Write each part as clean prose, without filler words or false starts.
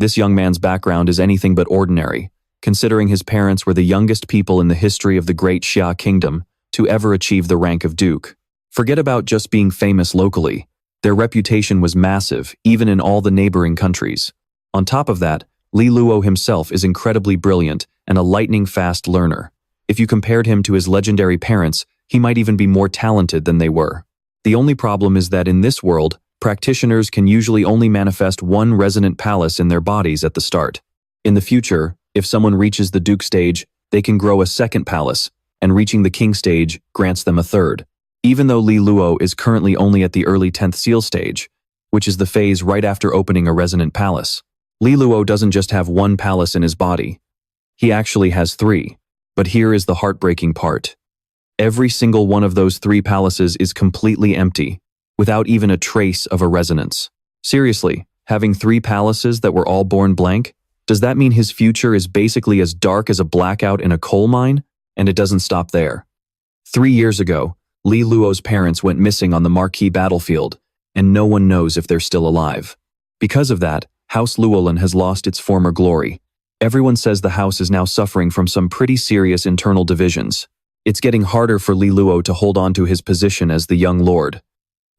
This young man's background is anything but ordinary, considering his parents were the youngest people in the history of the Great Xia Kingdom to ever achieve the rank of duke. Forget about just being famous locally. Their reputation was massive, even in all the neighboring countries. On top of that, Li Luo himself is incredibly brilliant and a lightning-fast learner. If you compared him to his legendary parents, he might even be more talented than they were. The only problem is that in this world, practitioners can usually only manifest one resonant palace in their bodies at the start. In the future, if someone reaches the duke stage, they can grow a second palace, and reaching the king stage grants them a third. Even though Li Luo is currently only at the early 10th seal stage, which is the phase right after opening a resonant palace, Li Luo doesn't just have one palace in his body. He actually has three. But here is the heartbreaking part. Every single one of those three palaces is completely empty, without even a trace of a resonance. Seriously, having three palaces that were all born blank? Does that mean his future is basically as dark as a blackout in a coal mine? And it doesn't stop there. 3 years ago, Li Luo's parents went missing on the marquee battlefield, and no one knows if they're still alive. Because of that, House Luolan has lost its former glory. Everyone says the house is now suffering from some pretty serious internal divisions. It's getting harder for Li Luo to hold on to his position as the young lord.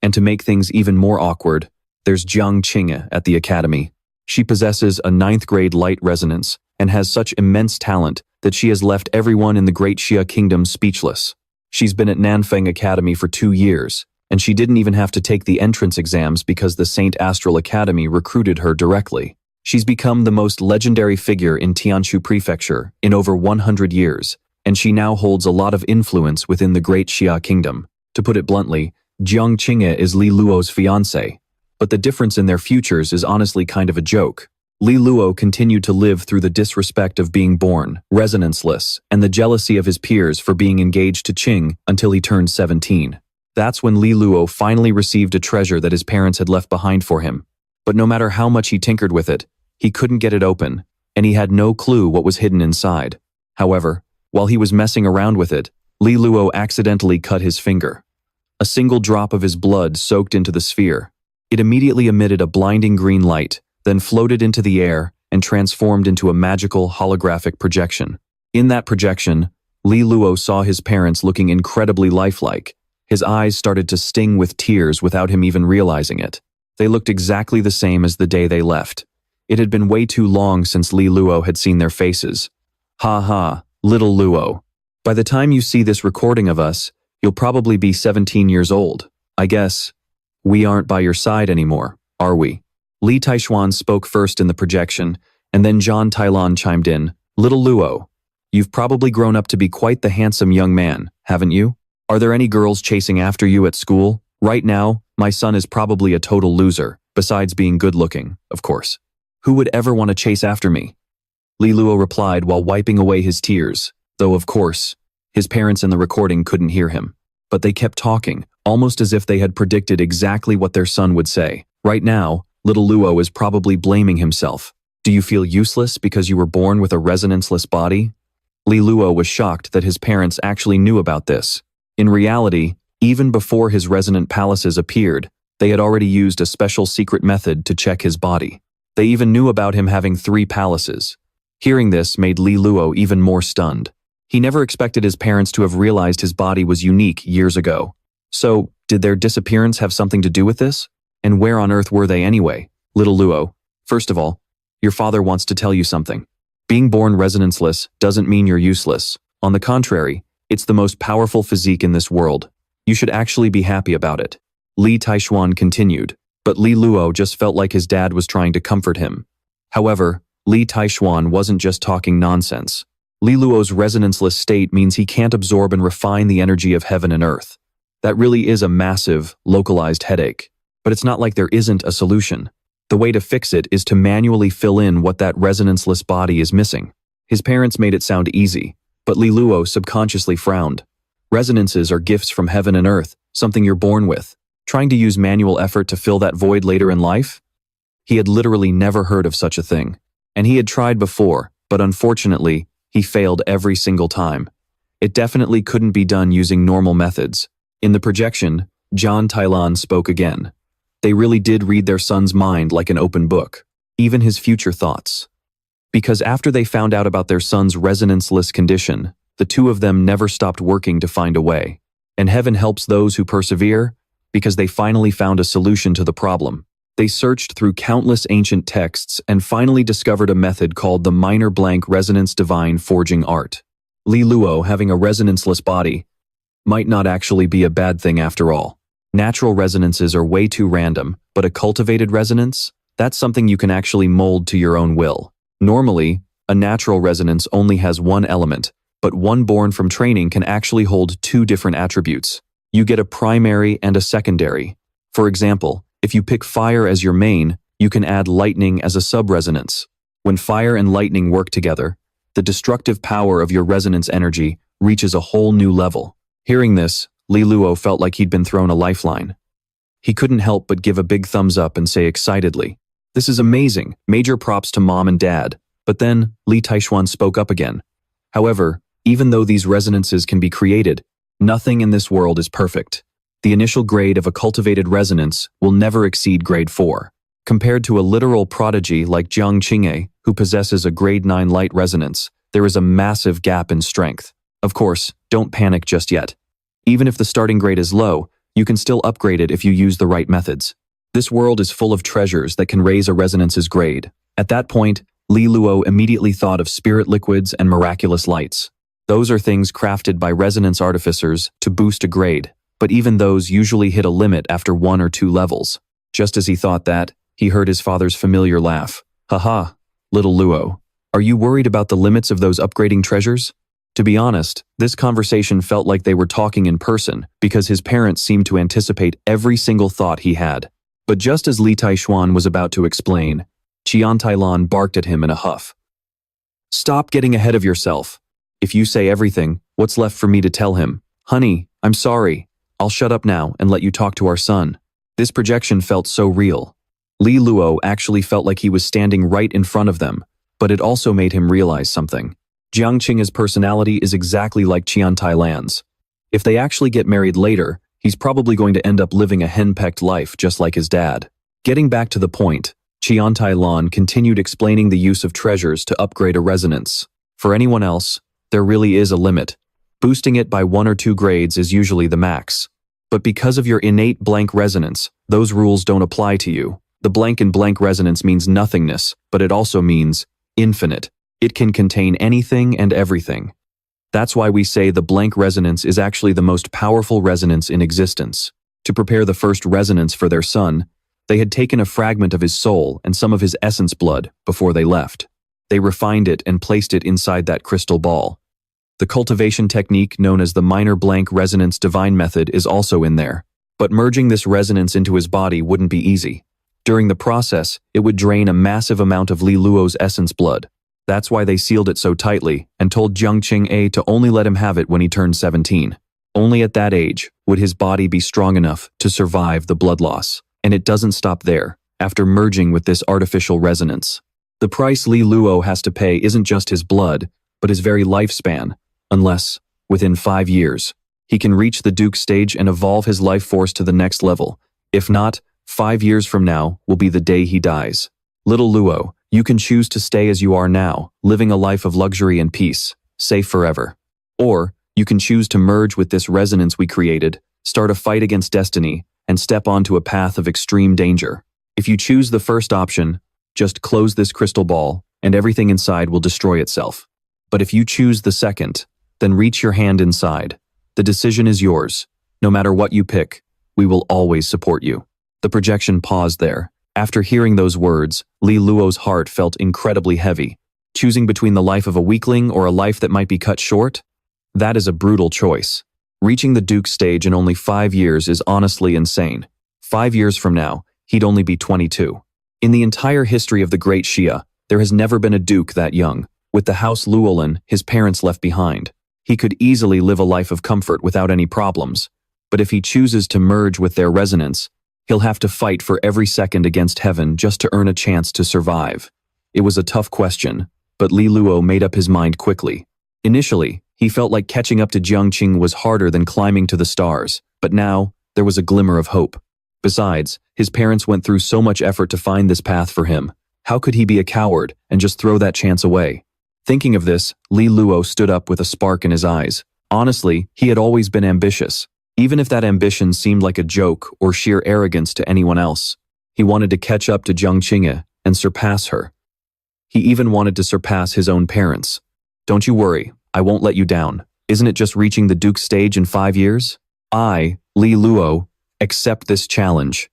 And to make things even more awkward, there's Jiang Qinge at the academy. She possesses a 9th grade light resonance and has such immense talent that she has left everyone in the Great Xia Kingdom speechless. She's been at Nanfeng Academy for 2 years, and she didn't even have to take the entrance exams because the Saint Astral Academy recruited her directly. She's become the most legendary figure in Tianshu Prefecture in over 100 years, and she now holds a lot of influence within the Great Xia Kingdom. To put it bluntly, Jiang Qinge is Li Luo's fiancée, but the difference in their futures is honestly kind of a joke. Li Luo continued to live through the disrespect of being born, resonanceless, and the jealousy of his peers for being engaged to Qing until he turned 17. That's when Li Luo finally received a treasure that his parents had left behind for him. But no matter how much he tinkered with it, he couldn't get it open, and he had no clue what was hidden inside. However, while he was messing around with it, Li Luo accidentally cut his finger. A single drop of his blood soaked into the sphere. It immediately emitted a blinding green light, then floated into the air and transformed into a magical holographic projection. In that projection, Li Luo saw his parents looking incredibly lifelike. His eyes started to sting with tears without him even realizing it. They looked exactly the same as the day they left. It had been way too long since Li Luo had seen their faces. Ha ha, little Luo. By the time you see this recording of us, you'll probably be 17 years old. I guess we aren't by your side anymore, are we? Li Taishuan spoke first in the projection, and then Zhan Tailan chimed in. Little Luo, you've probably grown up to be quite the handsome young man, haven't you? Are there any girls chasing after you at school? Right now, my son is probably a total loser, besides being good-looking, of course. Who would ever want to chase after me? Li Luo replied while wiping away his tears, though of course, his parents in the recording couldn't hear him. But they kept talking, almost as if they had predicted exactly what their son would say. Right now, little Luo is probably blaming himself. Do you feel useless because you were born with a resonanceless body? Li Luo was shocked that his parents actually knew about this. In reality, even before his resonant palaces appeared, they had already used a special secret method to check his body. They even knew about him having 3 palaces. Hearing this made Li Luo even more stunned. He never expected his parents to have realized his body was unique years ago. So, did their disappearance have something to do with this? And where on earth were they anyway? Little Luo, first of all, your father wants to tell you something. Being born resonanceless doesn't mean you're useless. On the contrary, it's the most powerful physique in this world. You should actually be happy about it. Li Taishuan continued, but Li Luo just felt like his dad was trying to comfort him. However, Li Taishuan wasn't just talking nonsense. Li Luo's resonanceless state means he can't absorb and refine the energy of heaven and earth. That really is a massive, localized headache. But it's not like there isn't a solution. The way to fix it is to manually fill in what that resonanceless body is missing. His parents made it sound easy, but Li Luo subconsciously frowned. Resonances are gifts from heaven and earth, something you're born with. Trying to use manual effort to fill that void later in life? He had literally never heard of such a thing. And he had tried before, but unfortunately, he failed every single time. It definitely couldn't be done using normal methods. In the projection, Zhan Tailan spoke again. They really did read their son's mind like an open book. even his future thoughts. Because after they found out about their son's resonanceless condition, the two of them never stopped working to find a way. And heaven helps those who persevere, because they finally found a solution to the problem. They searched through countless ancient texts and finally discovered a method called the minor blank resonance divine forging art. Li Luo, having a resonanceless body, might not actually be a bad thing after all. Natural resonances are way too random, but a cultivated resonance? That's something you can actually mold to your own will. Normally, a natural resonance only has one element, but one born from training can actually hold two different attributes. You get a primary and a secondary. For example, if you pick fire as your main, you can add lightning as a sub-resonance. When fire and lightning work together, the destructive power of your resonance energy reaches a whole new level. Hearing this, Li Luo felt like he'd been thrown a lifeline. He couldn't help but give a big thumbs up and say excitedly, "This is amazing, major props to mom and dad." But then, Li Taishuan spoke up again. "However, even though these resonances can be created, nothing in this world is perfect. The initial grade of a cultivated resonance will never exceed grade 4. Compared to a literal prodigy like Jiang Qinge, who possesses a grade 9 light resonance, there is a massive gap in strength. Of course, don't panic just yet. Even if the starting grade is low, you can still upgrade it if you use the right methods. This world is full of treasures that can raise a resonance's grade." At that point, Li Luo immediately thought of spirit liquids and miraculous lights. Those are things crafted by resonance artificers to boost a grade, but even those usually hit a limit after 1 or 2 levels. Just as he thought that, he heard his father's familiar laugh. "Haha, little Luo, are you worried about the limits of those upgrading treasures?" To be honest, this conversation felt like they were talking in person because his parents seemed to anticipate every single thought he had. But just as Li Taishuan was about to explain, Qian Tailan barked at him in a huff. "Stop getting ahead of yourself. If you say everything, what's left for me to tell him? Honey, I'm sorry. I'll shut up now and let you talk to our son." This projection felt so real. Li Luo actually felt like he was standing right in front of them, but it also made him realize something. Jiang Qinge's personality is exactly like Qian Tailan's. If they actually get married later, he's probably going to end up living a henpecked life just like his dad. Getting back to the point, Qian Tailan continued explaining the use of treasures to upgrade a resonance. For anyone else, there really is a limit. Boosting it by 1 or 2 grades is usually the max. But because of your innate blank resonance, those rules don't apply to you. The blank in blank resonance means nothingness, but it also means infinite. It can contain anything and everything. That's why we say the blank resonance is actually the most powerful resonance in existence. To prepare the first resonance for their son, they had taken a fragment of his soul and some of his essence blood before they left. They refined it and placed it inside that crystal ball. The cultivation technique known as the minor blank resonance divine method is also in there. But merging this resonance into his body wouldn't be easy. During the process, it would drain a massive amount of Li Luo's essence blood. That's why they sealed it so tightly and told Jiang Qinge to only let him have it when he turned 17. Only at that age would his body be strong enough to survive the blood loss. And it doesn't stop there, after merging with this artificial resonance. The price Li Luo has to pay isn't just his blood, but his very lifespan, unless, within 5 years, he can reach the Duke stage and evolve his life force to the next level. If not, 5 years from now will be the day he dies. Little Luo, you can choose to stay as you are now, living a life of luxury and peace, safe forever. Or, you can choose to merge with this resonance we created, start a fight against destiny, and step onto a path of extreme danger. If you choose the first option, just close this crystal ball, and everything inside will destroy itself. But if you choose the second, then reach your hand inside. The decision is yours. No matter what you pick, we will always support you. The projection paused there. After hearing those words, Li Luo's heart felt incredibly heavy. Choosing between the life of a weakling or a life that might be cut short? That is a brutal choice. Reaching the Duke stage in only 5 years is honestly insane. 5 years from now, he'd only be 22. In the entire history of the Great Xia, there has never been a Duke that young. With the House Luolan, his parents left behind. He could easily live a life of comfort without any problems. But if he chooses to merge with their resonance, he'll have to fight for every second against heaven just to earn a chance to survive. It was a tough question, but Li Luo made up his mind quickly. Initially, he felt like catching up to Jiang Qinge was harder than climbing to the stars, but now, there was a glimmer of hope. Besides, his parents went through so much effort to find this path for him. How could he be a coward and just throw that chance away? Thinking of this, Li Luo stood up with a spark in his eyes. Honestly, he had always been ambitious, even if that ambition seemed like a joke or sheer arrogance to anyone else. He wanted to catch up to Jiang Qinge and surpass her. He even wanted to surpass his own parents. Don't you worry, I won't let you down. Isn't it just reaching the Duke's stage in 5 years? I, Li Luo, accept this challenge.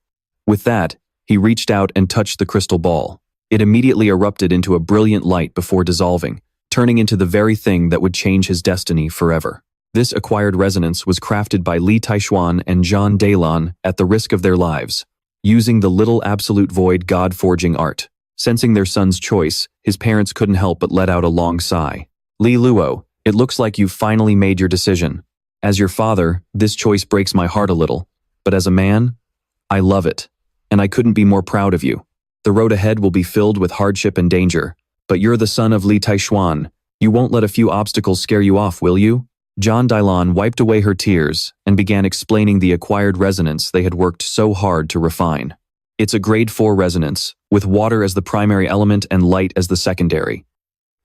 With that, he reached out and touched the crystal ball. It immediately erupted into a brilliant light before dissolving, turning into the very thing that would change his destiny forever. This acquired resonance was crafted by Li Taishuan and Zhan Dailan at the risk of their lives, using the little absolute void God-forging art. Sensing their son's choice, his parents couldn't help but let out a long sigh. Li Luo, it looks like you've finally made your decision. As your father, this choice breaks my heart a little, but as a man, I love it, and I couldn't be more proud of you. The road ahead will be filled with hardship and danger, but you're the son of Li Taishuan. You won't let a few obstacles scare you off, will you? Zhan Dailan wiped away her tears and began explaining the acquired resonance they had worked so hard to refine. It's a grade 4 resonance, with water as the primary element and light as the secondary.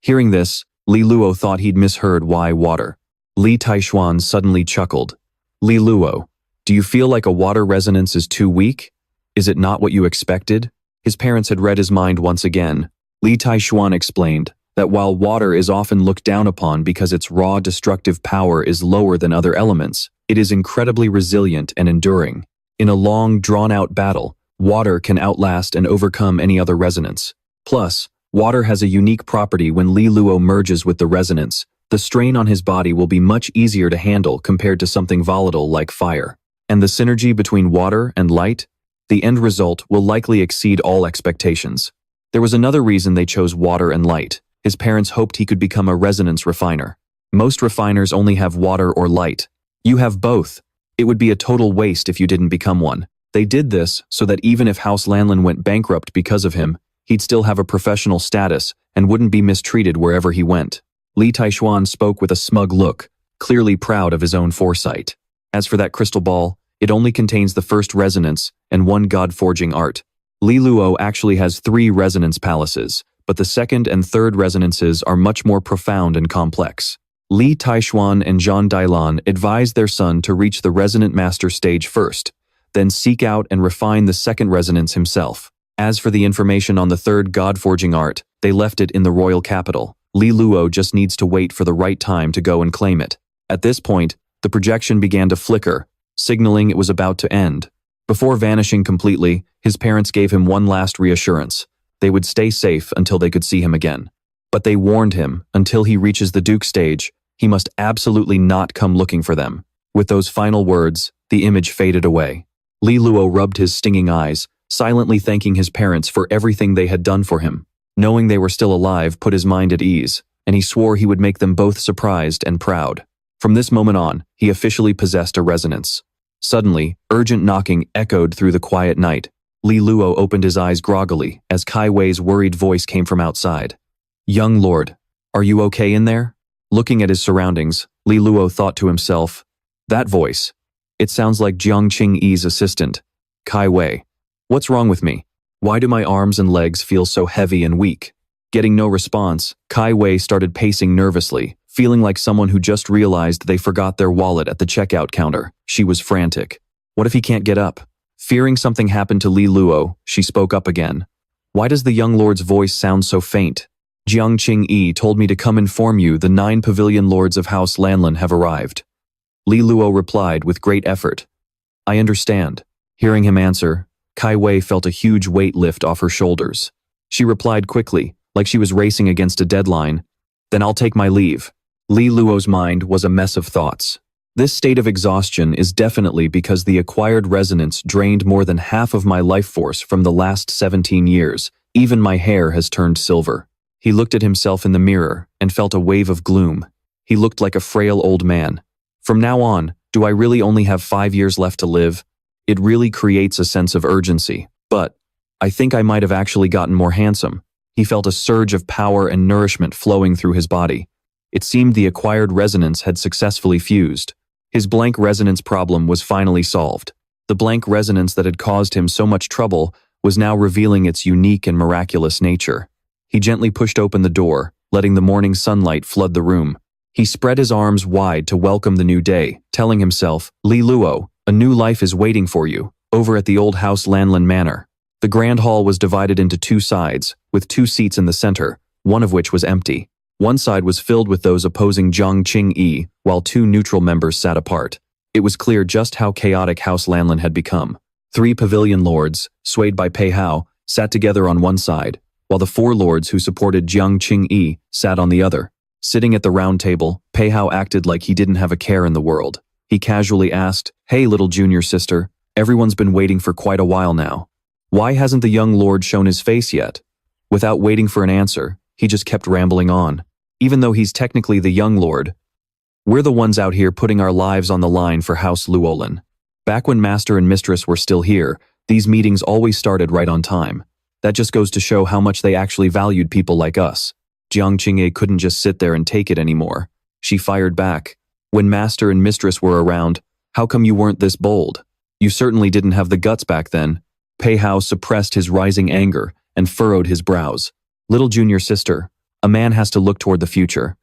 Hearing this, Li Luo thought he'd misheard why water. Li Taishuan suddenly chuckled. Li Luo, do you feel like a water resonance is too weak? Is it not what you expected? His parents had read his mind once again. Li Taishuan explained that while water is often looked down upon because its raw destructive power is lower than other elements, it is incredibly resilient and enduring. In a long, drawn-out battle, water can outlast and overcome any other resonance. Plus, water has a unique property when Li Luo merges with the resonance. The strain on his body will be much easier to handle compared to something volatile like fire. And the synergy between water and light? The end result will likely exceed all expectations. There was another reason they chose water and light. His parents hoped he could become a resonance refiner. Most refiners only have water or light. You have both. It would be a total waste if you didn't become one. They did this so that even if House Luolan went bankrupt because of him, he'd still have a professional status and wouldn't be mistreated wherever he went. Li Taishuan spoke with a smug look, clearly proud of his own foresight. As for that crystal ball, it only contains the first resonance and one God-forging art. Li Luo actually has 3 resonance palaces, but the second and third resonances are much more profound and complex. Li Taishuan and Zhan Dailan advised their son to reach the resonant master stage first, then seek out and refine the second resonance himself. As for the information on the third God-forging art, they left it in the royal capital. Li Luo just needs to wait for the right time to go and claim it. At this point, the projection began to flicker, signaling it was about to end. Before vanishing completely, his parents gave him one last reassurance. They would stay safe until they could see him again. But they warned him, until he reaches the Duke stage, he must absolutely not come looking for them. With those final words, the image faded away. Li Luo rubbed his stinging eyes, silently thanking his parents for everything they had done for him. Knowing they were still alive put his mind at ease, and he swore he would make them both surprised and proud. From this moment on, he officially possessed a resonance. Suddenly, urgent knocking echoed through the quiet night. Li Luo opened his eyes groggily as Kai Wei's worried voice came from outside. "Young lord, are you okay in there?" Looking at his surroundings, Li Luo thought to himself, "That voice. It sounds like Jiang Qinge's assistant, Kai Wei. What's wrong with me? Why do my arms and legs feel so heavy and weak?" Getting no response, Kai Wei started pacing nervously, feeling like someone who just realized they forgot their wallet at the checkout counter. She was frantic. What if he can't get up? Fearing something happened to Li Luo, she spoke up again. "Why does the young lord's voice sound so faint?" "Jiang Qinge told me to come inform you the 9 pavilion lords of House Luolan have arrived." Li Luo replied with great effort. "I understand." Hearing him answer, Kai Wei felt a huge weight lift off her shoulders. She replied quickly, like she was racing against a deadline, "Then I'll take my leave." Li Luo's mind was a mess of thoughts. This state of exhaustion is definitely because the acquired resonance drained more than half of my life force from the last 17 years. Even my hair has turned silver. He looked at himself in the mirror and felt a wave of gloom. He looked like a frail old man. From now on, do I really only have 5 years left to live? It really creates a sense of urgency. But I think I might have actually gotten more handsome. He felt a surge of power and nourishment flowing through his body. It seemed the acquired resonance had successfully fused. His blank resonance problem was finally solved. The blank resonance that had caused him so much trouble was now revealing its unique and miraculous nature. He gently pushed open the door, letting the morning sunlight flood the room. He spread his arms wide to welcome the new day, telling himself, Li Luo, a new life is waiting for you, over at the old House Luolan manor. The grand hall was divided into two sides, with two seats in the center, one of which was empty. One side was filled with those opposing Jiang Qinge, while two neutral members sat apart. It was clear just how chaotic House Luolan had become. 3 pavilion lords, swayed by Pei Hao, sat together on one side, while the 4 lords who supported Jiang Qinge sat on the other. Sitting at the round table, Pei Hao acted like he didn't have a care in the world. He casually asked, "Hey, little junior sister, everyone's been waiting for quite a while now. Why hasn't the young lord shown his face yet?" Without waiting for an answer, he just kept rambling on. Even though he's technically the young lord, we're the ones out here putting our lives on the line for House Luolan. Back when master and mistress were still here, these meetings always started right on time. That just goes to show how much they actually valued people like us. Jiang Qinge couldn't just sit there and take it anymore. She fired back. When master and mistress were around, how come you weren't this bold? You certainly didn't have the guts back then. Pei Hao suppressed his rising anger and furrowed his brows. Little junior sister, a man has to look toward the future.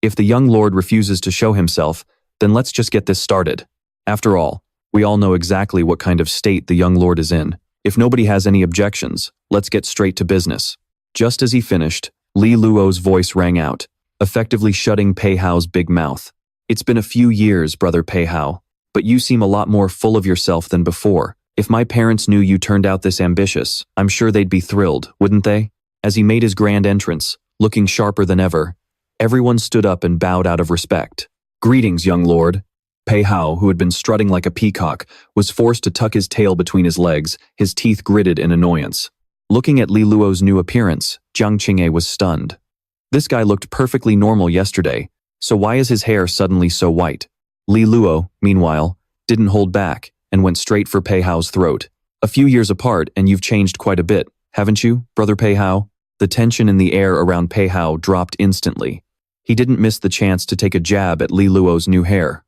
If the young lord refuses to show himself, then let's just get this started. After all, we all know exactly what kind of state the young lord is in. If nobody has any objections, let's get straight to business. Just as he finished, Li Luo's voice rang out, effectively shutting Pei Hao's big mouth. It's been a few years, brother Pei Hao, but you seem a lot more full of yourself than before. If my parents knew you turned out this ambitious, I'm sure they'd be thrilled, wouldn't they? As he made his grand entrance, looking sharper than ever, everyone stood up and bowed out of respect. Greetings, young lord. Pei Hao, who had been strutting like a peacock, was forced to tuck his tail between his legs, his teeth gritted in annoyance. Looking at Li Luo's new appearance, Jiang Qinge was stunned. This guy looked perfectly normal yesterday, so why is his hair suddenly so white? Li Luo, meanwhile, didn't hold back and went straight for Pei Hao's throat. A few years apart and you've changed quite a bit, haven't you, brother Pei Hao? The tension in the air around Pei Hao dropped instantly. He didn't miss the chance to take a jab at Li Luo's new hair.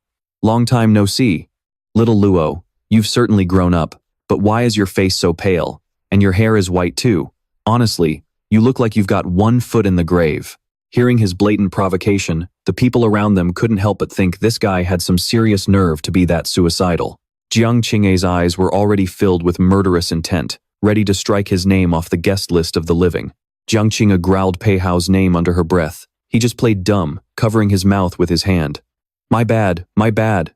Long time no see. Little Luo, you've certainly grown up, but why is your face so pale? And your hair is white too. Honestly, you look like you've got 1 foot in the grave. Hearing his blatant provocation, the people around them couldn't help but think this guy had some serious nerve to be that suicidal. Jiang Qinge's eyes were already filled with murderous intent, ready to strike his name off the guest list of the living. Jiang Qinge growled Pei Hao's name under her breath. He just played dumb, covering his mouth with his hand. My bad, my bad.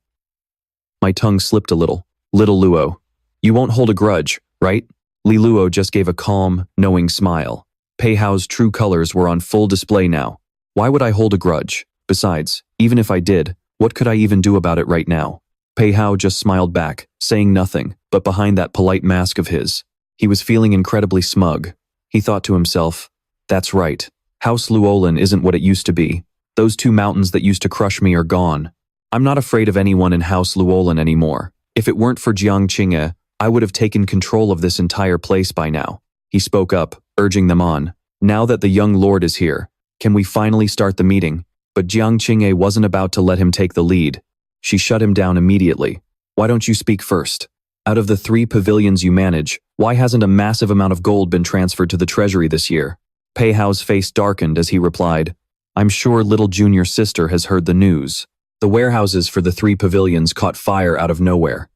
My tongue slipped a little. Little Luo, you won't hold a grudge, right? Li Luo just gave a calm, knowing smile. Pei Hao's true colors were on full display now. Why would I hold a grudge? Besides, even if I did, what could I even do about it right now? Pei Hao just smiled back, saying nothing, but behind that polite mask of his, he was feeling incredibly smug. He thought to himself, that's right, House Luolan isn't what it used to be. Those 2 mountains that used to crush me are gone. I'm not afraid of anyone in House Luolan anymore. If it weren't for Jiang Qinge, I would have taken control of this entire place by now. He spoke up, urging them on. Now that the young lord is here, can we finally start the meeting? But Jiang Qinge wasn't about to let him take the lead. She shut him down immediately. Why don't you speak first? Out of the 3 pavilions you manage, why hasn't a massive amount of gold been transferred to the treasury this year? Pei Hao's face darkened as he replied, I'm sure little junior sister has heard the news. The warehouses for the 3 pavilions caught fire out of nowhere.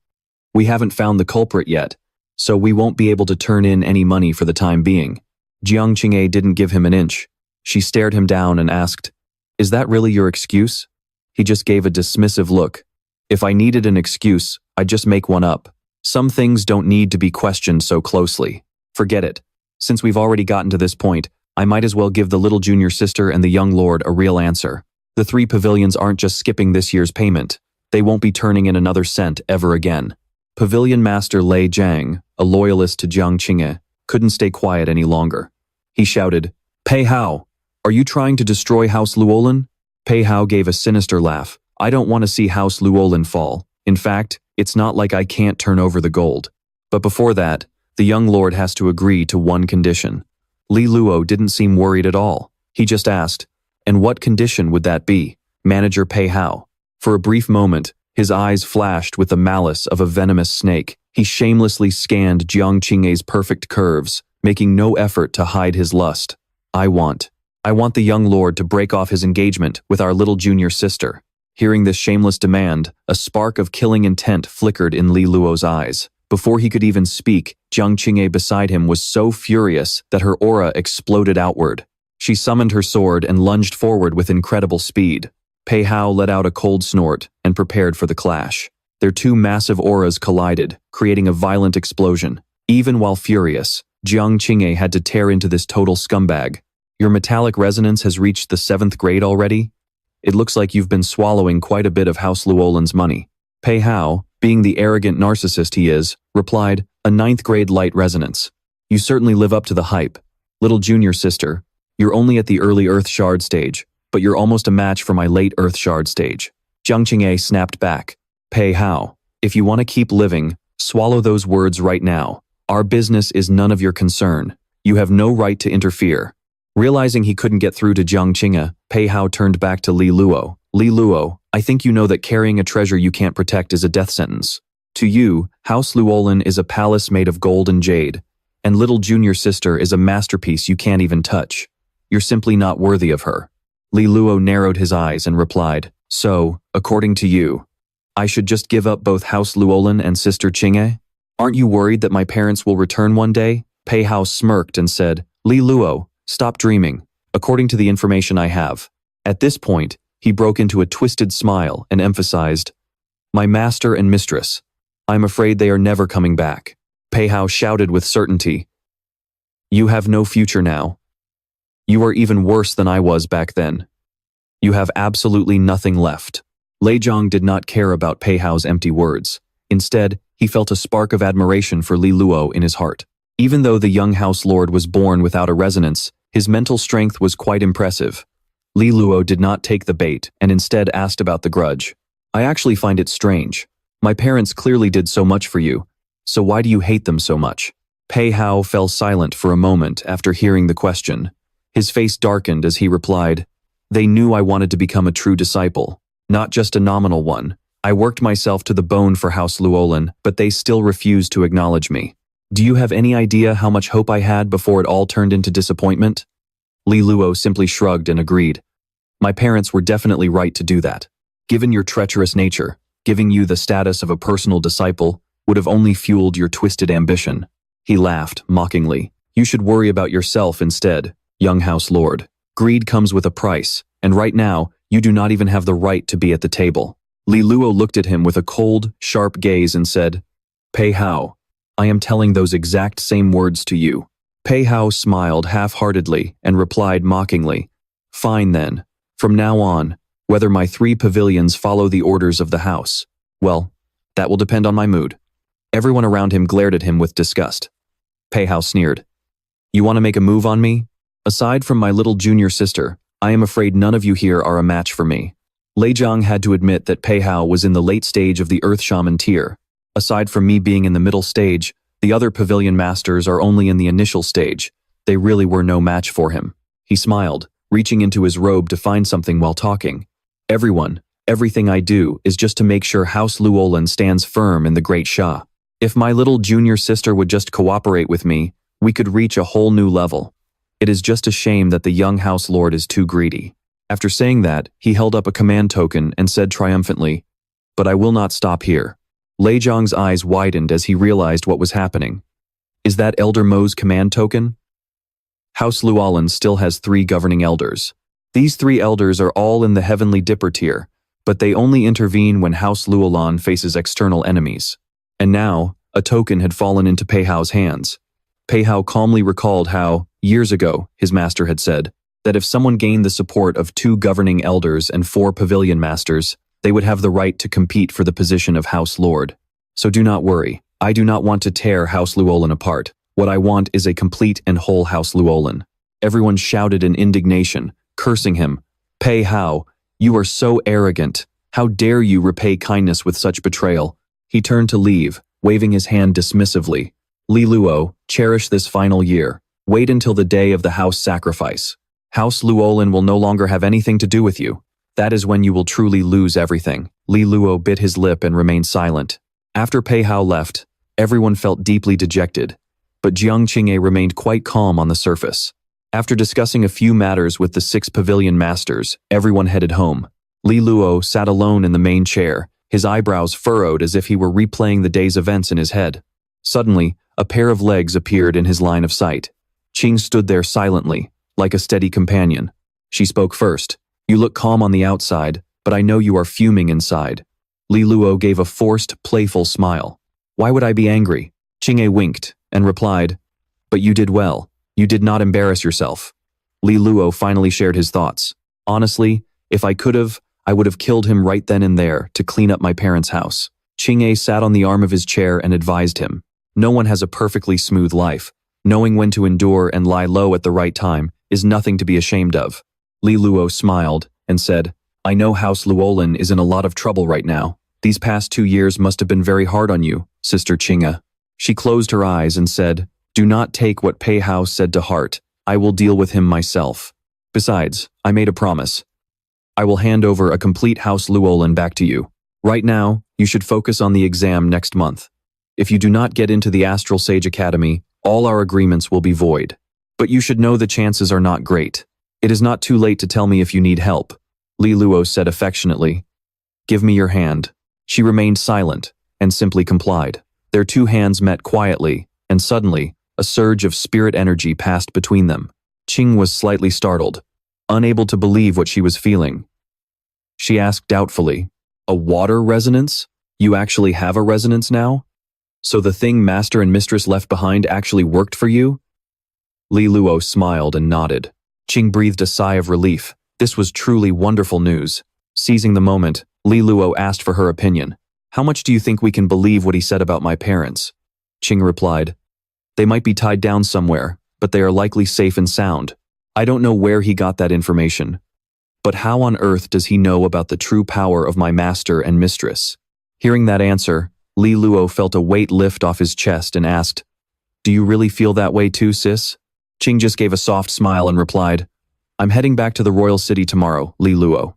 We haven't found the culprit yet, so we won't be able to turn in any money for the time being. Jiang Qinge didn't give him an inch. She stared him down and asked, Is that really your excuse? He just gave a dismissive look. If I needed an excuse, I'd just make one up. Some things don't need to be questioned so closely. Forget it. Since we've already gotten to this point, I might as well give the little junior sister and the young lord a real answer. The 3 pavilions aren't just skipping this year's payment. They won't be turning in another cent ever again. Pavilion Master Lei Zhang, a loyalist to Jiang Qinge, couldn't stay quiet any longer. He shouted, Pei Hao, are you trying to destroy House Luolan? Pei Hao gave a sinister laugh. I don't want to see House Luolan fall. In fact, it's not like I can't turn over the gold. But before that, the young lord has to agree to one condition. Li Luo didn't seem worried at all. He just asked, and what condition would that be? Manager Pei Hao. For a brief moment, his eyes flashed with the malice of a venomous snake. He shamelessly scanned Jiang Qinge's perfect curves, making no effort to hide his lust. I want the young lord to break off his engagement with our little junior sister. Hearing this shameless demand, a spark of killing intent flickered in Li Luo's eyes. Before he could even speak, Jiang Qinge beside him was so furious that her aura exploded outward. She summoned her sword and lunged forward with incredible speed. Pei Hao let out a cold snort and prepared for the clash. Their two massive auras collided, creating a violent explosion. Even while furious, Jiang Qinge had to tear into this total scumbag. Your metallic resonance has reached the 7th grade already? It looks like you've been swallowing quite a bit of House Luolan's money. Pei Hao, being the arrogant narcissist he is, replied, a 9th grade light resonance. You certainly live up to the hype. Little junior sister, you're only at the early Earth Shard stage, but you're almost a match for my late Earth Shard stage. Jiang Qinge snapped back. Pei Hao, if you want to keep living, swallow those words right now. Our business is none of your concern. You have no right to interfere. Realizing he couldn't get through to Jiang Qinge, Pei Hao turned back to Li Luo. Li Luo, I think you know that carrying a treasure you can't protect is a death sentence. To you, House Luolan is a palace made of gold and jade, and little junior sister is a masterpiece you can't even touch. You're simply not worthy of her. Li Luo narrowed his eyes and replied, so, according to you, I should just give up both House Luolan and Sister Qinge? Aren't you worried that my parents will return one day? Pei Hao smirked and said, Li Luo, stop dreaming. According to the information I have. At this point, he broke into a twisted smile and emphasized, my master and mistress. I'm afraid they are never coming back. Pei Hao shouted with certainty. You have no future now. You are even worse than I was back then. You have absolutely nothing left. Lei Zhang did not care about Pei Hao's empty words. Instead, he felt a spark of admiration for Li Luo in his heart. Even though the young house lord was born without a resonance, his mental strength was quite impressive. Li Luo did not take the bait and instead asked about the grudge. I actually find it strange. My parents clearly did so much for you, so why do you hate them so much? Pei Hao fell silent for a moment after hearing the question. His face darkened as he replied, they knew I wanted to become a true disciple, not just a nominal one. I worked myself to the bone for House Luolan, but they still refused to acknowledge me. Do you have any idea how much hope I had before it all turned into disappointment? Li Luo simply shrugged and agreed. My parents were definitely right to do that. Given your treacherous nature, giving you the status of a personal disciple would have only fueled your twisted ambition. He laughed, mockingly. You should worry about yourself instead, young house lord. Greed comes with a price, and right now, you do not even have the right to be at the table. Li Luo looked at him with a cold, sharp gaze and said, Pei Hao, I am telling those exact same words to you. Pei Hao smiled half-heartedly and replied mockingly, fine then. From now on, whether my 3 pavilions follow the orders of the house, well, that will depend on my mood. Everyone around him glared at him with disgust. Pei Hao sneered. You want to make a move on me? Aside from my little junior sister, I am afraid none of you here are a match for me. Lei Zhang had to admit that Pei Hao was in the late stage of the Earth Shaman tier. Aside from me being in the middle stage, the other pavilion masters are only in the initial stage. They really were no match for him. He smiled, reaching into his robe to find something while talking. Everything I do is just to make sure House Luolan stands firm in the Great Xia. If my little junior sister would just cooperate with me, we could reach a whole new level. It is just a shame that the young house lord is too greedy. After saying that, he held up a command token and said triumphantly, but I will not stop here. Lei Zhang's eyes widened as he realized what was happening. Is that Elder Mo's command token? House Luolan still has 3 governing elders. These 3 elders are all in the Heavenly Dipper tier, but they only intervene when House Luolan faces external enemies. And now, a token had fallen into Pei Hao's hands. Pei Hao calmly recalled how, years ago, his master had said, that if someone gained the support of 2 governing elders and 4 pavilion masters, they would have the right to compete for the position of House Lord. So do not worry, I do not want to tear House Luolan apart. What I want is a complete and whole House Luolan. Everyone shouted in indignation, cursing him. Pei Hao, you are so arrogant. How dare you repay kindness with such betrayal? He turned to leave, waving his hand dismissively. Li Luo, cherish this final year. Wait until the day of the house sacrifice. House Luolan will no longer have anything to do with you. That is when you will truly lose everything. Li Luo bit his lip and remained silent. After Pei Hao left, Everyone felt deeply dejected, but Jiang Qinge remained quite calm on the surface. After discussing a few matters with the 6 pavilion masters, everyone headed home. Li Luo sat alone in the main chair, his eyebrows furrowed as if he were replaying the day's events in his head. Suddenly, a pair of legs appeared in his line of sight. Qing stood there silently, like a steady companion. She spoke first. "You look calm on the outside, but I know you are fuming inside." Li Luo gave a forced, playful smile. "Why would I be angry?" Qinge winked and replied, "But you did well. You did not embarrass yourself." Li Luo finally shared his thoughts. "Honestly, if I could have, I would have killed him right then and there to clean up my parents' house." Qinge sat on the arm of his chair and advised him. "No one has a perfectly smooth life. Knowing when to endure and lie low at the right time is nothing to be ashamed of." Li Luo smiled and said, "I know House Luolan is in a lot of trouble right now. These past 2 years must have been very hard on you, Sister Qinge." She closed her eyes and said, "Do not take what Pei Hao said to heart. I will deal with him myself. Besides, I made a promise. I will hand over a complete House Luolan back to you. Right now, you should focus on the exam next month. If you do not get into the Astral Sage Academy, all our agreements will be void. But you should know the chances are not great. It is not too late to tell me if you need help." Li Luo said affectionately, "Give me your hand." She remained silent and simply complied. Their 2 hands met quietly, and suddenly, a surge of spirit energy passed between them. Qing was slightly startled, unable to believe what she was feeling. She asked doubtfully, "A water resonance? You actually have a resonance now? So the thing Master and Mistress left behind actually worked for you?" Li Luo smiled and nodded. Qing breathed a sigh of relief. This was truly wonderful news. Seizing the moment, Li Luo asked for her opinion. "How much do you think we can believe what he said about my parents?" Qing replied, "They might be tied down somewhere, but they are likely safe and sound. I don't know where he got that information. But how on earth does he know about the true power of my master and mistress?" Hearing that answer, Li Luo felt a weight lift off his chest and asked, "Do you really feel that way too, sis?" Qing just gave a soft smile and replied, "I'm heading back to the royal city tomorrow, Li Luo.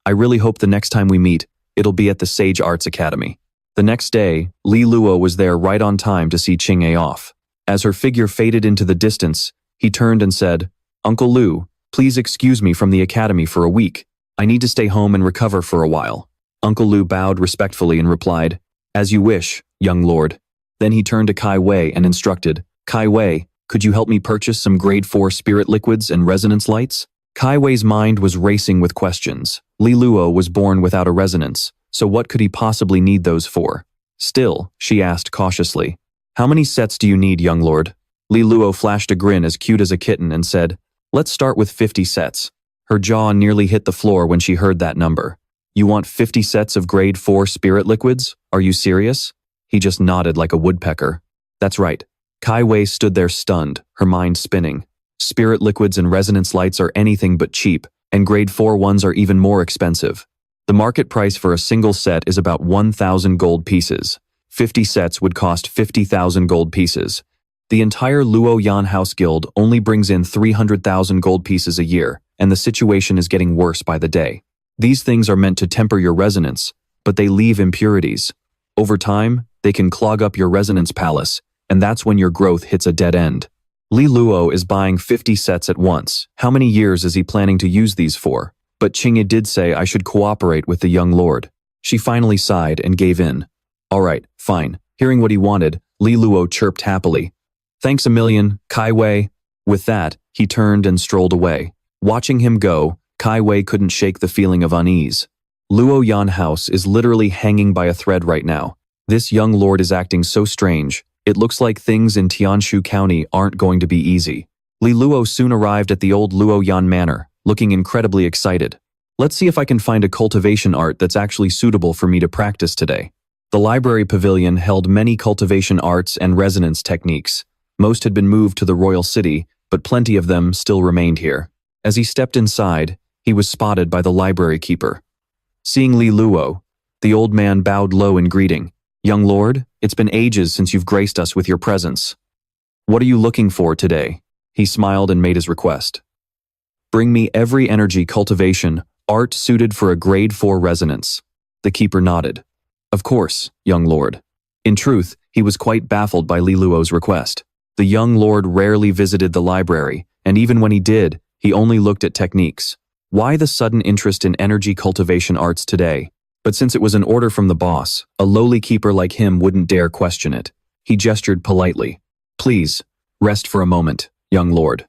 I really hope the next time we meet, it'll be at the Sage Arts Academy." The next day, Li Luo was there right on time to see Qinge off. As her figure faded into the distance, he turned and said, "Uncle Lu, please excuse me from the academy for a week. I need to stay home and recover for a while." Uncle Lu bowed respectfully and replied, "As you wish, young lord." Then he turned to Kai Wei and instructed, "Kai Wei, could you help me purchase some grade 4 spirit liquids and resonance lights?" Kai Wei's mind was racing with questions. Li Luo was born without a resonance, so what could he possibly need those for? Still, she asked cautiously, "How many sets do you need, young lord?" Li Luo flashed a grin as cute as a kitten and said, "Let's start with 50 sets. Her jaw nearly hit the floor when she heard that number. "You want 50 sets of grade 4 spirit liquids? Are you serious?" He just nodded like a woodpecker. "That's right." Kai Wei stood there stunned, her mind spinning. Spirit liquids and resonance lights are anything but cheap, and grade 4 ones are even more expensive. The market price for a single set is about 1,000 gold pieces. 50 sets would cost 50,000 gold pieces. The entire Luo Yan House Guild only brings in 300,000 gold pieces a year, and the situation is getting worse by the day. These things are meant to temper your resonance, but they leave impurities. Over time, they can clog up your resonance palace, and that's when your growth hits a dead end. Li Luo is buying 50 sets at once. How many years is he planning to use these for? But Qinge did say I should cooperate with the young lord. She finally sighed and gave in. "All right, fine." Hearing what he wanted, Li Luo chirped happily. "Thanks a million, Kai Wei." With that, he turned and strolled away. Watching him go, Kai Wei couldn't shake the feeling of unease. Luo Yan House is literally hanging by a thread right now. This young lord is acting so strange. It looks like things in Tianshu County aren't going to be easy. Li Luo soon arrived at the old Luo Yan Manor, looking incredibly excited. "Let's see if I can find a cultivation art that's actually suitable for me to practice today." The library pavilion held many cultivation arts and resonance techniques. Most had been moved to the royal city, but plenty of them still remained here. As he stepped inside, he was spotted by the library keeper. Seeing Li Luo, the old man bowed low in greeting. "Young lord, it's been ages since you've graced us with your presence. What are you looking for today?" He smiled and made his request. "Bring me every energy cultivation, art suited for a grade 4 resonance." The keeper nodded. "Of course, young lord." In truth, He was quite baffled by Li Luo's request. The young lord rarely visited the library, and even when he did, he only looked at techniques. Why the sudden interest in energy cultivation arts today? But since it was an order from the boss, a lowly keeper like him wouldn't dare question it. He gestured politely. Please, rest for a moment, young lord.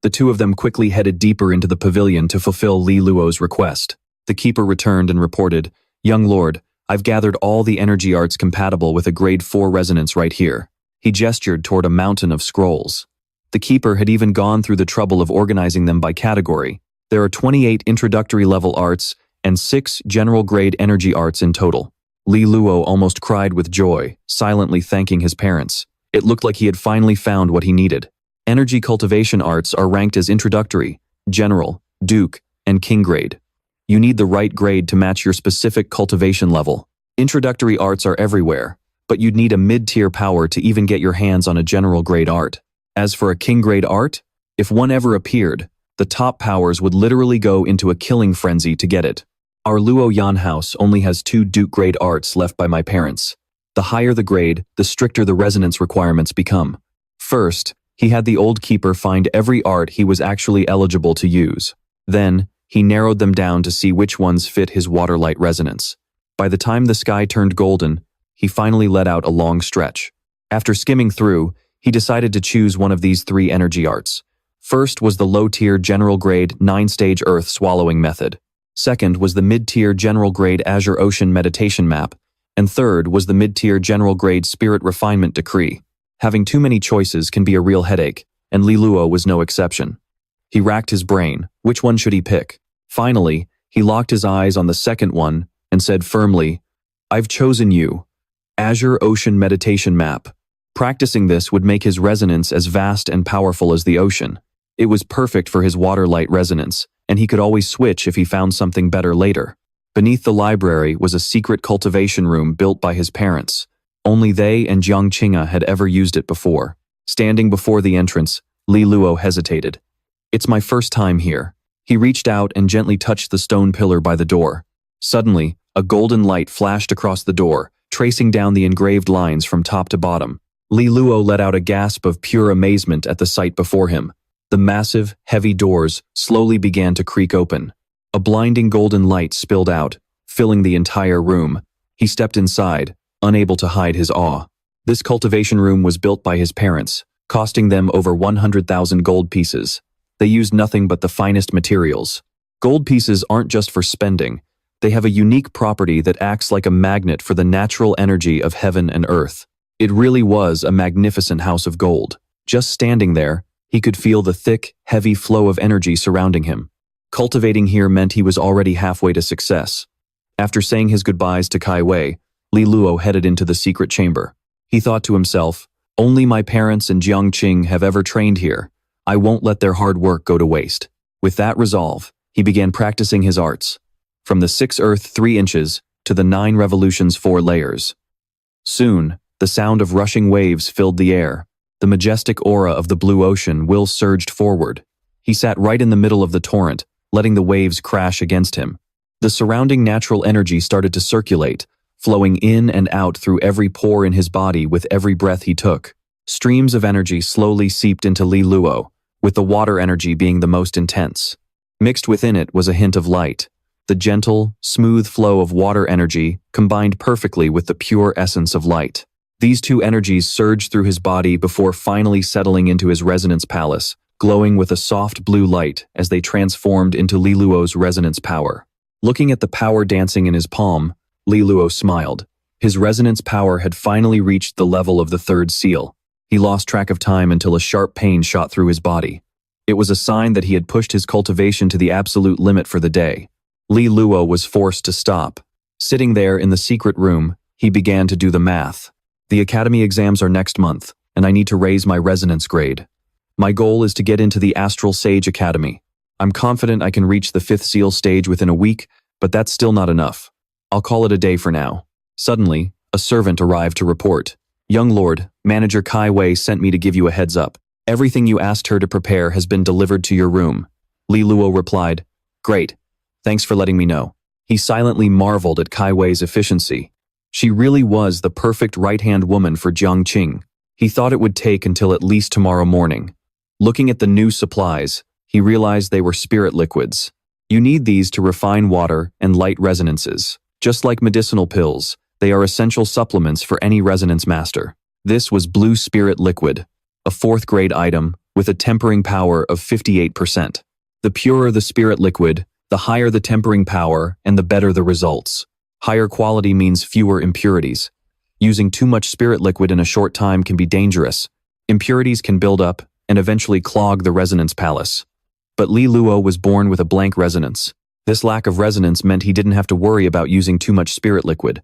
The two of them quickly headed deeper into the pavilion to fulfill Li Luo's request. The keeper returned and reported, Young lord, I've gathered all the energy arts compatible with a grade 4 resonance right here. He gestured toward a mountain of scrolls. The keeper had even gone through the trouble of organizing them by category. There are 28 introductory level arts and 6 general grade energy arts in total. Li Luo almost cried with joy, silently thanking his parents. It looked like he had finally found what he needed. Energy cultivation arts are ranked as introductory, general, duke, and king grade. You need the right grade to match your specific cultivation level. Introductory arts are everywhere, but you'd need a mid-tier power to even get your hands on a general grade art. As for a king grade art, if one ever appeared, the top powers would literally go into a killing frenzy to get it. Our Luo Yan house only has 2 duke grade arts left by my parents. The higher the grade, the stricter the resonance requirements become. First, he had the old keeper find every art he was actually eligible to use. Then, he narrowed them down to see which ones fit his water-light resonance. By the time the sky turned golden, he finally let out a long stretch. After skimming through, he decided to choose one of these 3 energy arts. First was the low-tier general-grade 9-stage Earth swallowing method. Second was the mid-tier general-grade Azure Ocean meditation map. And third was the mid-tier general-grade spirit refinement decree. Having too many choices can be a real headache, and Li Luo was no exception. He racked his brain. Which one should he pick? Finally, he locked his eyes on the second one and said firmly, I've chosen you. Azure Ocean Meditation Map. Practicing this would make his resonance as vast and powerful as the ocean. It was perfect for his water-light resonance, and he could always switch if he found something better later. Beneath the library was a secret cultivation room built by his parents. Only they and Jiang Qinge had ever used it before. Standing before the entrance, Li Luo hesitated. It's my first time here. He reached out and gently touched the stone pillar by the door. Suddenly, a golden light flashed across the door, tracing down the engraved lines from top to bottom. Li Luo let out a gasp of pure amazement at the sight before him. The massive, heavy doors slowly began to creak open. A blinding golden light spilled out, filling the entire room. He stepped inside, unable to hide his awe. This cultivation room was built by his parents, costing them over 100,000 gold pieces. They used nothing but the finest materials. Gold pieces aren't just for spending. They have a unique property that acts like a magnet for the natural energy of heaven and earth. It really was a magnificent house of gold. Just standing there, he could feel the thick, heavy flow of energy surrounding him. Cultivating here meant he was already halfway to success. After saying his goodbyes to Kai Wei, Li Luo headed into the secret chamber. He thought to himself, only my parents and Jiang Qinge have ever trained here. I won't let their hard work go to waste. With that resolve, he began practicing his arts. From the 6 earth 3 inches to the 9 revolutions 4 layers. Soon, the sound of rushing waves filled the air. The majestic aura of the blue ocean will surged forward. He sat right in the middle of the torrent, letting the waves crash against him. The surrounding natural energy started to circulate, flowing in and out through every pore in his body with every breath he took. Streams of energy slowly seeped into Li Luo, with the water energy being the most intense. Mixed within it was a hint of light. The gentle, smooth flow of water energy combined perfectly with the pure essence of light. These two energies surged through his body before finally settling into his resonance palace, glowing with a soft blue light as they transformed into Li Luo's resonance power. Looking at the power dancing in his palm, Li Luo smiled. His resonance power had finally reached the level of the 3rd seal. He lost track of time until a sharp pain shot through his body. It was a sign that he had pushed his cultivation to the absolute limit for the day. Li Luo was forced to stop. Sitting there in the secret room, he began to do the math. The academy exams are next month, and I need to raise my resonance grade. My goal is to get into the Astral Sage Academy. I'm confident I can reach the 5th seal stage within a week, but that's still not enough. I'll call it a day for now. Suddenly, a servant arrived to report. Young Lord, Manager Kai Wei sent me to give you a heads up. Everything you asked her to prepare has been delivered to your room. Li Luo replied, Great. Thanks for letting me know. He silently marveled at Kai Wei's efficiency. She really was the perfect right-hand woman for Jiang Qinge. He thought it would take until at least tomorrow morning. Looking at the new supplies, he realized they were spirit liquids. You need these to refine water and light resonances. Just like medicinal pills, they are essential supplements for any resonance master. This was blue spirit liquid, a 4th grade item with a tempering power of 58%. The purer the spirit liquid, the higher the tempering power and the better the results. Higher quality means fewer impurities. Using too much spirit liquid in a short time can be dangerous. Impurities can build up and eventually clog the resonance palace. But Li Luo was born with a blank resonance. This lack of resonance meant he didn't have to worry about using too much spirit liquid.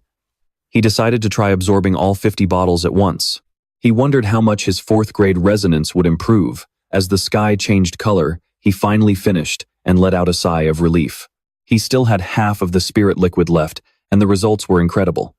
He decided to try absorbing all 50 bottles at once. He wondered how much his 4th grade resonance would improve. As the sky changed color, he finally finished and let out a sigh of relief. He still had half of the spirit liquid left, and the results were incredible.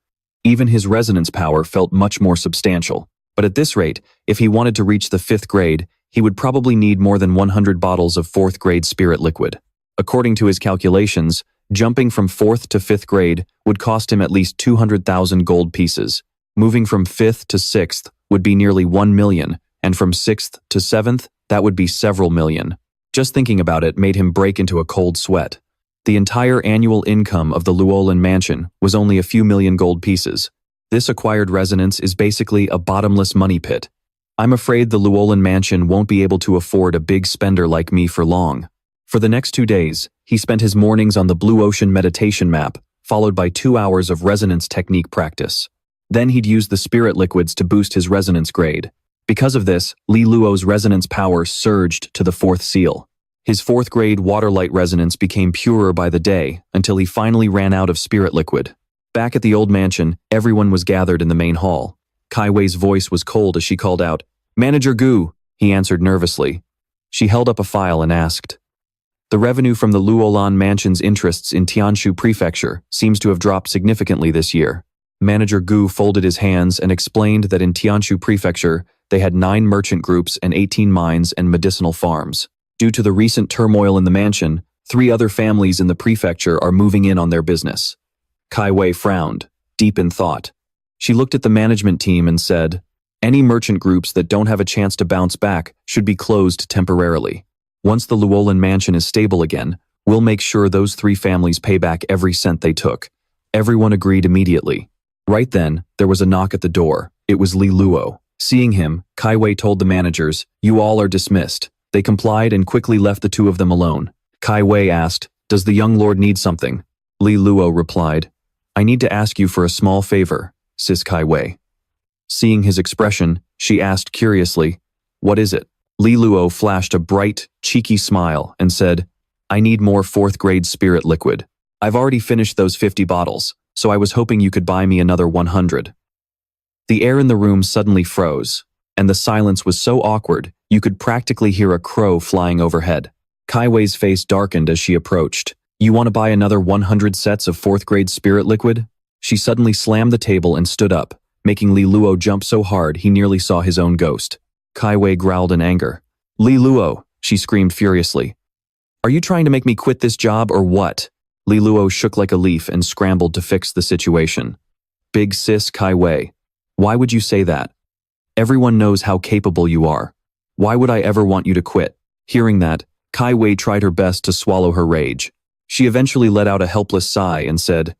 Even his resonance power felt much more substantial. But at this rate, if he wanted to reach the 5th grade, he would probably need more than 100 bottles of 4th grade spirit liquid. According to his calculations, jumping from 4th to 5th grade would cost him at least 200,000 gold pieces. Moving from 5th to 6th would be nearly 1 million, and from 6th to 7th, that would be several million. Just thinking about it made him break into a cold sweat. The entire annual income of the Luolan mansion was only a few million gold pieces. This acquired resonance is basically a bottomless money pit. I'm afraid the Luolan mansion won't be able to afford a big spender like me for long. For the next 2 days, he spent his mornings on the Blue Ocean meditation map, followed by 2 hours of resonance technique practice. Then he'd use the spirit liquids to boost his resonance grade. Because of this, Li Luo's resonance power surged to the 4th seal. His 4th grade water-light resonance became purer by the day until he finally ran out of spirit liquid. Back at the old mansion, everyone was gathered in the main hall. Kai Wei's voice was cold as she called out, "Manager Gu," he answered nervously. She held up a file and asked, "The revenue from the Luolan mansion's interests in Tianshu Prefecture seems to have dropped significantly this year." Manager Gu folded his hands and explained that in Tianshu Prefecture, they had 9 merchant groups and 18 mines and medicinal farms. Due to the recent turmoil in the mansion, 3 other families in the prefecture are moving in on their business. Kai Wei frowned, deep in thought. She looked at the management team and said, "Any merchant groups that don't have a chance to bounce back should be closed temporarily. Once the Luolan mansion is stable again, we'll make sure those 3 families pay back every cent they took." Everyone agreed immediately. Right then, there was a knock at the door. It was Li Luo. Seeing him, Kai Wei told the managers, "You all are dismissed." They complied and quickly left the 2 of them alone. Kai Wei asked, "Does the young lord need something?" Li Luo replied, "I need to ask you for a small favor, Sis Kai Wei." Seeing his expression, she asked curiously, "What is it?" Li Luo flashed a bright, cheeky smile and said, "I need more 4th grade spirit liquid. I've already finished those 50 bottles, so I was hoping you could buy me another 100. The air in the room suddenly froze, and the silence was so awkward you could practically hear a crow flying overhead. Kai Wei's face darkened as she approached. "You want to buy another 100 sets of 4th grade spirit liquid?" She suddenly slammed the table and stood up, making Li Luo jump so hard he nearly saw his own ghost. Kai Wei growled in anger. "Li Luo," she screamed furiously. "Are you trying to make me quit this job or what?" Li Luo shook like a leaf and scrambled to fix the situation. "Big sis Kai Wei, why would you say that? Everyone knows how capable you are. Why would I ever want you to quit?" Hearing that, Kai Wei tried her best to swallow her rage. She eventually let out a helpless sigh and said,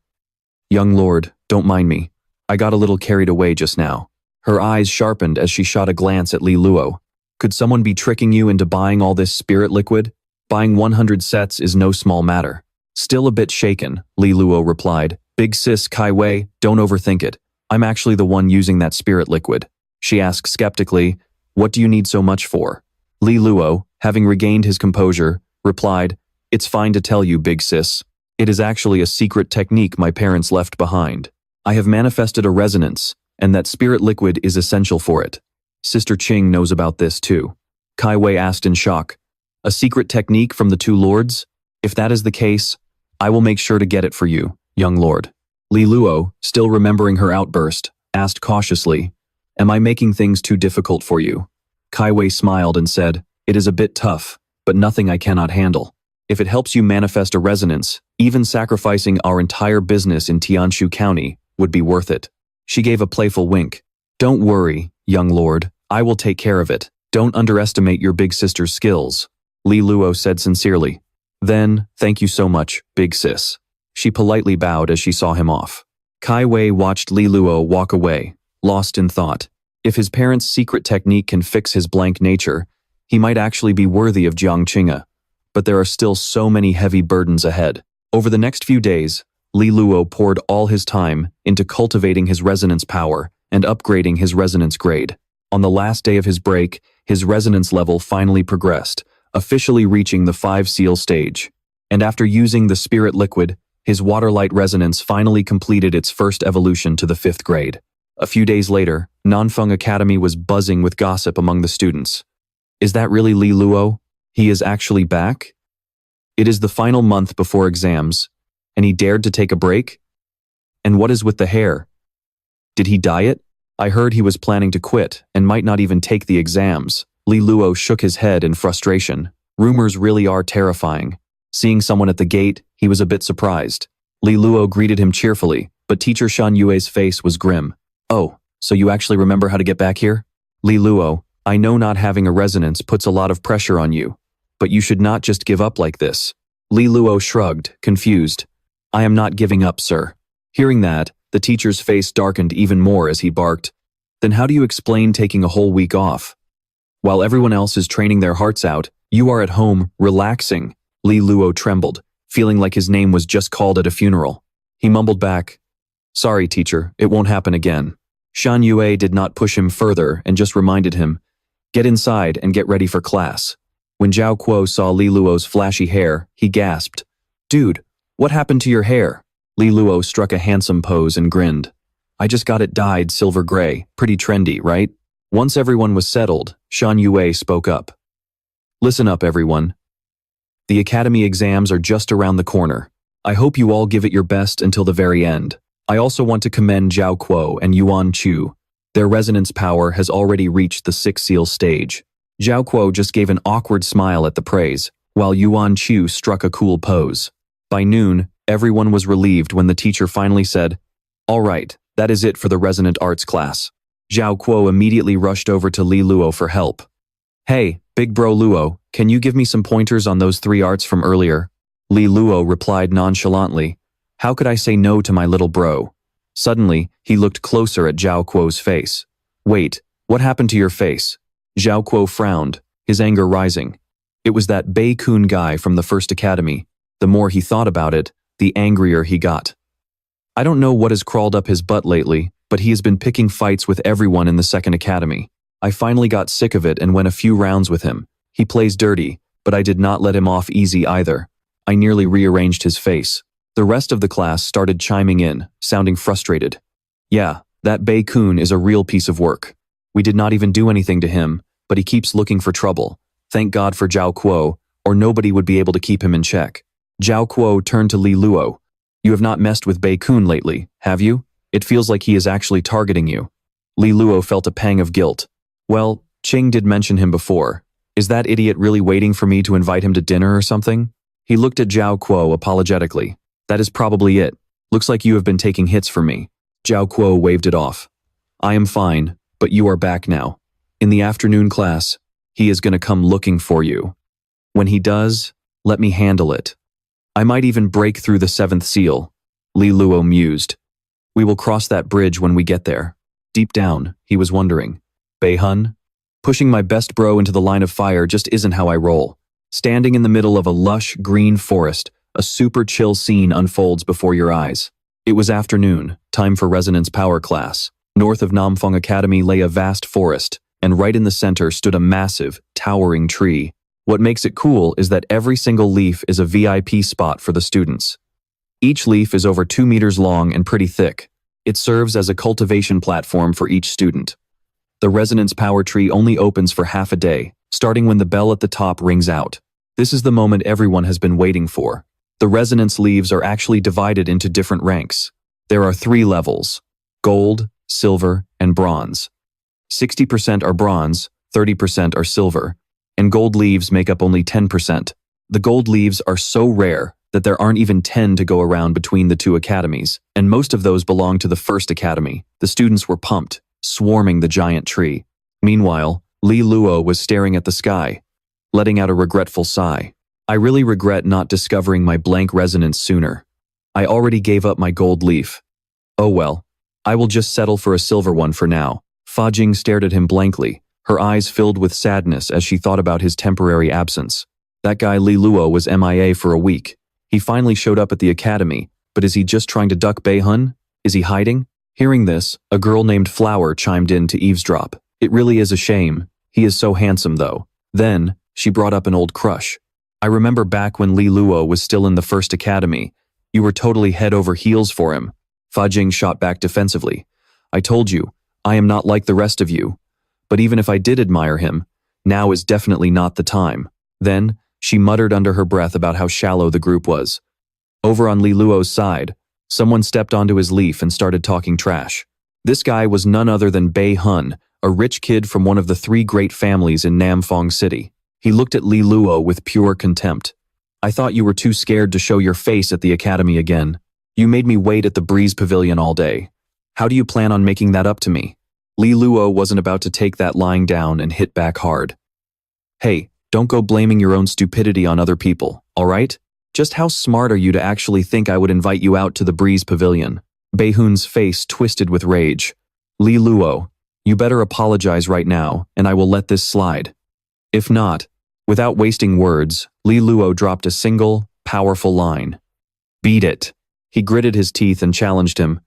"Young lord, don't mind me. I got a little carried away just now." Her eyes sharpened as she shot a glance at Li Luo. "Could someone be tricking you into buying all this spirit liquid? Buying 100 sets is no small matter." Still a bit shaken, Li Luo replied, "Big sis Kai Wei, don't overthink it. I'm actually the one using that spirit liquid." She asked skeptically, "What do you need so much for?" Li Luo, having regained his composure, replied, "It's fine to tell you, big sis. It is actually a secret technique my parents left behind. I have manifested a resonance, and that spirit liquid is essential for it. Sister Qing knows about this too." Kai Wei asked in shock, "A secret technique from the 2 lords? If that is the case, I will make sure to get it for you, young lord." Li Luo, still remembering her outburst, asked cautiously, "Am I making things too difficult for you?" Kai Wei smiled and said, "It is a bit tough, but nothing I cannot handle. If it helps you manifest a resonance, even sacrificing our entire business in Tianshu County, would be worth it. She gave a playful wink. Don't worry, young lord, I will take care of it. Don't underestimate your big sister's skills, Li Luo said sincerely. Then, thank you so much, big sis. She politely bowed as she saw him off. Kai Wei watched Li Luo walk away, lost in thought. If his parents' secret technique can fix his blank nature, he might actually be worthy of Jiang Qinge. But there are still so many heavy burdens ahead. Over the next few days, Li Luo poured all his time into cultivating his resonance power and upgrading his resonance grade. On the last day of his break, his resonance level finally progressed, officially reaching the 5 seal stage. And after using the spirit liquid, his water-light resonance finally completed its first evolution to the 5th grade. A few days later, Nanfeng Academy was buzzing with gossip among the students. Is that really Li Luo? He is actually back? It is the final month before exams, and he dared to take a break? And what is with the hair? Did he dye it? I heard he was planning to quit and might not even take the exams. Li Luo shook his head in frustration. Rumors really are terrifying. Seeing someone at the gate, he was a bit surprised. Li Luo greeted him cheerfully, but teacher Shan Yue's face was grim. Oh, so you actually remember how to get back here? Li Luo, I know not having a resonance puts a lot of pressure on you, but you should not just give up like this. Li Luo shrugged, confused. I am not giving up, sir. Hearing that, the teacher's face darkened even more as he barked. Then how do you explain taking a whole week off? While everyone else is training their hearts out, you are at home, relaxing. Li Luo trembled, feeling like his name was just called at a funeral. He mumbled back, Sorry, teacher, it won't happen again. Shan Yue did not push him further and just reminded him, Get inside and get ready for class. When Zhao Kuo saw Li Luo's flashy hair, he gasped, Dude, what happened to your hair? Li Luo struck a handsome pose and grinned. I just got it dyed silver gray, pretty trendy, right? Once everyone was settled, Shan Yue spoke up. Listen up, everyone. The academy exams are just around the corner. I hope you all give it your best until the very end. I also want to commend Zhao Kuo and Yuan Chu. Their resonance power has already reached the 6 seal stage. Zhao Kuo just gave an awkward smile at the praise, while Yuan Chu struck a cool pose. By noon, everyone was relieved when the teacher finally said, All right, that is it for the resonant arts class. Zhao Kuo immediately rushed over to Li Luo for help. Hey, big bro Luo, can you give me some pointers on those 3 arts from earlier? Li Luo replied nonchalantly, How could I say no to my little bro? Suddenly, he looked closer at Zhao Kuo's face. Wait, what happened to your face? Zhao Kuo frowned, his anger rising. It was that Bei Kun guy from the first academy. The more he thought about it, the angrier he got. I don't know what has crawled up his butt lately, but he has been picking fights with everyone in the second academy. I finally got sick of it and went a few rounds with him. He plays dirty, but I did not let him off easy either. I nearly rearranged his face. The rest of the class started chiming in, sounding frustrated. Yeah, that Bei Kun is a real piece of work. We did not even do anything to him, but he keeps looking for trouble. Thank God for Zhao Kuo, or nobody would be able to keep him in check. Zhao Kuo turned to Li Luo. You have not messed with Bei Kun lately, have you? It feels like he is actually targeting you. Li Luo felt a pang of guilt. Well, Qing did mention him before. Is that idiot really waiting for me to invite him to dinner or something? He looked at Zhao Kuo apologetically. That is probably it. Looks like you have been taking hits for me. Zhao Kuo waved it off. I am fine, but you are back now. In the afternoon class, he is going to come looking for you. When he does, let me handle it. I might even break through the 7th seal, Li Luo mused. We will cross that bridge when we get there. Deep down, he was wondering, Bei Hun? Pushing my best bro into the line of fire just isn't how I roll. Standing in the middle of a lush, green forest, a super chill scene unfolds before your eyes. It was afternoon, time for resonance power class. North of Namfeng Academy lay a vast forest, and right in the center stood a massive, towering tree. What makes it cool is that every single leaf is a VIP spot for the students. Each leaf is over 2 meters long and pretty thick. It serves as a cultivation platform for each student. The resonance power tree only opens for half a day, starting when the bell at the top rings out. This is the moment everyone has been waiting for. The resonance leaves are actually divided into different ranks. There are 3 levels: gold, silver, and bronze. 60% are bronze, 30% are silver, and gold leaves make up only 10%. The gold leaves are so rare that there aren't even 10 to go around between the two academies, and most of those belong to the first academy. The students were pumped, swarming the giant tree. Meanwhile, Li Luo was staring at the sky, letting out a regretful sigh. I really regret not discovering my blank resonance sooner. I already gave up my gold leaf. Oh well, I will just settle for a silver one for now. Fa Jing stared at him blankly, her eyes filled with sadness as she thought about his temporary absence. That guy Li Luo was MIA for a week. He finally showed up at the academy, but is he just trying to duck Bei Hun? Is he hiding? Hearing this, a girl named Flower chimed in to eavesdrop. It really is a shame. He is so handsome though. Then, she brought up an old crush. I remember back when Li Luo was still in the first academy. You were totally head over heels for him. Fa Jing shot back defensively. I told you, I am not like the rest of you. But even if I did admire him, now is definitely not the time. Then, she muttered under her breath about how shallow the group was. Over on Li Luo's side, someone stepped onto his leaf and started talking trash. This guy was none other than Bei Hun, a rich kid from one of the 3 great families in Namfong City. He looked at Li Luo with pure contempt. I thought you were too scared to show your face at the academy again. You made me wait at the Breeze Pavilion all day. How do you plan on making that up to me? Li Luo wasn't about to take that lying down and hit back hard. Hey, don't go blaming your own stupidity on other people, all right? Just how smart are you to actually think I would invite you out to the Breeze Pavilion? Bei Hun's face twisted with rage. Li Luo, you better apologize right now, and I will let this slide. If not, without wasting words, Li Luo dropped a single, powerful line. Beat it. He gritted his teeth and challenged him.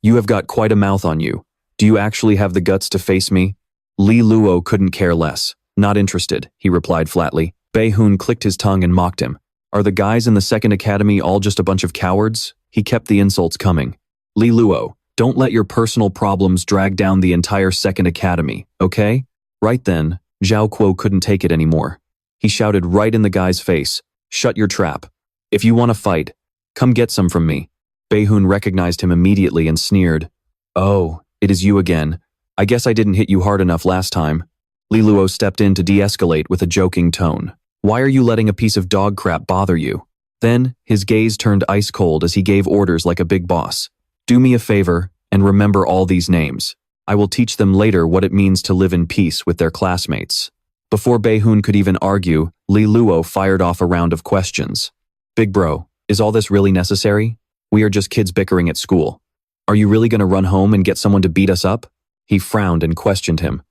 You have got quite a mouth on you. Do you actually have the guts to face me? Li Luo couldn't care less. Not interested, he replied flatly. Bei Hun clicked his tongue and mocked him. Are the guys in the second academy all just a bunch of cowards? He kept the insults coming. Li Luo, don't let your personal problems drag down the entire second academy, okay? Right then, Zhao Kuo couldn't take it anymore. He shouted right in the guy's face, shut your trap. If you want to fight, come get some from me. Bei Hun recognized him immediately and sneered. Oh, it is you again. I guess I didn't hit you hard enough last time. Li Luo stepped in to de-escalate with a joking tone. Why are you letting a piece of dog crap bother you? Then, his gaze turned ice cold as he gave orders like a big boss. Do me a favor, and remember all these names. I will teach them later what it means to live in peace with their classmates. Before Bei Hun could even argue, Li Luo fired off a round of questions. Big bro, is all this really necessary? We are just kids bickering at school. Are you really going to run home and get someone to beat us up? He frowned and questioned him.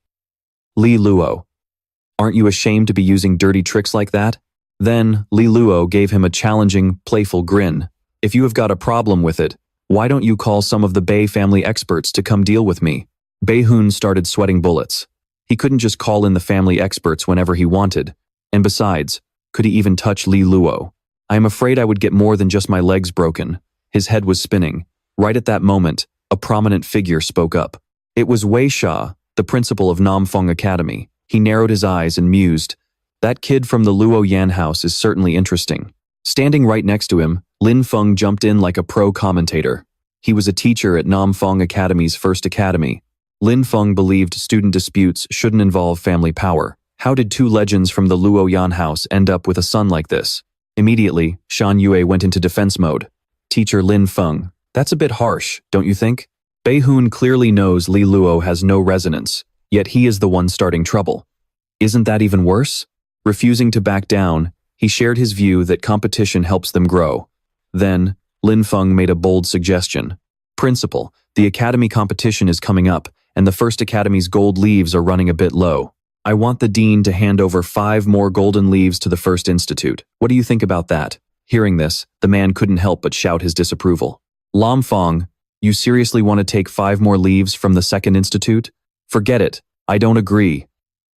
Li Luo, aren't you ashamed to be using dirty tricks like that? Then, Li Luo gave him a challenging, playful grin. If you have got a problem with it, why don't you call some of the Bei family experts to come deal with me? Bei Hun started sweating bullets. He couldn't just call in the family experts whenever he wanted. And besides, could he even touch Li Luo? I am afraid I would get more than just my legs broken. His head was spinning. Right at that moment, a prominent figure spoke up. It was Wei Sha, the principal of Namfong Academy. He narrowed his eyes and mused. That kid from the Luo Yan house is certainly interesting. Standing right next to him, Lin Feng jumped in like a pro commentator. He was a teacher at Namfong Academy's first academy. Lin Feng believed student disputes shouldn't involve family power. How did 2 legends from the Luo Yan house end up with a son like this? Immediately, Shan Yue went into defense mode. Teacher Lin Feng, that's a bit harsh, don't you think? Bei Hun clearly knows Li Luo has no resonance, yet he is the one starting trouble. Isn't that even worse? Refusing to back down, he shared his view that competition helps them grow. Then, Lin Feng made a bold suggestion. Principal, the academy competition is coming up, and the first academy's gold leaves are running a bit low. I want the dean to hand over 5 more golden leaves to the first institute. What do you think about that? Hearing this, the man couldn't help but shout his disapproval. Lam Fong, you seriously want to take 5 more leaves from the second institute? Forget it, I don't agree.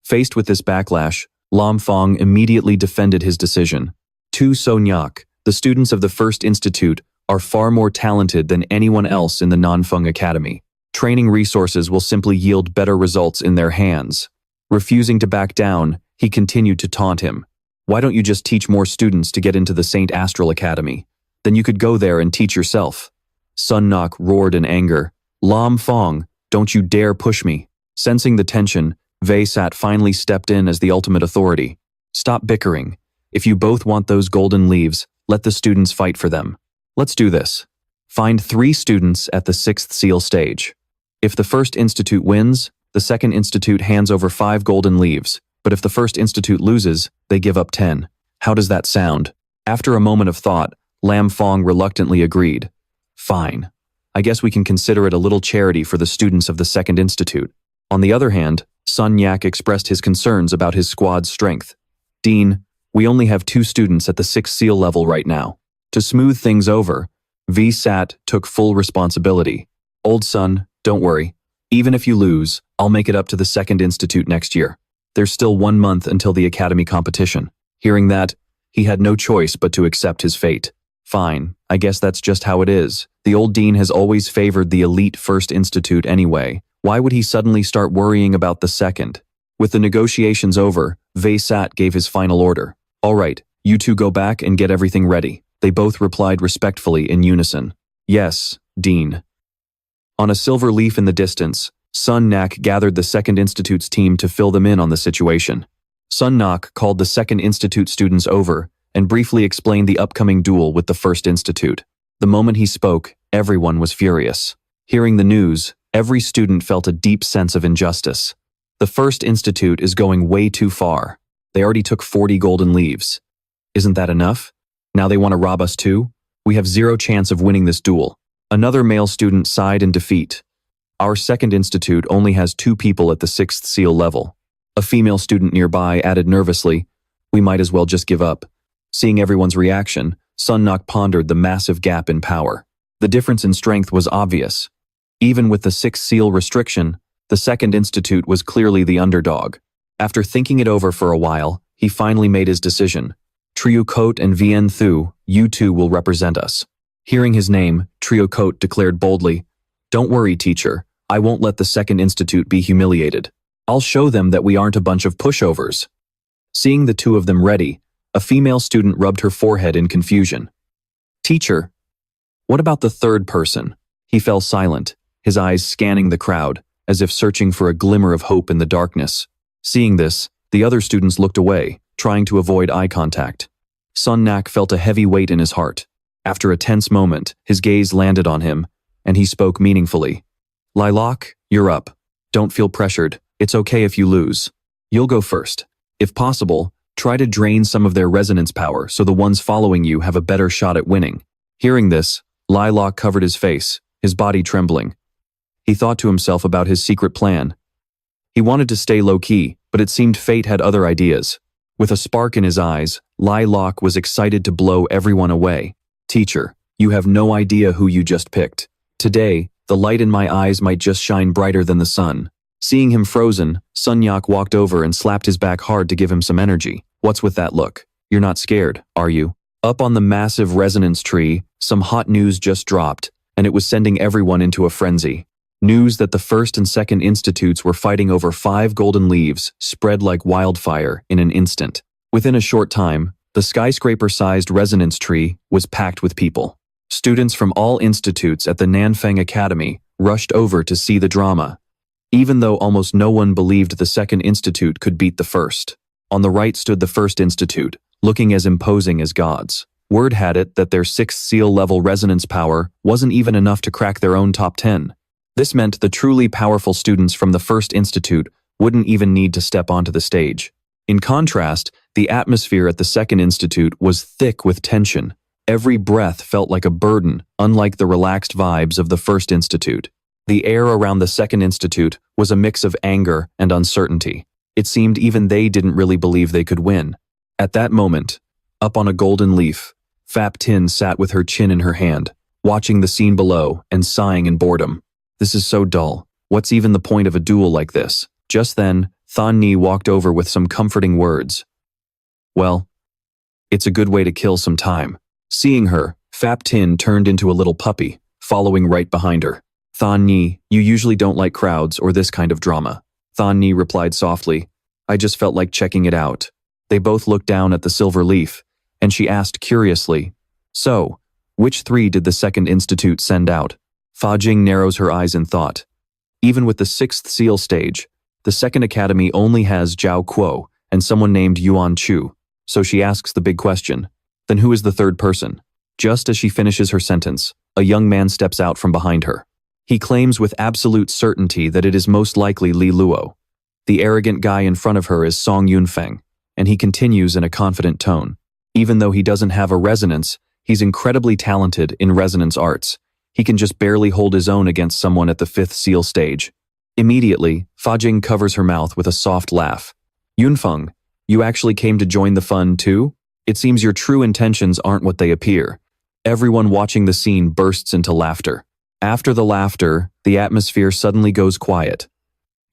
Faced with this backlash, Lam Fong immediately defended his decision. To Sonyak, the students of the first institute are far more talented than anyone else in the Nanfeng Academy. Training resources will simply yield better results in their hands. Refusing to back down, he continued to taunt him. Why don't you just teach more students to get into the Saint Astral Academy? Then you could go there and teach yourself. Sun Nok roared in anger. Lam Fong, don't you dare push me. Sensing the tension, Wei Sat finally stepped in as the ultimate authority. Stop bickering. If you both want those golden leaves, Let the students fight for them. Let's do this. Find 3 students at the 6th seal stage. If the first institute wins, the second institute hands over 5 golden leaves, but if the first institute loses, they give up 10. How does that sound? After a moment of thought, Lam Fong reluctantly agreed. Fine. I guess we can consider it a little charity for the students of the second institute. On the other hand, Sun Yak expressed his concerns about his squad's strength. Dean, we only have 2 students at the 6th seal level right now. To smooth things over, V. Sat took full responsibility. Old son, don't worry. Even if you lose, I'll make it up to the second institute next year. There's still 1 month until the academy competition. Hearing that, he had no choice but to accept his fate. Fine, I guess that's just how it is. The old dean has always favored the elite first institute anyway. Why would he suddenly start worrying about the second? With the negotiations over, Wei Sat gave his final order. All right, you 2 go back and get everything ready. They both replied respectfully in unison. Yes, Dean. On a silver leaf in the distance, Sun Nak gathered the second institute's team to fill them in on the situation. Sun Nak called the second institute students over and briefly explained the upcoming duel with the first institute. The moment he spoke, everyone was furious. Hearing the news, every student felt a deep sense of injustice. The first institute is going way too far. They already took 40 golden leaves. Isn't that enough? Now they want to rob us too? We have 0 chance of winning this duel. Another male student sighed in defeat. Our second institute only has 2 people at the 6th seal level. A female student nearby added nervously, we might as well just give up. Seeing everyone's reaction, Sun Nok pondered the massive gap in power. The difference in strength was obvious. Even with the 6th seal restriction, the second institute was clearly the underdog. After thinking it over for a while, he finally made his decision. Trio Cote and Vien Thu, you 2 will represent us. Hearing his name, Trio Cote declared boldly, don't worry, teacher. I won't let the second institute be humiliated. I'll show them that we aren't a bunch of pushovers. Seeing the 2 of them ready, a female student rubbed her forehead in confusion. Teacher, what about the third person? He fell silent, his eyes scanning the crowd, as if searching for a glimmer of hope in the darkness. Seeing this, the other students looked away, trying to avoid eye contact. Sun Nak felt a heavy weight in his heart. After a tense moment, his gaze landed on him, and he spoke meaningfully. Lilac, you're up. Don't feel pressured. It's okay if you lose. You'll go first. If possible, try to drain some of their resonance power so the ones following you have a better shot at winning. Hearing this, Lilac covered his face, his body trembling. He thought to himself about his secret plan. He wanted to stay low-key, but it seemed fate had other ideas. With a spark in his eyes, Lilac was excited to blow everyone away. Teacher, you have no idea who you just picked. Today, the light in my eyes might just shine brighter than the sun. Seeing him frozen, Sun Yak walked over and slapped his back hard to give him some energy. What's with that look? You're not scared, are you? Up on the massive resonance tree, some hot news just dropped, and it was sending everyone into a frenzy. News that the first and second institutes were fighting over 5 golden leaves spread like wildfire in an instant. Within a short time, the skyscraper-sized resonance tree was packed with people. Students from all institutes at the Nanfeng Academy rushed over to see the drama, even though almost no one believed the second institute could beat the first. On the right stood the first institute, looking as imposing as gods. Word had it that their 6th seal level resonance power wasn't even enough to crack their own top 10. This meant the truly powerful students from the first institute wouldn't even need to step onto the stage. In contrast, the atmosphere at the second institute was thick with tension. Every breath felt like a burden, unlike the relaxed vibes of the first institute. The air around the second institute was a mix of anger and uncertainty. It seemed even they didn't really believe they could win. At that moment, up on a golden leaf, Fap Tin sat with her chin in her hand, watching the scene below and sighing in boredom. This is so dull. What's even the point of a duel like this? Just then, Than Ni walked over with some comforting words. Well, it's a good way to kill some time. Seeing her, Fap Tin turned into a little puppy, following right behind her. Than Ni, you usually don't like crowds or this kind of drama. Than Ni replied softly, I just felt like checking it out. They both looked down at the silver leaf, and she asked curiously, so, which 3 did the second institute send out? Fa Jing narrows her eyes in thought. Even with the 6th seal stage, the second academy only has Zhao Kuo and someone named Yuan Chu, so she asks the big question. Then who is the third person? Just as she finishes her sentence, a young man steps out from behind her. He claims with absolute certainty that it is most likely Li Luo. The arrogant guy in front of her is Song Yunfeng, and he continues in a confident tone. Even though he doesn't have a resonance, he's incredibly talented in resonance arts. He can just barely hold his own against someone at the 5th seal stage. Immediately, Fa Jing covers her mouth with a soft laugh. Yunfeng, you actually came to join the fun too? It seems your true intentions aren't what they appear. Everyone watching the scene bursts into laughter. After the laughter, the atmosphere suddenly goes quiet.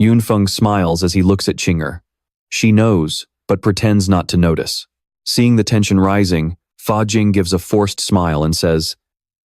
Yunfeng smiles as he looks at Qinge. She knows, but pretends not to notice. Seeing the tension rising, Fa Jing gives a forced smile and says,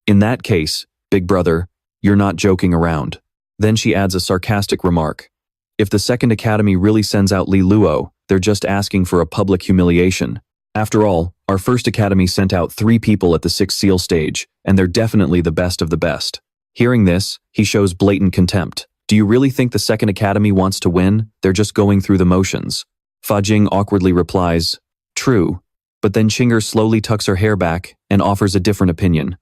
"In that case, big brother, you're not joking around." Then she adds a sarcastic remark. If the Second Academy really sends out Li Luo, they're just asking for a public humiliation. After all, our First Academy sent out 3 people at the 6th seal stage, and they're definitely the best of the best. Hearing this, he shows blatant contempt. Do you really think the Second Academy wants to win? They're just going through the motions. Fa Jing awkwardly replies, "True," but then Qinge slowly tucks her hair back and offers a different opinion.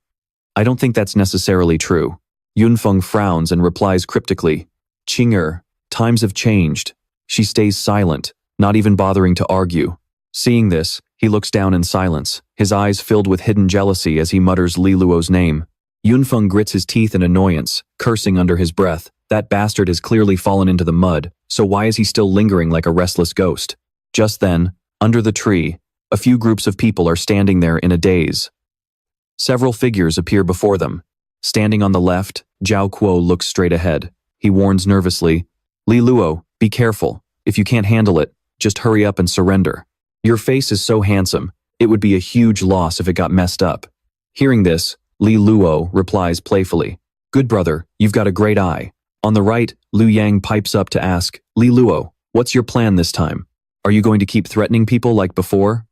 "I don't think that's necessarily true." Yunfeng frowns and replies cryptically, "Qinge, times have changed." She stays silent, not even bothering to argue. Seeing this, he looks down in silence, his eyes filled with hidden jealousy as he mutters Li Luo's name. Yunfeng grits his teeth in annoyance, cursing under his breath. That bastard has clearly fallen into the mud, so why is he still lingering like a restless ghost? Just then, under the tree, a few groups of people are standing there in a daze. Several figures appear before them. Standing on the left, Zhao Kuo looks straight ahead. He warns nervously, "Li Luo, be careful. If you can't handle it, just hurry up and surrender. Your face is so handsome, it would be a huge loss if it got messed up." Hearing this, Li Luo replies playfully, "Good brother, you've got a great eye." On the right, Liu Yang pipes up to ask, "Li Luo, what's your plan this time? Are you going to keep threatening people like before?"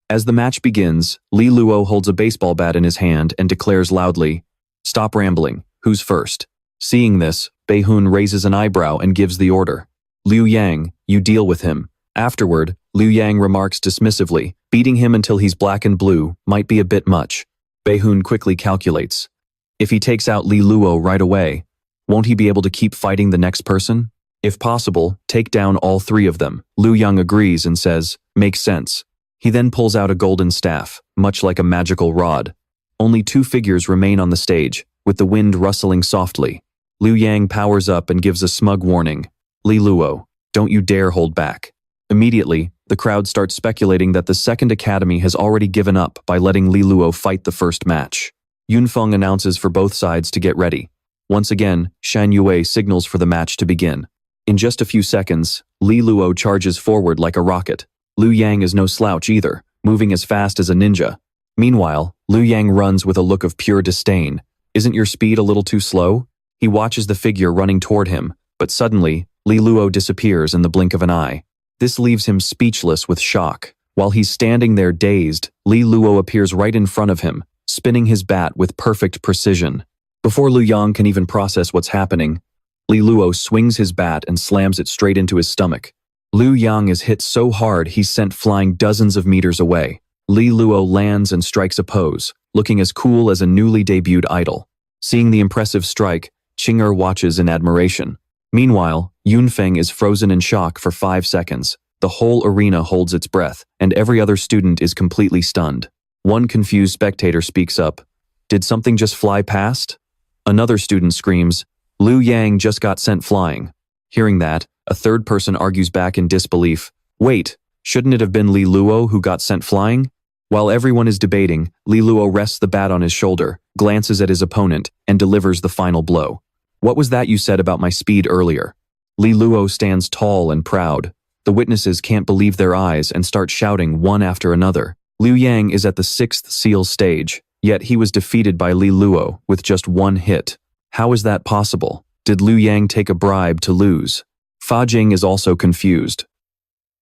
As the match begins, Li Luo holds a baseball bat in his hand and declares loudly, "Stop rambling, who's first?" Seeing this, Beihun raises an eyebrow and gives the order. "Liu Yang, you deal with him." Afterward, Liu Yang remarks dismissively, "Beating him until he's black and blue might be a bit much." Beihun quickly calculates. If he takes out Li Luo right away, won't he be able to keep fighting the next person? If possible, take down all 3 of them. Liu Yang agrees and says, "Makes sense." He then pulls out a golden staff, much like a magical rod. Only 2 figures remain on the stage, with the wind rustling softly. Liu Yang powers up and gives a smug warning. "Li Luo, don't you dare hold back." Immediately, the crowd starts speculating that the Second Academy has already given up by letting Li Luo fight the first match. Yunfeng announces for both sides to get ready. Once again, Shan Yue signals for the match to begin. In just a few seconds, Li Luo charges forward like a rocket. Liu Yang is no slouch either, moving as fast as a ninja. Meanwhile, Liu Yang runs with a look of pure disdain. "Isn't your speed a little too slow?" He watches the figure running toward him, but suddenly, Li Luo disappears in the blink of an eye. This leaves him speechless with shock. While he's standing there dazed, Li Luo appears right in front of him, spinning his bat with perfect precision. Before Liu Yang can even process what's happening, Li Luo swings his bat and slams it straight into his stomach. Liu Yang is hit so hard he's sent flying dozens of meters away. Li Luo lands and strikes a pose, looking as cool as a newly debuted idol. Seeing the impressive strike, Qinge watches in admiration. Meanwhile, Yunfeng is frozen in shock for 5 seconds. The whole arena holds its breath, and every other student is completely stunned. One confused spectator speaks up. "Did something just fly past?" Another student screams, "Liu Yang just got sent flying." Hearing that, a third person argues back in disbelief. "Wait, shouldn't it have been Li Luo who got sent flying?" While everyone is debating, Li Luo rests the bat on his shoulder, glances at his opponent, and delivers the final blow. "What was that you said about my speed earlier?" Li Luo stands tall and proud. The witnesses can't believe their eyes and start shouting one after another. Liu Yang is at the 6th seal stage, yet he was defeated by Li Luo with just 1 hit. How is that possible? Did Liu Yang take a bribe to lose? Fa Jing is also confused.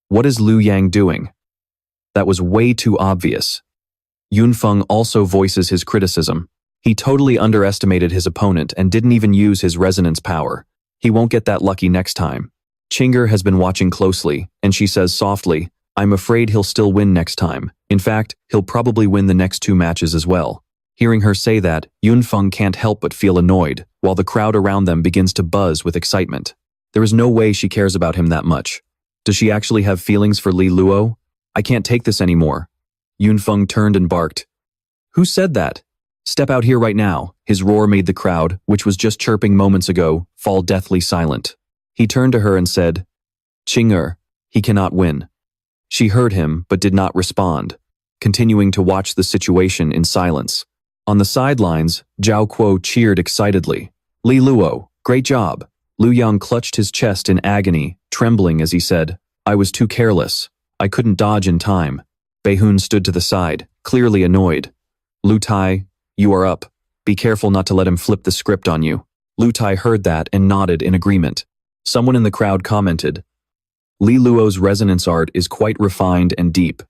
What is Liu Yang doing? That was way too obvious. Yunfeng also voices his criticism. He totally underestimated his opponent and didn't even use his resonance power. He won't get that lucky next time. Qinge has been watching closely, and she says softly, I'm afraid he'll still win next time. In fact, he'll probably win the next 2 matches as well. Hearing her say that, Yunfeng can't help but feel annoyed, while the crowd around them begins to buzz with excitement. There is no way she cares about him that much. Does she actually have feelings for Li Luo? I can't take this anymore. Yunfeng turned and barked. Who said that? Step out here right now. His roar made the crowd, which was just chirping moments ago, fall deathly silent. He turned to her and said, Qinge, he cannot win. She heard him, but did not respond, continuing to watch the situation in silence. On the sidelines, Zhao Kuo cheered excitedly. Li Luo, great job. Lu Yang clutched his chest in agony, trembling as he said, I was too careless. I couldn't dodge in time. Beihun stood to the side, clearly annoyed. Lu Tai, you are up. Be careful not to let him flip the script on you. Lu Tai heard that and nodded in agreement. Someone in the crowd commented, Li Luo's resonance art is quite refined and deep.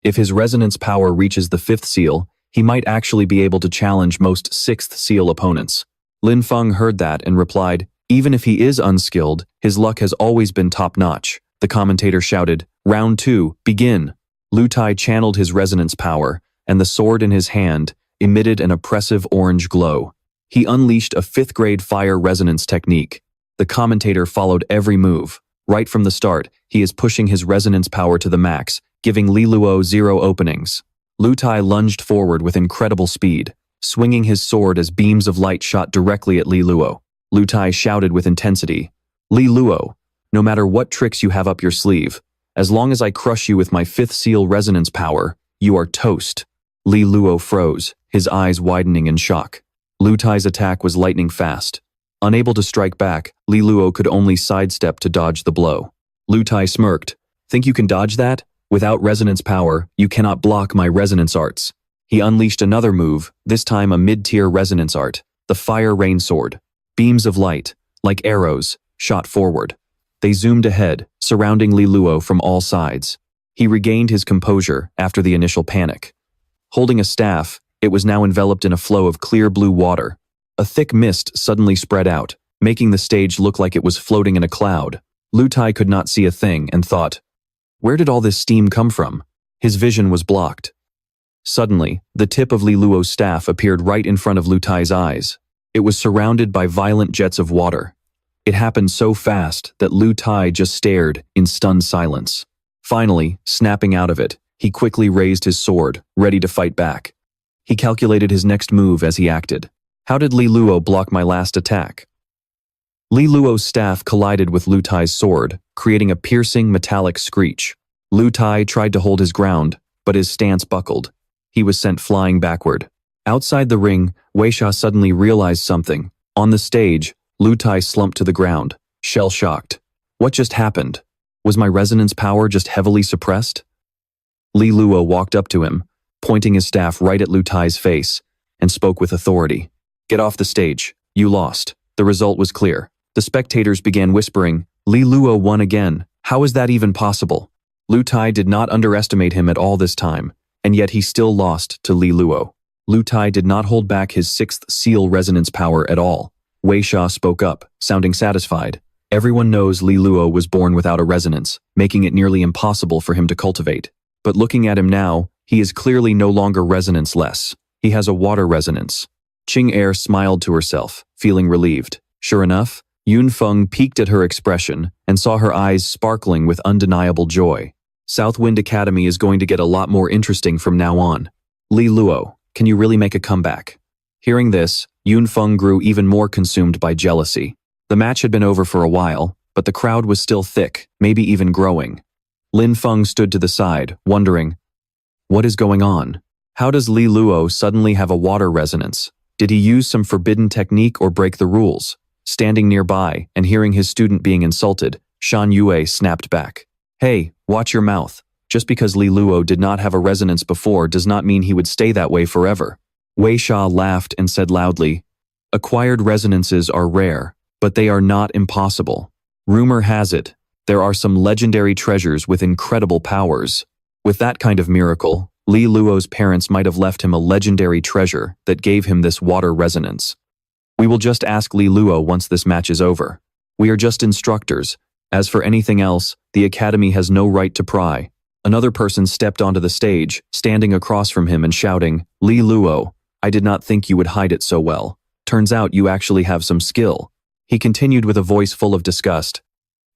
If his resonance power reaches the 5th seal, he might actually be able to challenge most 6th seal opponents. Lin Feng heard that and replied, even if he is unskilled, his luck has always been top-notch. The commentator shouted, Round 2, begin. Lu Tai channeled his resonance power, and the sword in his hand emitted an oppressive orange glow. He unleashed a 5th-grade fire resonance technique. The commentator followed every move. Right from the start, he is pushing his resonance power to the max, giving Li Luo 0 openings. Lu Tai lunged forward with incredible speed, swinging his sword as beams of light shot directly at Li Luo. Lu Tai shouted with intensity, Li Luo, no matter what tricks you have up your sleeve, as long as I crush you with my 5th seal resonance power, you are toast. Li Luo froze, his eyes widening in shock. Lu Tai's attack was lightning fast. Unable to strike back, Li Luo could only sidestep to dodge the blow. Lu Tai smirked. Think you can dodge that? Without resonance power, you cannot block my resonance arts. He unleashed another move, this time a mid-tier resonance art, the Fire Rain Sword. Beams of light, like arrows, shot forward. They zoomed ahead, surrounding Li Luo from all sides. He regained his composure after the initial panic. Holding a staff, it was now enveloped in a flow of clear blue water. A thick mist suddenly spread out, making the stage look like it was floating in a cloud. Lu Tai could not see a thing and thought, where did all this steam come from? His vision was blocked. Suddenly, the tip of Li Luo's staff appeared right in front of Lu Tai's eyes. It was surrounded by violent jets of water. It happened so fast that Lu Tai just stared in stunned silence. Finally, snapping out of it, he quickly raised his sword, ready to fight back. He calculated his next move as he acted. How did Li Luo block my last attack? Li Luo's staff collided with Lu Tai's sword, creating a piercing metallic screech. Lu Tai tried to hold his ground, but his stance buckled. He was sent flying backward. Outside the ring, Wei Sha suddenly realized something. On the stage, Lu Tai slumped to the ground, shell-shocked. What just happened? Was my resonance power just heavily suppressed? Li Luo walked up to him, pointing his staff right at Lu Tai's face, and spoke with authority. Get off the stage. You lost. The result was clear. The spectators began whispering, Li Luo won again. How is that even possible? Lu Tai did not underestimate him at all this time, and yet he still lost to Li Luo. Lu Tai did not hold back his 6th seal resonance power at all. Wei Sha spoke up, sounding satisfied. Everyone knows Li Luo was born without a resonance, making it nearly impossible for him to cultivate. But looking at him now, he is clearly no longer resonanceless. He has a water resonance. Qinge smiled to herself, feeling relieved. Sure enough, Yunfeng peeked at her expression and saw her eyes sparkling with undeniable joy. Southwind Academy is going to get a lot more interesting from now on. Li Luo, can you really make a comeback? Hearing this, Yunfeng grew even more consumed by jealousy. The match had been over for a while, but the crowd was still thick, maybe even growing. Lin Feng stood to the side, wondering, what is going on? How does Li Luo suddenly have a water resonance? Did he use some forbidden technique or break the rules? Standing nearby and hearing his student being insulted, Shan Yue snapped back. Hey, watch your mouth. Just because Li Luo did not have a resonance before does not mean he would stay that way forever. Wei Sha laughed and said loudly, acquired resonances are rare, but they are not impossible. Rumor has it, there are some legendary treasures with incredible powers. With that kind of miracle, Li Luo's parents might have left him a legendary treasure that gave him this water resonance. We will just ask Li Luo once this match is over. We are just instructors. As for anything else, the academy has no right to pry. Another person stepped onto the stage, standing across from him and shouting, "Li Luo, I did not think you would hide it so well. Turns out you actually have some skill." He continued with a voice full of disgust.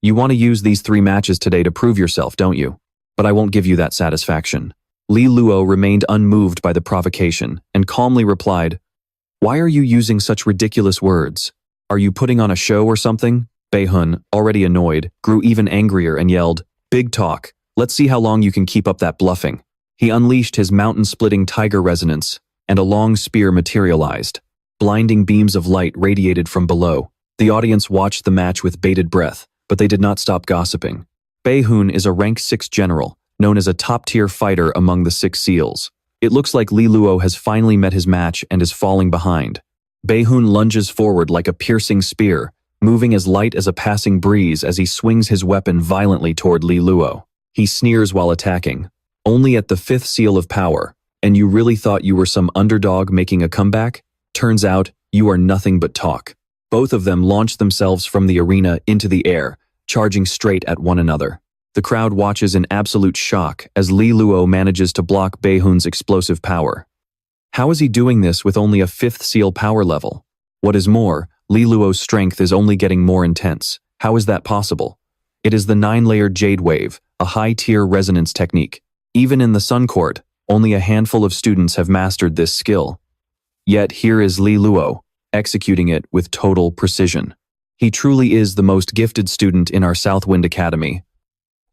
"You want to use these 3 matches today to prove yourself, don't you? But I won't give you that satisfaction." Li Luo remained unmoved by the provocation and calmly replied, "Why are you using such ridiculous words? Are you putting on a show or something?" Beihun, already annoyed, grew even angrier and yelled, "Big talk. Let's see how long you can keep up that bluffing." He unleashed his mountain-splitting tiger resonance, and a long spear materialized. Blinding beams of light radiated from below. The audience watched the match with bated breath, but they did not stop gossiping. Beihun is a rank 6 general, known as a top-tier fighter among the 6 seals. It looks like Li Luo has finally met his match and is falling behind. Beihun lunges forward like a piercing spear, moving as light as a passing breeze as he swings his weapon violently toward Li Luo. He sneers while attacking. "Only at the 5th seal of power, and you really thought you were some underdog making a comeback? Turns out, you are nothing but talk." Both of them launched themselves from the arena into the air, charging straight at one another. The crowd watches in absolute shock as Li Luo manages to block Beihun's explosive power. How is he doing this with only a 5th seal power level? What is more, Li Luo's strength is only getting more intense. How is that possible? It is the 9-layered Jade Wave, a high-tier resonance technique. Even in the Sun Court, only a handful of students have mastered this skill. Yet here is Li Luo, executing it with total precision. He truly is the most gifted student in our Southwind Academy.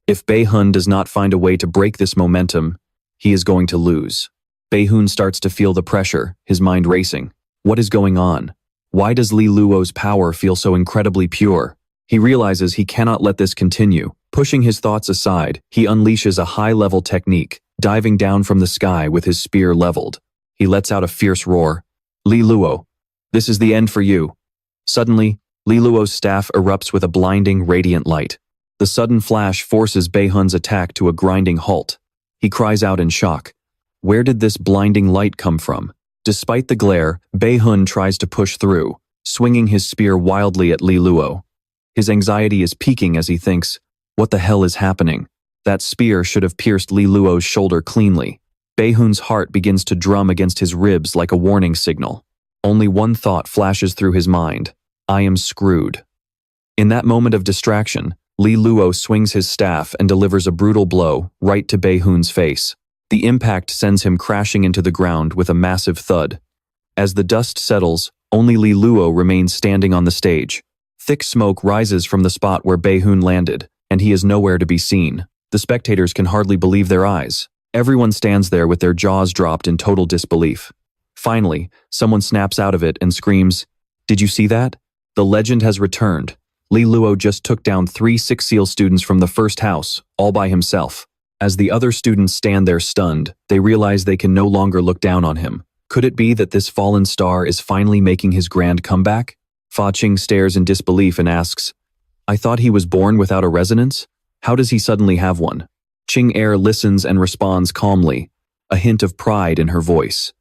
If Beihun does not find a way to break this momentum, he is going to lose. Beihun starts to feel the pressure, his mind racing. What is going on? Why does Li Luo's power feel so incredibly pure? He realizes he cannot let this continue. Pushing his thoughts aside, he unleashes a high-level technique, diving down from the sky with his spear leveled. He lets out a fierce roar. "Li Luo, this is the end for you." Suddenly, Li Luo's staff erupts with a blinding, radiant light. The sudden flash forces Beihun's attack to a grinding halt. He cries out in shock. Where did this blinding light come from? Despite the glare, Beihun tries to push through, swinging his spear wildly at Li Luo. His anxiety is peaking as he thinks, what the hell is happening? That spear should have pierced Li Luo's shoulder cleanly. Beihun's heart begins to drum against his ribs like a warning signal. Only one thought flashes through his mind. I am screwed. In that moment of distraction, Li Luo swings his staff and delivers a brutal blow right to Beihun's face. The impact sends him crashing into the ground with a massive thud. As the dust settles, only Li Luo remains standing on the stage. Thick smoke rises from the spot where Beihun landed, and he is nowhere to be seen. The spectators can hardly believe their eyes. Everyone stands there with their jaws dropped in total disbelief. Finally, someone snaps out of it and screams, "Did you see that? The legend has returned. Li Luo just took down 3 Six Seal students from the first house, all by himself." As the other students stand there stunned, they realize they can no longer look down on him. Could it be that this fallen star is finally making his grand comeback? Fa Qing stares in disbelief and asks, I thought he was born without a resonance? How does he suddenly have one? Qing Er listens and responds calmly, a hint of pride in her voice.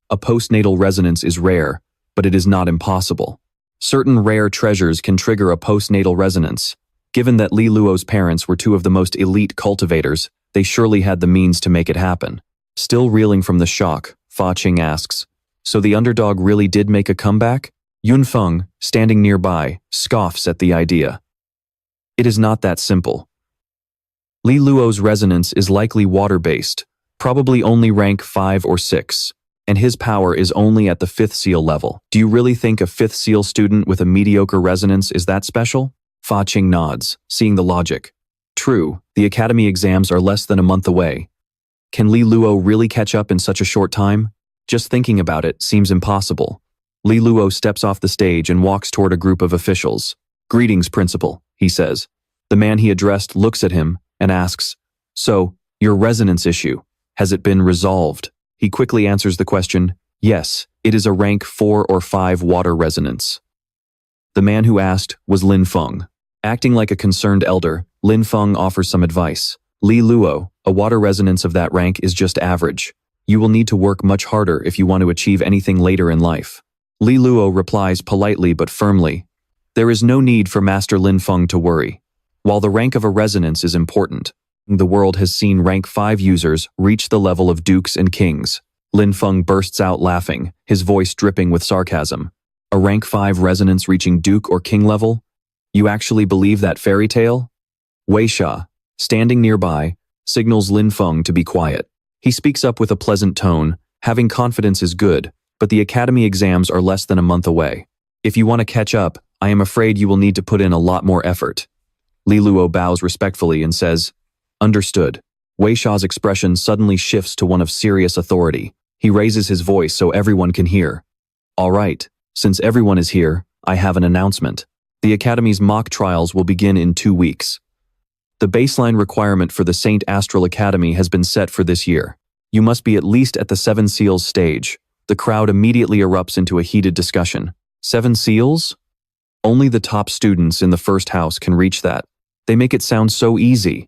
A postnatal resonance is rare, but it is not impossible. Certain rare treasures can trigger a postnatal resonance. Given that Li Luo's parents were 2 of the most elite cultivators, they surely had the means to make it happen. Still reeling from the shock, Fa Qing asks, so the underdog really did make a comeback? Yunfeng, standing nearby, scoffs at the idea. It is not that simple. Li Luo's resonance is likely water-based, probably only rank 5 or 6, and his power is only at the 5th seal level. Do you really think a 5th seal student with a mediocre resonance is that special? Fa Qing nods, seeing the logic. True, the academy exams are less than a month away. Can Li Luo really catch up in such a short time? Just thinking about it seems impossible. Li Luo steps off the stage and walks toward a group of officials. Greetings, Principal, he says. The man he addressed looks at him and asks, so, your resonance issue, has it been resolved? He quickly answers the question, yes, it is a rank 4 or 5 water resonance. The man who asked was Lin Feng. Acting like a concerned elder, Lin Feng offers some advice. Li Luo, a water resonance of that rank is just average. You will need to work much harder if you want to achieve anything later in life. Li Luo replies politely but firmly, there is no need for Master Lin Feng to worry. While the rank of a resonance is important, The world has seen rank 5 users reach the level of dukes and kings. Lin Feng bursts out laughing, his voice dripping with sarcasm. A rank 5 resonance reaching duke or king level? You actually believe that fairy tale? Wei Sha, standing nearby, signals Lin Feng to be quiet. He speaks up with a pleasant tone. Having confidence is good, but the academy exams are less than a month away. If you want to catch up, I am afraid you will need to put in a lot more effort. Li Luo bows respectfully and says, Understood. Wei Sha's expression suddenly shifts to one of serious authority. He raises his voice so everyone can hear. All right, since everyone is here, I have an announcement. The Academy's mock trials will begin in 2 weeks. The baseline requirement for the Saint Astral Academy has been set for this year. You must be at least at the 7 Seals stage. The crowd immediately erupts into a heated discussion. 7 Seals? Only the top students in the first house can reach that. They make it sound so easy.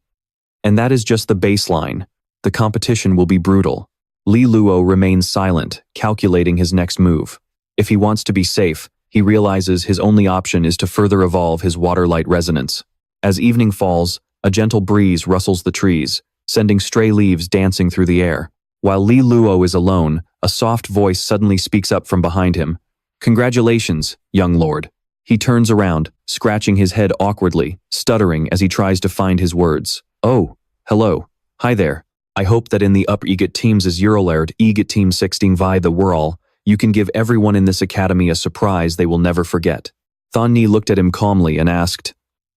And that is just the baseline. The competition will be brutal. Li Luo remains silent, calculating his next move. If he wants to be safe, he realizes his only option is to further evolve his water-light resonance. As evening falls, a gentle breeze rustles the trees, sending stray leaves dancing through the air. While Li Luo is alone, a soft voice suddenly speaks up from behind him. Congratulations, young lord. He turns around, scratching his head awkwardly, stuttering as he tries to find his words. Oh, hello. Hi there. I hope that in the up-eget teams as Eurolard, eget team 16 vi the whirl, you can give everyone in this academy a surprise they will never forget. Thon Ni looked at him calmly and asked,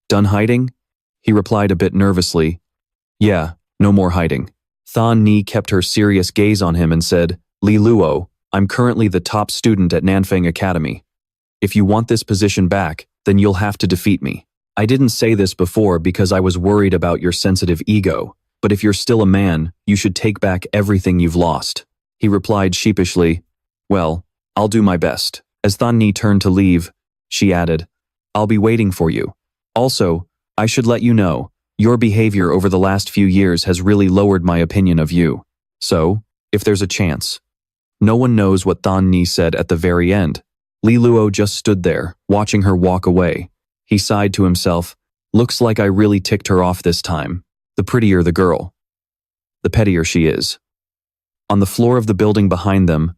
Done hiding? He replied a bit nervously, Yeah, no more hiding. Thon Ni kept her serious gaze on him and said, Li Luo, I'm currently the top student at Nanfang Academy. If you want this position back, then you'll have to defeat me. I didn't say this before because I was worried about your sensitive ego, but if you're still a man, you should take back everything you've lost. He replied sheepishly, Well, I'll do my best. As Thon Ni turned to leave, she added, I'll be waiting for you. Also, I should let you know, your behavior over the last few years has really lowered my opinion of you. So, if there's a chance. No one knows what Thon Ni said at the very end. Li Luo just stood there, watching her walk away. He sighed to himself, Looks like I really ticked her off this time. The prettier the girl, the pettier she is. On the floor of the building behind them,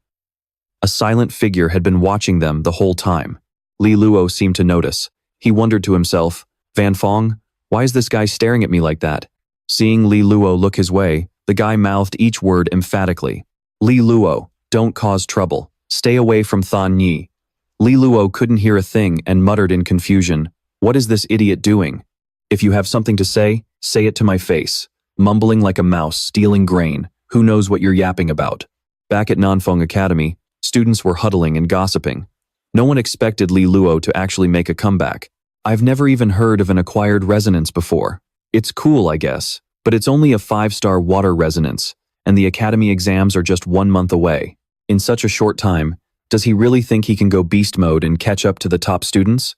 a silent figure had been watching them the whole time. Li Luo seemed to notice. He wondered to himself, Van Fong, why is this guy staring at me like that? Seeing Li Luo look his way, the guy mouthed each word emphatically. Li Luo, don't cause trouble. Stay away from Thon Ni. Li Luo couldn't hear a thing and muttered in confusion, What is this idiot doing? If you have something to say it to my face. Mumbling like a mouse stealing grain, who knows what you're yapping about? Back at Nanfeng Academy, students were huddling and gossiping. No one expected Li Luo to actually make a comeback. I've never even heard of an acquired resonance before. It's cool, I guess, but it's only a 5-star water resonance, and the academy exams are just 1 month away. In such a short time, does he really think he can go beast mode and catch up to the top students?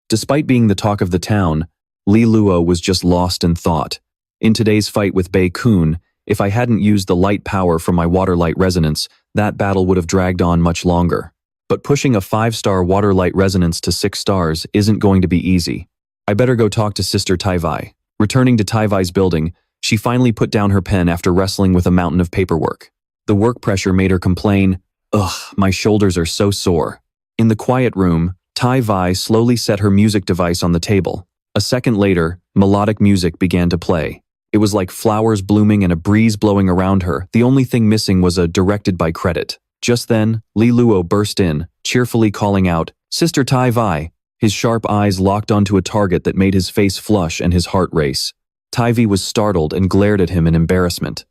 Despite being the talk of the town, Li Luo was just lost in thought. In today's fight with Bei Kun, if I hadn't used the light power from my water light resonance, that battle would have dragged on much longer. But pushing a 5-star water light resonance to 6 stars isn't going to be easy. I better go talk to Sister Tai Vi. Returning to Tai Vi's building, she finally put down her pen after wrestling with a mountain of paperwork. The work pressure made her complain, Ugh, my shoulders are so sore. In the quiet room, Tai Vi slowly set her music device on the table. A second later, melodic music began to play. It was like flowers blooming and a breeze blowing around her. The only thing missing was a directed by credit. Just then, Li Luo burst in, cheerfully calling out, Sister Tai Vi. His sharp eyes locked onto a target that made his face flush and his heart race. Tai Vi was startled and glared at him in embarrassment.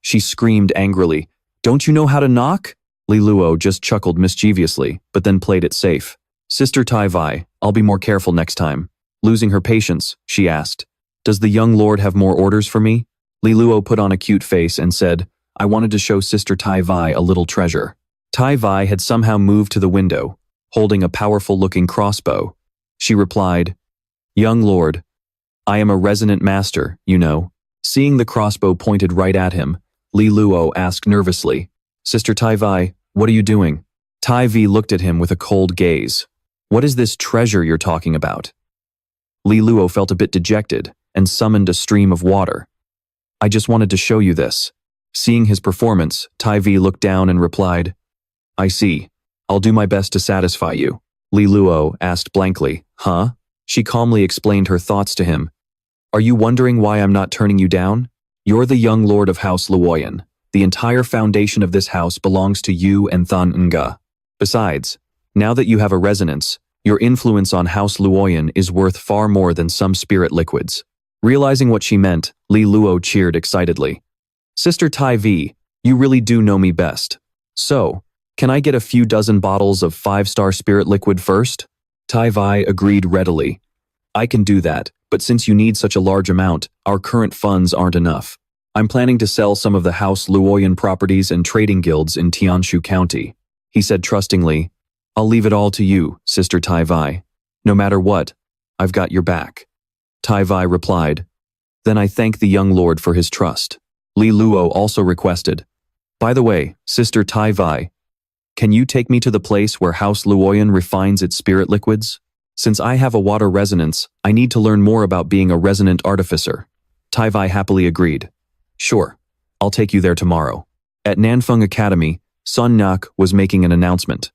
She screamed angrily, Don't you know how to knock? Li Luo just chuckled mischievously, but then played it safe. Sister Tai Vi, I'll be more careful next time. Losing her patience, she asked, Does the young lord have more orders for me? Li Luo put on a cute face and said, I wanted to show Sister Tai Vi a little treasure. Tai Vi had somehow moved to the window, holding a powerful-looking crossbow. She replied, Young lord, I am a resonant master, you know. Seeing the crossbow pointed right at him, Li Luo asked nervously, Sister Tai Vi, what are you doing? Tai Vi looked at him with a cold gaze. What is this treasure you're talking about? Li Luo felt a bit dejected, and summoned a stream of water. I just wanted to show you this. Seeing his performance, Tai Vi looked down and replied, I see. I'll do my best to satisfy you. Li Luo asked blankly, huh? She calmly explained her thoughts to him. Are you wondering why I'm not turning you down? You're the young lord of House Luolan. The entire foundation of this house belongs to you and Than Nga. Besides, now that you have a resonance, your influence on House Luolan is worth far more than some spirit liquids. Realizing what she meant, Li Luo cheered excitedly. Sister Tai Vi, you really do know me best. So, can I get a few dozen bottles of 5-star spirit liquid first? Tai Vi agreed readily. I can do that, but since you need such a large amount, our current funds aren't enough. I'm planning to sell some of the House Luolan properties and trading guilds in Tianshu County. He said trustingly, I'll leave it all to you, Sister Tai Vi. No matter what, I've got your back. Tai Vi replied, Then I thank the young lord for his trust. Li Luo also requested, By the way, Sister Tai Vi, can you take me to the place where House Luolan refines its spirit liquids? Since I have a water resonance, I need to learn more about being a resonant artificer. Tai Vi happily agreed. Sure, I'll take you there tomorrow. At Nanfeng Academy, Sun Nak was making an announcement.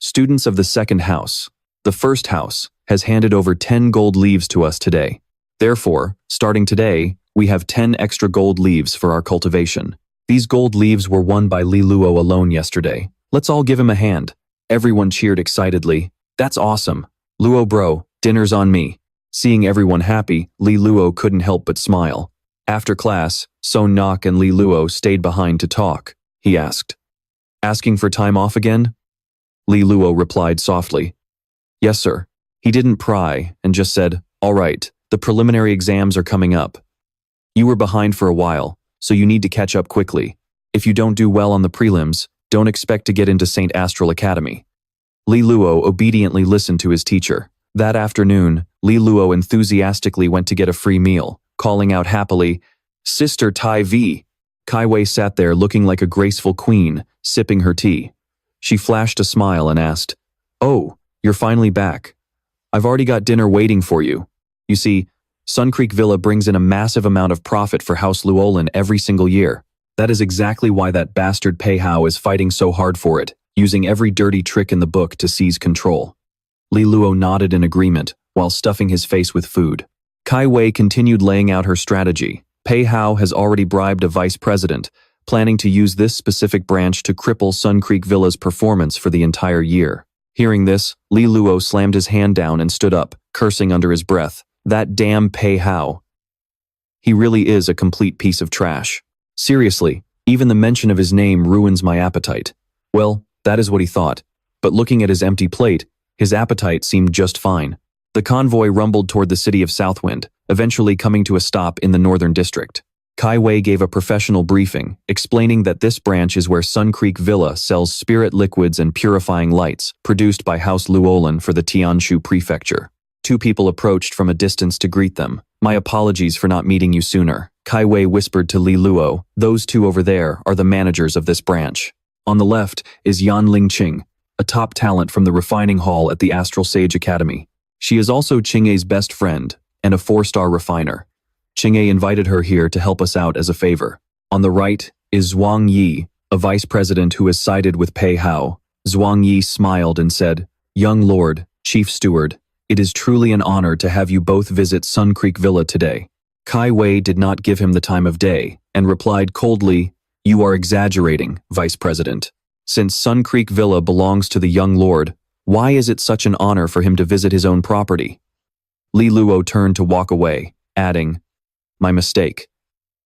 Students of the second house, the first house, has handed over 10 gold leaves to us today. Therefore, starting today, we have 10 extra gold leaves for our cultivation. These gold leaves were won by Li Luo alone yesterday. Let's all give him a hand. Everyone cheered excitedly. That's awesome. Luo bro, dinner's on me. Seeing everyone happy, Li Luo couldn't help but smile. After class, Sun Nak and Li Luo stayed behind to talk. He asked, Asking for time off again? Li Luo replied softly, Yes, sir. He didn't pry and just said, All right, the preliminary exams are coming up. You were behind for a while, so you need to catch up quickly. If you don't do well on the prelims, don't expect to get into St. Astral Academy. Li Luo obediently listened to his teacher. That afternoon, Li Luo enthusiastically went to get a free meal, calling out happily, Sister Tai Vi. Kai Wei sat there looking like a graceful queen, sipping her tea. She flashed a smile and asked, Oh, you're finally back. I've already got dinner waiting for you. You see, Sun Creek Villa brings in a massive amount of profit for House Luolan every single year. That is exactly why that bastard Pei Hao is fighting so hard for it, using every dirty trick in the book to seize control. Li Luo nodded in agreement, while stuffing his face with food. Kai Wei continued laying out her strategy. Pei Hao has already bribed a vice president, planning to use this specific branch to cripple Sun Creek Villa's performance for the entire year. Hearing this, Li Luo slammed his hand down and stood up, cursing under his breath. That damn Pei Hao. He really is a complete piece of trash. Seriously, even the mention of his name ruins my appetite. Well, that is what he thought. But looking at his empty plate, his appetite seemed just fine. The convoy rumbled toward the city of Southwind, eventually coming to a stop in the northern district. Kai Wei gave a professional briefing, explaining that this branch is where Sun Creek Villa sells spirit liquids and purifying lights, produced by House Luolan for the Tianshu prefecture. Two people approached from a distance to greet them. My apologies for not meeting you sooner. Kai Wei whispered to Li Luo, Those two over there are the managers of this branch. On the left is Yan Lingqing, a top talent from the refining hall at the Astral Sage Academy. She is also Qinge's best friend and a 4-star refiner. Qinge invited her here to help us out as a favor. On the right is Zhuang Yi, a vice president who has sided with Pei Hao. Zhuang Yi smiled and said, Young Lord, Chief Steward, it is truly an honor to have you both visit Sun Creek Villa today. Kai Wei did not give him the time of day and replied coldly, You are exaggerating, Vice President. Since Sun Creek Villa belongs to the young lord, why is it such an honor for him to visit his own property? Li Luo turned to walk away, adding, My mistake.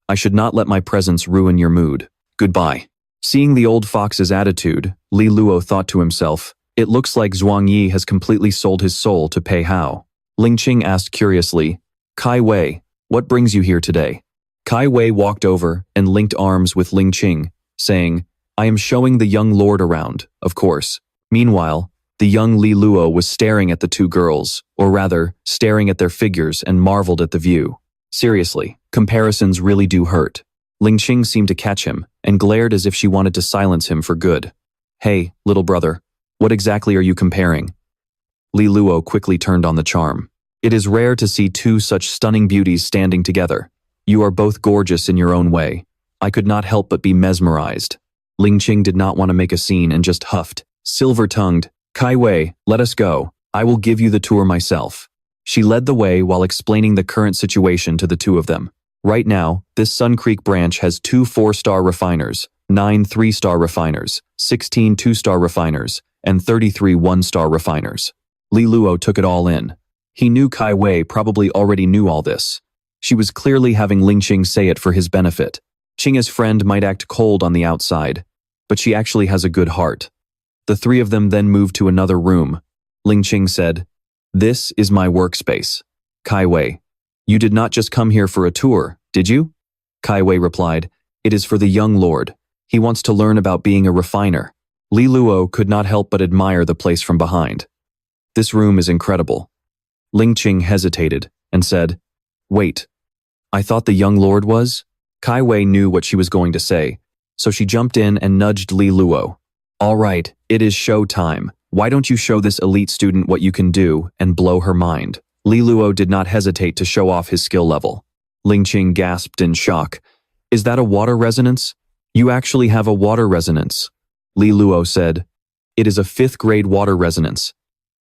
I should not let my presence ruin your mood. Goodbye. Seeing the old fox's attitude, Li Luo thought to himself, It looks like Zhuang Yi has completely sold his soul to Pei Hao. Lingqing asked curiously, Kai Wei, what brings you here today? Kai Wei walked over and linked arms with Lingqing, saying, I am showing the young lord around, of course. Meanwhile, the young Li Luo was staring at the two girls, or rather, staring at their figures and marveled at the view. Seriously, comparisons really do hurt. Lingqing seemed to catch him and glared as if she wanted to silence him for good. Hey, little brother, what exactly are you comparing? Li Luo quickly turned on the charm. It is rare to see two such stunning beauties standing together. You are both gorgeous in your own way. I could not help but be mesmerized. Ling Qing did not want to make a scene and just huffed, silver-tongued, "Kai Wei, let us go. I will give you the tour myself." She led the way while explaining the current situation to the two of them. Right now, this Sun Creek branch has 2 4-star refiners, 9 3-star refiners, 16 2-star refiners, and 33 1-star refiners. Li Luo took it all in. He knew Kai Wei probably already knew all this. She was clearly having Ling Qing say it for his benefit. Qinge's friend might act cold on the outside, but she actually has a good heart. The three of them then moved to another room. Ling Qing said, "This is my workspace. Kai Wei, you did not just come here for a tour, did you?" Kai Wei replied, "It is for the young lord. He wants to learn about being a refiner." Li Luo could not help but admire the place from behind. "This room is incredible." Ling Qing hesitated and said, "Wait, I thought the young lord was?" Kai Wei knew what she was going to say, so she jumped in and nudged Li Luo. "All right, it is show time. Why don't you show this elite student what you can do and blow her mind?" Li Luo did not hesitate to show off his skill level. Ling Qing gasped in shock. "Is that a water resonance? You actually have a water resonance." Li Luo said, "It is a 5th grade water resonance.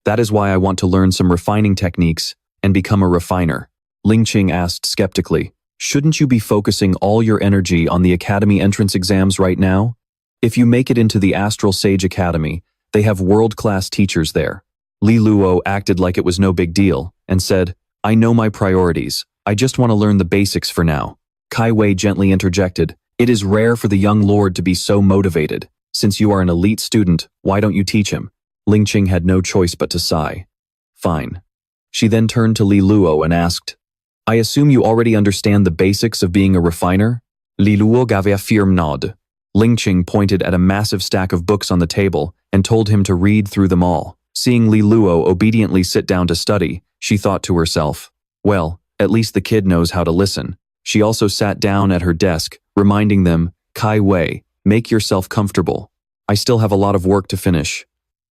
That is why I want to learn some refining techniques and become a refiner." Ling Qing asked skeptically, "Shouldn't you be focusing all your energy on the academy entrance exams right now? If you make it into the Astral Sage Academy, they have world-class teachers there." Li Luo acted like it was no big deal and said, "I know my priorities. I just want to learn the basics for now." Kai Wei gently interjected, "It is rare for the young lord to be so motivated. Since you are an elite student, why don't you teach him?" Ling Qing had no choice but to sigh. "Fine." She then turned to Li Luo and asked, "I assume you already understand the basics of being a refiner?" Li Luo gave a firm nod. Ling Qing pointed at a massive stack of books on the table and told him to read through them all. Seeing Li Luo obediently sit down to study, she thought to herself, "Well, at least the kid knows how to listen." She also sat down at her desk, reminding them, "Kai Wei, make yourself comfortable. I still have a lot of work to finish."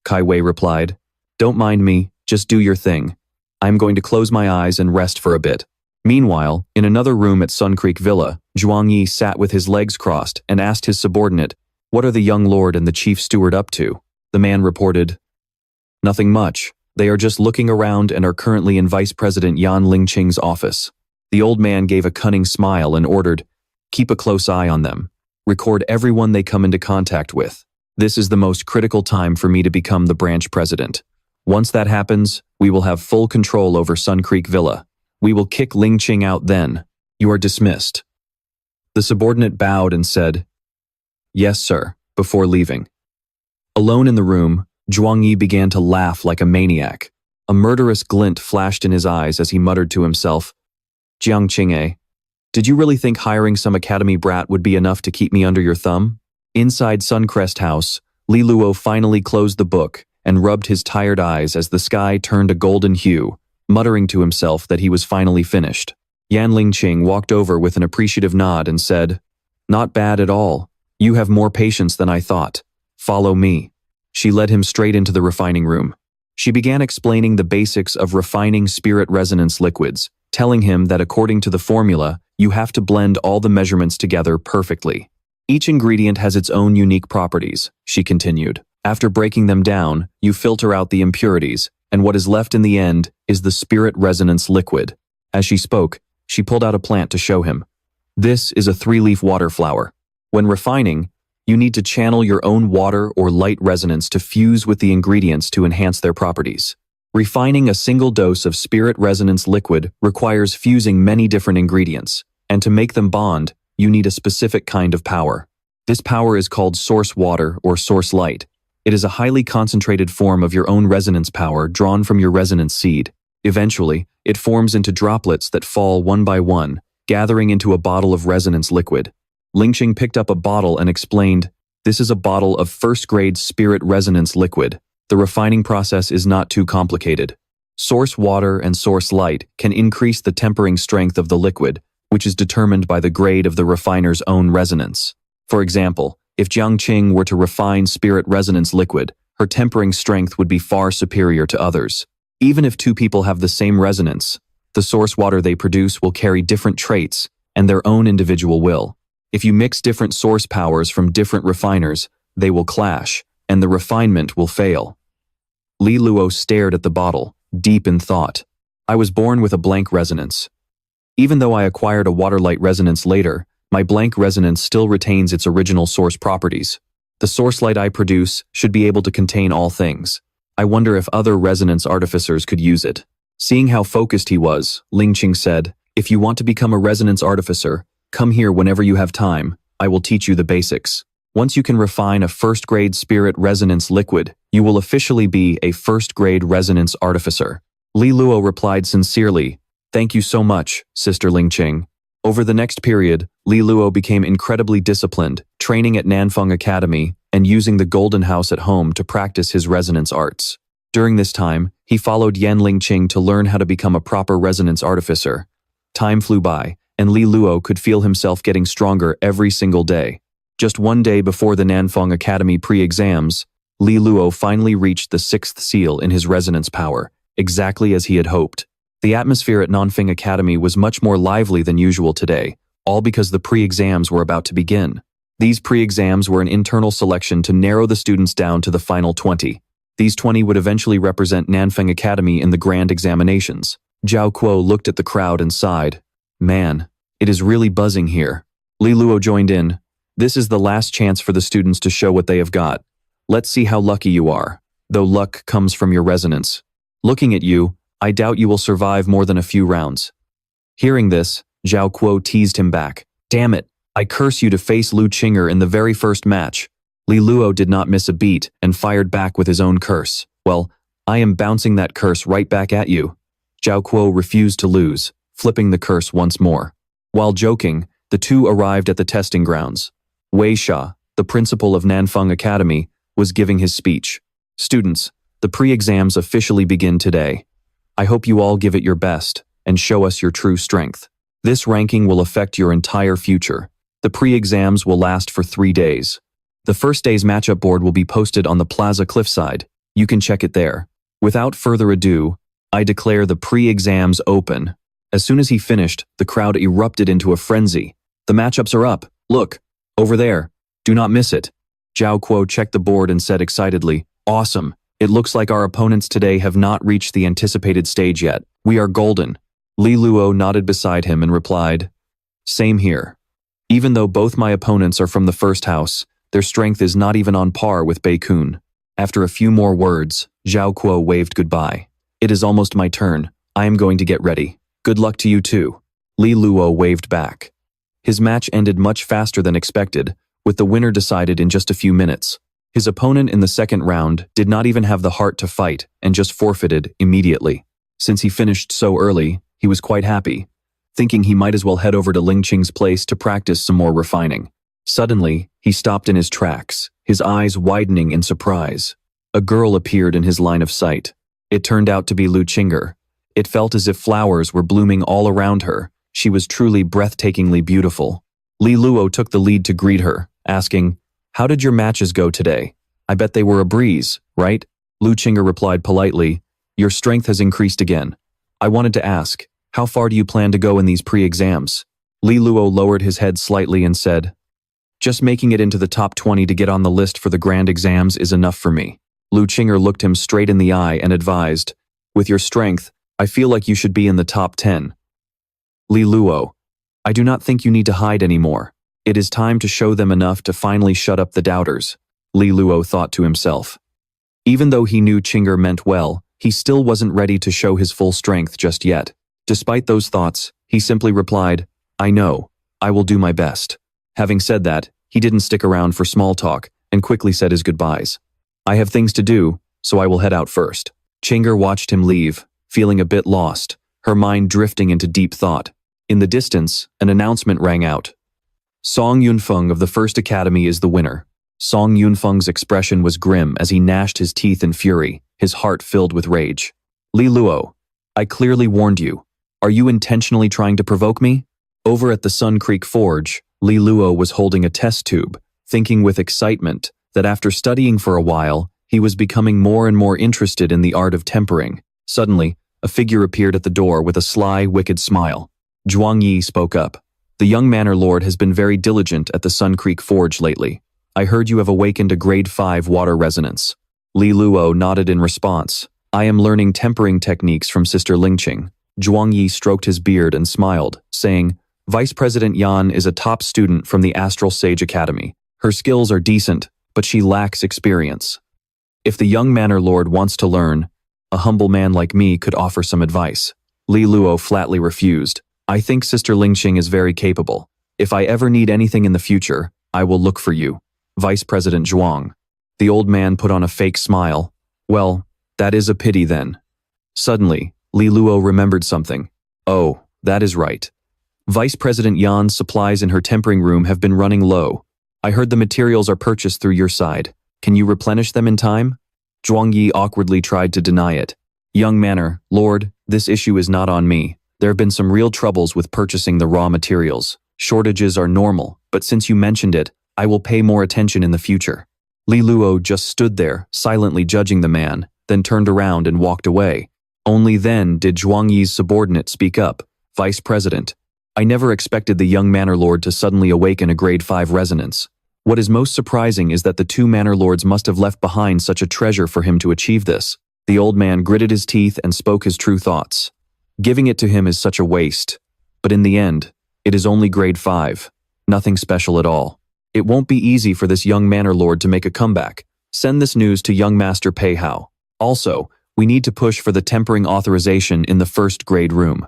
Kai Wei replied, "Don't mind me, just do your thing. I'm going to close my eyes and rest for a bit." Meanwhile, in another room at Sun Creek Villa, Jiang Qinge sat with his legs crossed and asked his subordinate, "What are the young lord and the chief steward up to?" The man reported, "Nothing much. They are just looking around and are currently in Vice President Yan Ling Qing's office." The old man gave a cunning smile and ordered, "Keep a close eye on them. Record everyone they come into contact with. This is the most critical time for me to become the branch president. Once that happens, we will have full control over Sun Creek Villa. We will kick Ling Qing out then. You are dismissed." The subordinate bowed and said, "Yes, sir," before leaving. Alone in the room, Jiang Qinge began to laugh like a maniac. A murderous glint flashed in his eyes as he muttered to himself, "Jiang Qinge, did you really think hiring some academy brat would be enough to keep me under your thumb?" Inside Suncrest House, Li Luo finally closed the book and rubbed his tired eyes as the sky turned a golden hue, muttering to himself that he was finally finished. Yan Ling Qing walked over with an appreciative nod and said, "Not bad at all. You have more patience than I thought. Follow me." She led him straight into the refining room. She began explaining the basics of refining spirit resonance liquids, telling him that according to the formula, you have to blend all the measurements together perfectly. Each ingredient has its own unique properties, she continued. After breaking them down, you filter out the impurities, and what is left in the end is the spirit resonance liquid. As she spoke, she pulled out a plant to show him. This is a 3-leaf water flower. When refining, you need to channel your own water or light resonance to fuse with the ingredients to enhance their properties. Refining a single dose of spirit resonance liquid requires fusing many different ingredients, and to make them bond, you need a specific kind of power. This power is called source water or source light. It is a highly concentrated form of your own resonance power drawn from your resonance seed. Eventually, it forms into droplets that fall one by one, gathering into a bottle of resonance liquid. Ling Qing picked up a bottle and explained, "This is a bottle of first-grade spirit resonance liquid. The refining process is not too complicated. Source water and source light can increase the tempering strength of the liquid, which is determined by the grade of the refiner's own resonance. For example, if Jiang Qinge were to refine spirit resonance liquid, her tempering strength would be far superior to others. Even if two people have the same resonance, the source water they produce will carry different traits and their own individual will. If you mix different source powers from different refiners, they will clash, and the refinement will fail. Li Luo stared at the bottle, deep in thought. I was born with a blank resonance. Even though I acquired a water-light resonance later, my blank resonance still retains its original source properties. The source light I produce should be able to contain all things. I wonder if other resonance artificers could use it. Seeing how focused he was, Li Luo said, "If you want to become a resonance artificer, come here whenever you have time. I will teach you the basics. Once you can refine a first-grade spirit resonance liquid, you will officially be a first-grade resonance artificer." Li Luo replied sincerely, "Thank you so much, Sister Li Luo." Over the next period, Li Luo became incredibly disciplined, training at Nanfeng Academy and using the Golden House at home to practice his resonance arts. During this time, he followed Yan Lingqing to learn how to become a proper resonance artificer. Time flew by, and Li Luo could feel himself getting stronger every single day. Just one day before the Nanfeng Academy pre-exams, Li Luo finally reached the 6th seal in his resonance power, exactly as he had hoped. The atmosphere at Nanfeng Academy was much more lively than usual today, all because the pre-exams were about to begin. These pre-exams were an internal selection to narrow the students down to the final 20. These 20 would eventually represent Nanfeng Academy in the grand examinations. Zhao Kuo looked at the crowd and sighed. "Man, it is really buzzing here." Li Luo joined in. "This is the last chance for the students to show what they have got. Let's see how lucky you are, though luck comes from your resonance. Looking at you, I doubt you will survive more than a few rounds." Hearing this, Zhao Kuo teased him back. "Damn it, I curse you to face Lu Qinge in the very first match." Li Luo did not miss a beat and fired back with his own curse. "Well, I am bouncing that curse right back at you." Zhao Kuo refused to lose, flipping the curse once more. While joking, the two arrived at the testing grounds. Wei Sha, the principal of Nanfeng Academy, was giving his speech. "Students, the pre-exams officially begin today. I hope you all give it your best and show us your true strength. This ranking will affect your entire future. The pre-exams will last for 3 days. The first day's matchup board will be posted on the Plaza Cliffside. You can check it there. Without further ado, I declare the pre-exams open." As soon as he finished, the crowd erupted into a frenzy. "The matchups are up. Look, over there. Do not miss it." Zhao Kuo checked the board and said excitedly, "Awesome. It looks like our opponents today have not reached the anticipated stage yet. We are golden." Li Luo nodded beside him and replied, "Same here. Even though both my opponents are from the first house, their strength is not even on par with Bei Kun." After a few more words, Zhao Kuo waved goodbye. "It is almost my turn. I am going to get ready. Good luck to you too." Li Luo waved back. His match ended much faster than expected, with the winner decided in just a few minutes. His opponent in the second round did not even have the heart to fight and just forfeited immediately. Since he finished so early, he was quite happy, thinking he might as well head over to Li Luo's place to practice some more refining. Suddenly, he stopped in his tracks, his eyes widening in surprise. A girl appeared in his line of sight. It turned out to be Li Luo. It felt as if flowers were blooming all around her. She was truly breathtakingly beautiful. Li Luo took the lead to greet her, asking, "How did your matches go today? I bet they were a breeze, right?" Li Luo replied politely, "Your strength has increased again. I wanted to ask, how far do you plan to go in these pre-exams?" Li Luo lowered his head slightly and said, "Just making it into the top 20 to get on the list for the grand exams is enough for me." Li Luo looked him straight in the eye and advised, "With your strength, I feel like you should be in the top 10. Li Luo, I do not think you need to hide anymore. It is time to show them enough to finally shut up the doubters," Li Luo thought to himself. Even though he knew Qinge meant well, he still wasn't ready to show his full strength just yet. Despite those thoughts, he simply replied, "I know. I will do my best." Having said that, he didn't stick around for small talk and quickly said his goodbyes. "I have things to do, so I will head out first." Qinge watched him leave, feeling a bit lost, her mind drifting into deep thought. In the distance, an announcement rang out. Song Yunfeng of the First Academy is the winner. Song Yunfeng's expression was grim as he gnashed his teeth in fury, his heart filled with rage. "Li Luo, I clearly warned you. Are you intentionally trying to provoke me?" Over at the Sun Creek Forge, Li Luo was holding a test tube, thinking with excitement that after studying for a while, he was becoming more and more interested in the art of tempering. Suddenly, a figure appeared at the door with a sly, wicked smile. Zhuang Yi spoke up. The young manor lord has been very diligent at the Sun Creek Forge lately. I heard you have awakened a grade 5 water resonance. Li Luo nodded in response. I am learning tempering techniques from Sister Lingqing. Zhuang Yi stroked his beard and smiled, saying, Vice President Yan is a top student from the Astral Sage Academy. Her skills are decent, but she lacks experience. If the young manor lord wants to learn, a humble man like me could offer some advice. Li Luo flatly refused. I think Sister Lingqing is very capable. If I ever need anything in the future, I will look for you. Vice President Zhuang. The old man put on a fake smile. Well, that is a pity then. Suddenly, Li Luo remembered something. Oh, that is right. Vice President Yan's supplies in her tempering room have been running low. I heard the materials are purchased through your side. Can you replenish them in time? Zhuang Yi awkwardly tried to deny it. Young manor, Lord, this issue is not on me. There have been some real troubles with purchasing the raw materials. Shortages are normal, but since you mentioned it, I will pay more attention in the future. Li Luo just stood there, silently judging the man, then turned around and walked away. Only then did Zhuang Yi's subordinate speak up. Vice President, I never expected the young manor lord to suddenly awaken a grade 5 resonance. What is most surprising is that the two manor lords must have left behind such a treasure for him to achieve this. The old man gritted his teeth and spoke his true thoughts. Giving it to him is such a waste. But in the end, it is only grade 5. Nothing special at all. It won't be easy for this young manor lord to make a comeback. Send this news to young Master Pei Hao. Also, we need to push for the tempering authorization in the first grade room.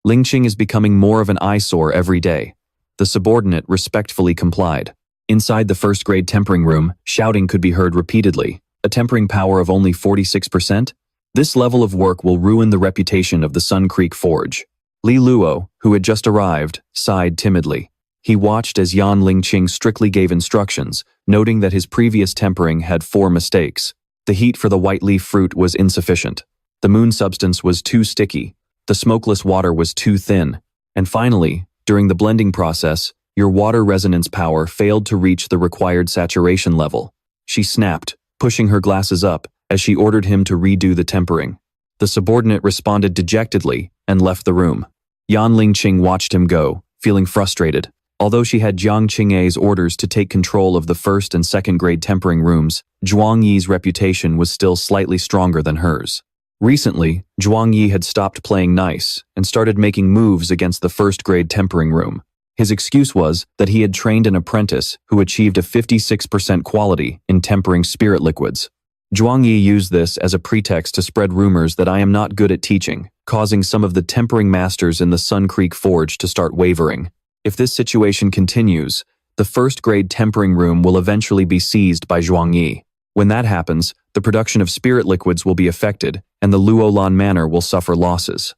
Lingqing is becoming more of an eyesore every day. The subordinate respectfully complied. Inside the first grade tempering room, shouting could be heard repeatedly. A tempering power of only 46%? This level of work will ruin the reputation of the Sun Creek Forge. Li Luo, who had just arrived, sighed timidly. He watched as Yan Lingqing strictly gave instructions, noting that his previous tempering had 4 mistakes. The heat for the white leaf fruit was insufficient. The moon substance was too sticky. The smokeless water was too thin. And finally, during the blending process, your water resonance power failed to reach the required saturation level. She snapped, pushing her glasses up, as she ordered him to redo the tempering. The subordinate responded dejectedly and left the room. Yan Lingqing watched him go, feeling frustrated. Although she had Jiang Qinge's orders to take control of the first and second grade tempering rooms, Zhuang Yi's reputation was still slightly stronger than hers. Recently, Zhuang Yi had stopped playing nice and started making moves against the first grade tempering room. His excuse was that he had trained an apprentice who achieved a 56% quality in tempering spirit liquids. Zhuang Yi used this as a pretext to spread rumors that I am not good at teaching, causing some of the tempering masters in the Sun Creek Forge to start wavering. If this situation continues, the first grade tempering room will eventually be seized by Zhuang Yi. When that happens, the production of spirit liquids will be affected, and the Luolan manor will suffer losses.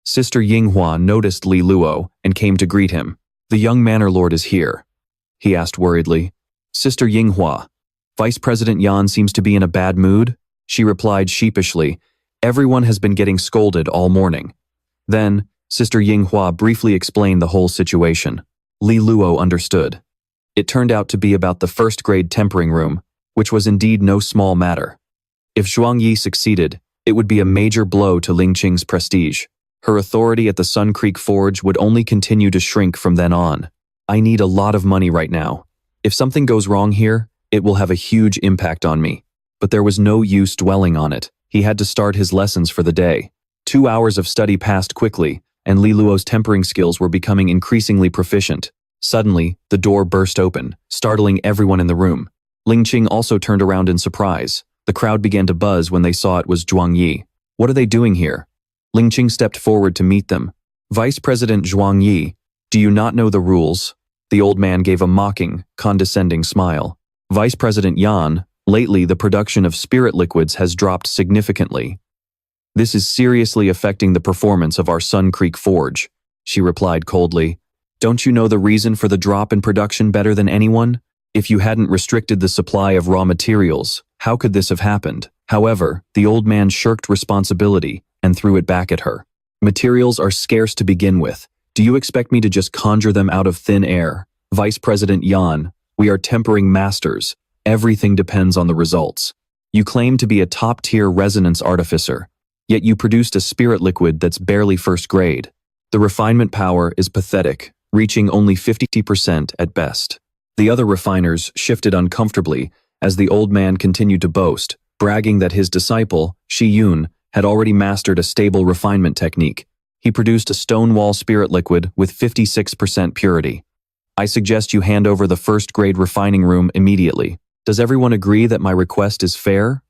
Sister Yinghua noticed Li Luo and came to greet him. The young manor lord is here, he asked worriedly. Sister Yinghua, Vice President Yan seems to be in a bad mood, she replied sheepishly. Everyone has been getting scolded all morning. Then, Sister Yinghua briefly explained the whole situation. Li Luo understood. It turned out to be about the first grade tempering room, which was indeed no small matter. If Zhuang Yi succeeded, it would be a major blow to Lingqing's prestige. Her authority at the Sun Creek Forge would only continue to shrink from then on. I need a lot of money right now. If something goes wrong here, it will have a huge impact on me. But there was no use dwelling on it. He had to start his lessons for the day. 2 hours of study passed quickly, and Li Luo's tempering skills were becoming increasingly proficient. Suddenly, the door burst open, startling everyone in the room. Lingqing also turned around in surprise. The crowd began to buzz when they saw it was Zhuang Yi. What are they doing here? Lingqing stepped forward to meet them. Vice President Zhuang Yi, do you not know the rules? The old man gave a mocking, condescending smile. Vice President Yan, lately the production of spirit liquids has dropped significantly. This is seriously affecting the performance of our Sun Creek Forge, she replied coldly. Don't you know the reason for the drop in production better than anyone? If you hadn't restricted the supply of raw materials, how could this have happened? However, the old man shirked responsibility and threw it back at her. Materials are scarce to begin with. Do you expect me to just conjure them out of thin air? Vice President Yan, we are tempering masters. Everything depends on the results. You claim to be a top-tier resonance artificer, Yet you produced a spirit liquid that's barely first grade. The refinement power is pathetic, reaching only 50% at best. The other refiners shifted uncomfortably as the old man continued to boast, bragging that his disciple, Shi Yun, had already mastered a stable refinement technique. He produced a stonewall spirit liquid with 56% purity. I suggest you hand over the first-grade refining room immediately. Does everyone agree that my request is fair?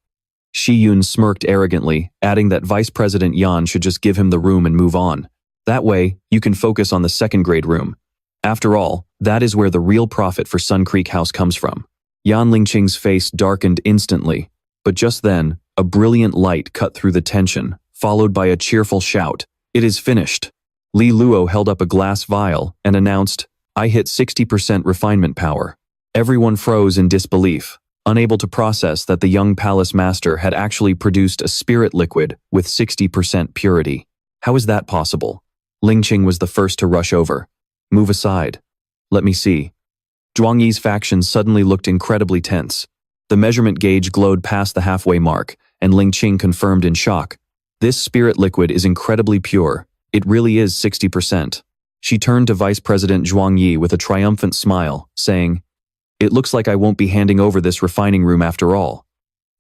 Shi Yun smirked arrogantly, adding that Vice President Yan should just give him the room and move on. That way, you can focus on the second-grade room. After all, that is where the real profit for Sun Creek House comes from. Yan Lingqing's face darkened instantly, but just then, a brilliant light cut through the tension, followed by a cheerful shout. It is finished. Li Luo held up a glass vial and announced, I hit 60% refinement power. Everyone froze in disbelief, unable to process that the young palace master had actually produced a spirit liquid with 60% purity. How is that possible? Lingqing was the first to rush over. Move aside. Let me see. Zhuang Yi's faction suddenly looked incredibly tense. The measurement gauge glowed past the halfway mark, and Lingqing confirmed in shock. This spirit liquid is incredibly pure. It really is 60%. She turned to Vice President Zhuang Yi with a triumphant smile, saying, It looks like I won't be handing over this refining room after all.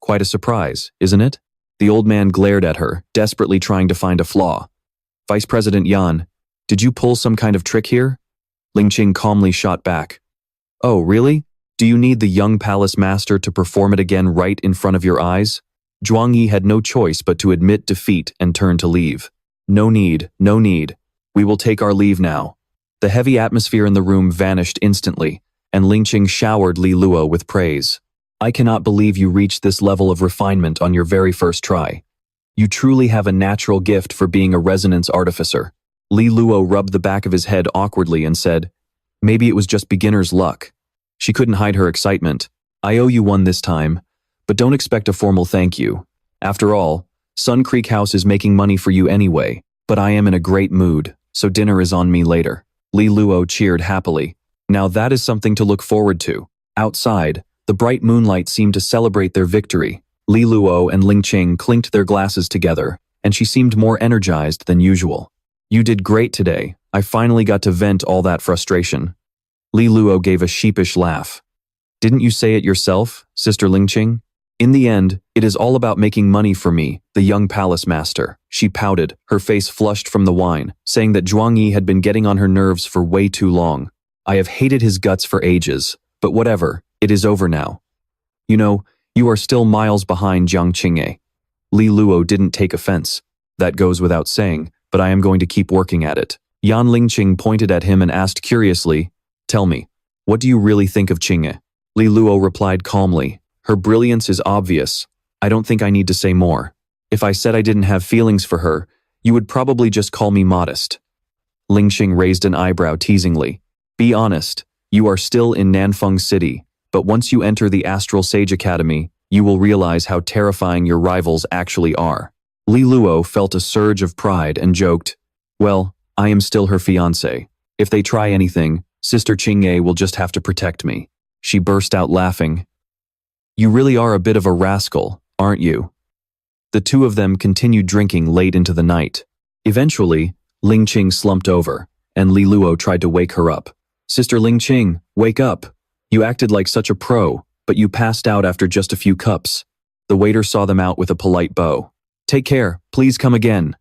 Quite a surprise, isn't it? The old man glared at her, desperately trying to find a flaw. Vice President Yan, did you pull some kind of trick here? Lingqing calmly shot back. Oh, really? Do you need the young palace master to perform it again right in front of your eyes? Zhuang Yi had no choice but to admit defeat and turn to leave. No need, no need. We will take our leave now. The heavy atmosphere in the room vanished instantly, and Lingqing showered Li Luo with praise. I cannot believe you reached this level of refinement on your very first try. You truly have a natural gift for being a resonance artificer. Li Luo rubbed the back of his head awkwardly and said, Maybe it was just beginner's luck. She couldn't hide her excitement. I owe you one this time, but don't expect a formal thank you. After all, Sun Creek House is making money for you anyway, but I am in a great mood, so dinner is on me later. Li Luo cheered happily. Now that is something to look forward to. Outside, the bright moonlight seemed to celebrate their victory. Li Luo and Lingqing clinked their glasses together, and she seemed more energized than usual. You did great today. I finally got to vent all that frustration. Li Luo gave a sheepish laugh. Didn't you say it yourself, Sister Lingqing? In the end, it is all about making money for me, the young palace master. She pouted, her face flushed from the wine, saying that Zhuang Yi had been getting on her nerves for way too long. I have hated his guts for ages, but whatever, it is over now. You know, you are still miles behind Jiang Qinge. Li Luo didn't take offense. That goes without saying, but I am going to keep working at it. Yan Lingqing pointed at him and asked curiously, Tell me, what do you really think of Qinge? Li Luo replied calmly, Her brilliance is obvious. I don't think I need to say more. If I said I didn't have feelings for her, you would probably just call me modest. Lingqing raised an eyebrow teasingly. Be honest, you are still in Nanfeng City, but once you enter the Astral Sage Academy, you will realize how terrifying your rivals actually are. Li Luo felt a surge of pride and joked, Well, I am still her fiancé. If they try anything, Sister Qinge will just have to protect me. She burst out laughing. You really are a bit of a rascal, aren't you? The two of them continued drinking late into the night. Eventually, Lingqing slumped over, and Li Luo tried to wake her up. Sister Lingqing, wake up. You acted like such a pro, but you passed out after just a few cups. The waiter saw them out with a polite bow. Take care, please come again.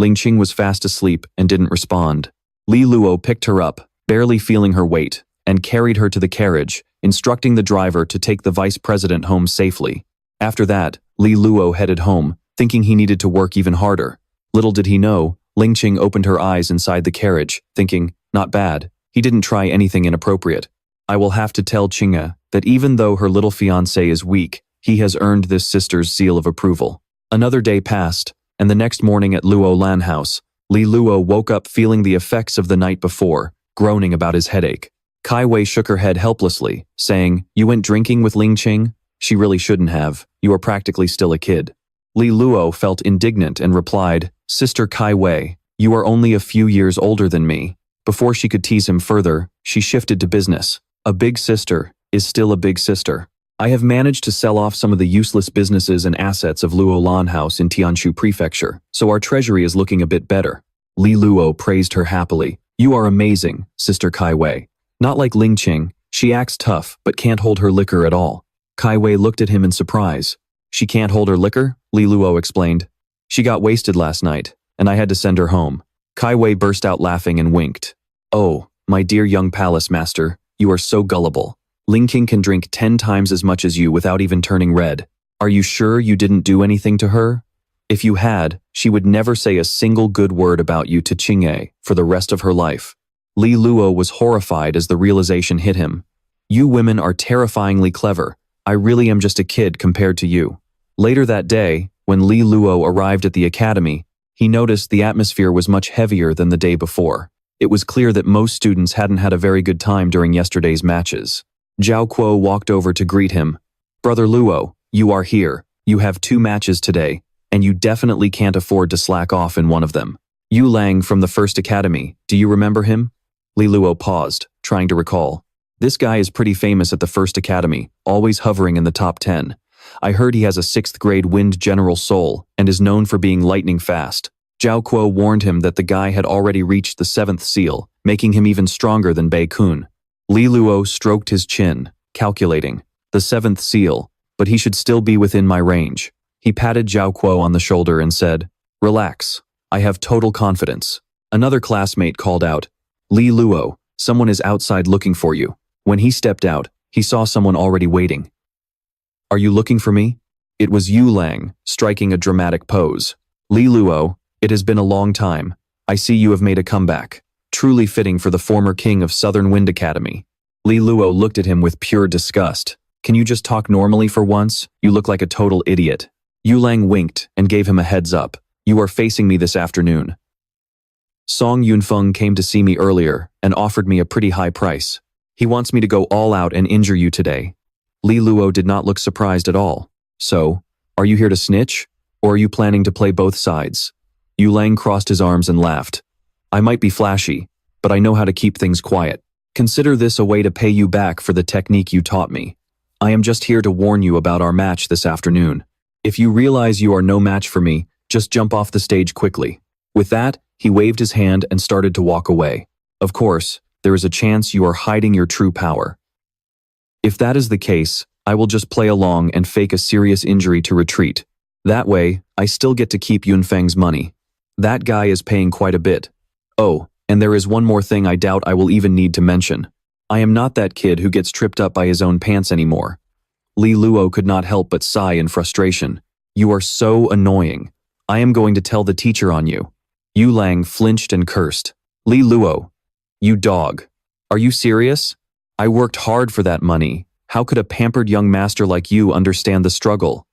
Lingqing was fast asleep and didn't respond. Li Luo picked her up, barely feeling her weight, and carried her to the carriage, instructing the driver to take the vice president home safely. After that, Li Luo headed home, thinking he needed to work even harder. Little did he know, Lingqing opened her eyes inside the carriage, thinking, not bad, he didn't try anything inappropriate. I will have to tell Qinge that even though her little fiancé is weak, he has earned this sister's seal of approval. Another day passed, and the next morning at Luolan house, Li Luo woke up feeling the effects of the night before, groaning about his headache. Kai Wei shook her head helplessly, saying, You went drinking with Lingqing? She really shouldn't have. You are practically still a kid. Li Luo felt indignant and replied, Sister Kai Wei, you are only a few years older than me. Before she could tease him further, she shifted to business. A big sister is still a big sister. I have managed to sell off some of the useless businesses and assets of Luolan House in Tianshu Prefecture, so our treasury is looking a bit better. Li Luo praised her happily. You are amazing, Sister Kai Wei. Not like Ling Qing, she acts tough but can't hold her liquor at all. Kai Wei looked at him in surprise. She can't hold her liquor? Li Luo explained. She got wasted last night, and I had to send her home. Kai Wei burst out laughing and winked. Oh, my dear young palace master, you are so gullible. Ling Qing can drink 10 times as much as you without even turning red. Are you sure you didn't do anything to her? If you had, she would never say a single good word about you to Qinge for the rest of her life. Li Luo was horrified as the realization hit him. You women are terrifyingly clever. I really am just a kid compared to you. Later that day, when Li Luo arrived at the academy, he noticed the atmosphere was much heavier than the day before. It was clear that most students hadn't had a very good time during yesterday's matches. Zhao Kuo walked over to greet him. Brother Luo, you are here. You have 2 matches today, and you definitely can't afford to slack off in one of them. Yu Lang from the First Academy, do you remember him? Li Luo paused, trying to recall. This guy is pretty famous at the First Academy, always hovering in the top 10. I heard he has a 6th grade Wind General soul and is known for being lightning fast. Zhao Kuo warned him that the guy had already reached the 7th seal, making him even stronger than Bei Kun. Li Luo stroked his chin, calculating. The 7th seal, but he should still be within my range. He patted Zhao Kuo on the shoulder and said, Relax, I have total confidence. Another classmate called out, Li Luo, someone is outside looking for you. When he stepped out, he saw someone already waiting. Are you looking for me? It was Yu Lang, striking a dramatic pose. Li Luo, it has been a long time. I see you have made a comeback. Truly fitting for the former king of Southern Wind Academy. Li Luo looked at him with pure disgust. Can you just talk normally for once? You look like a total idiot. Yu Lang winked and gave him a heads up. You are facing me this afternoon. Song Yunfeng came to see me earlier and offered me a pretty high price. He wants me to go all out and injure you today. Li Luo did not look surprised at all. So, are you here to snitch? Or are you planning to play both sides? Yu Lang crossed his arms and laughed. I might be flashy, but I know how to keep things quiet. Consider this a way to pay you back for the technique you taught me. I am just here to warn you about our match this afternoon. If you realize you are no match for me, just jump off the stage quickly. With that, he waved his hand and started to walk away. Of course, there is a chance you are hiding your true power. If that is the case, I will just play along and fake a serious injury to retreat. That way, I still get to keep Yunfeng's money. That guy is paying quite a bit. Oh, and there is one more thing I doubt I will even need to mention. I am not that kid who gets tripped up by his own pants anymore. Li Luo could not help but sigh in frustration. You are so annoying. I am going to tell the teacher on you. Yu Lang flinched and cursed. Li Luo, you dog. Are you serious? I worked hard for that money. How could a pampered young master like you understand the struggle?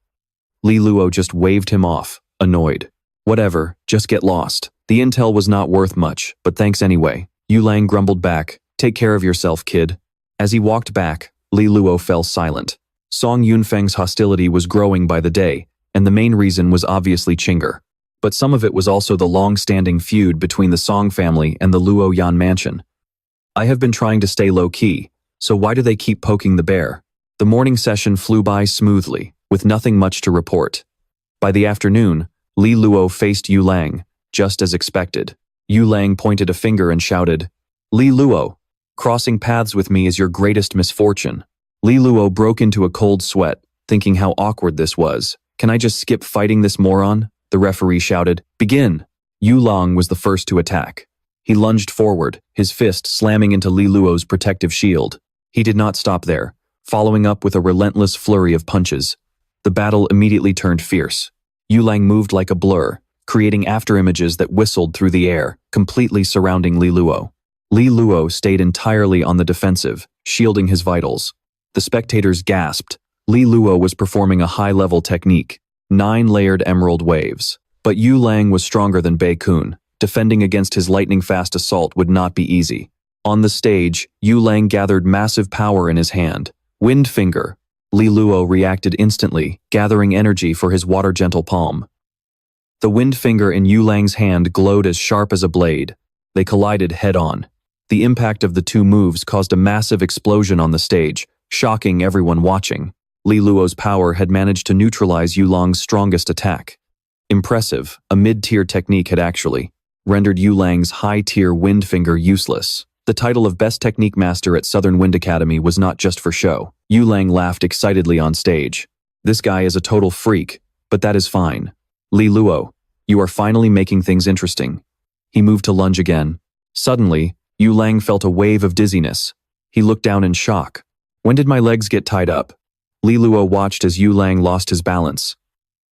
Li Luo just waved him off, annoyed. Whatever, just get lost. The intel was not worth much, but thanks anyway. Yu Lang grumbled back. Take care of yourself, kid. As he walked back, Li Luo fell silent. Song Yunfeng's hostility was growing by the day, and the main reason was obviously Qing'er. But some of it was also the long-standing feud between the Song family and the Luo Yan mansion. I have been trying to stay low-key, so why do they keep poking the bear? The morning session flew by smoothly, with nothing much to report. By the afternoon, Li Luo faced Yu Lang, just as expected. Yu Lang pointed a finger and shouted, Li Luo, crossing paths with me is your greatest misfortune. Li Luo broke into a cold sweat, thinking how awkward this was. Can I just skip fighting this moron? The referee shouted, Begin! Yu Lang was the first to attack. He lunged forward, his fist slamming into Li Luo's protective shield. He did not stop there, following up with a relentless flurry of punches. The battle immediately turned fierce. Yu Lang moved like a blur, creating afterimages that whistled through the air, completely surrounding Li Luo. Li Luo stayed entirely on the defensive, shielding his vitals. The spectators gasped. Li Luo was performing a high-level technique, 9-layered emerald waves. But Yu Lang was stronger than Bei Kun. Defending against his lightning-fast assault would not be easy. On the stage, Yu Lang gathered massive power in his hand. Wind finger. Li Luo reacted instantly, gathering energy for his water-gentle palm. The wind finger in Yu Lang's hand glowed as sharp as a blade. They collided head-on. The impact of the two moves caused a massive explosion on the stage, shocking everyone watching. Li Luo's power had managed to neutralize Yulang's strongest attack. Impressive, a mid-tier technique had actually rendered Yulang's high-tier wind finger useless. The title of Best Technique Master at Southern Wind Academy was not just for show. Yulang laughed excitedly on stage. This guy is a total freak, but that is fine. Li Luo, you are finally making things interesting. He moved to lunge again. Suddenly, Yulang felt a wave of dizziness. He looked down in shock. When did my legs get tied up? Li Luo watched as Yulang lost his balance.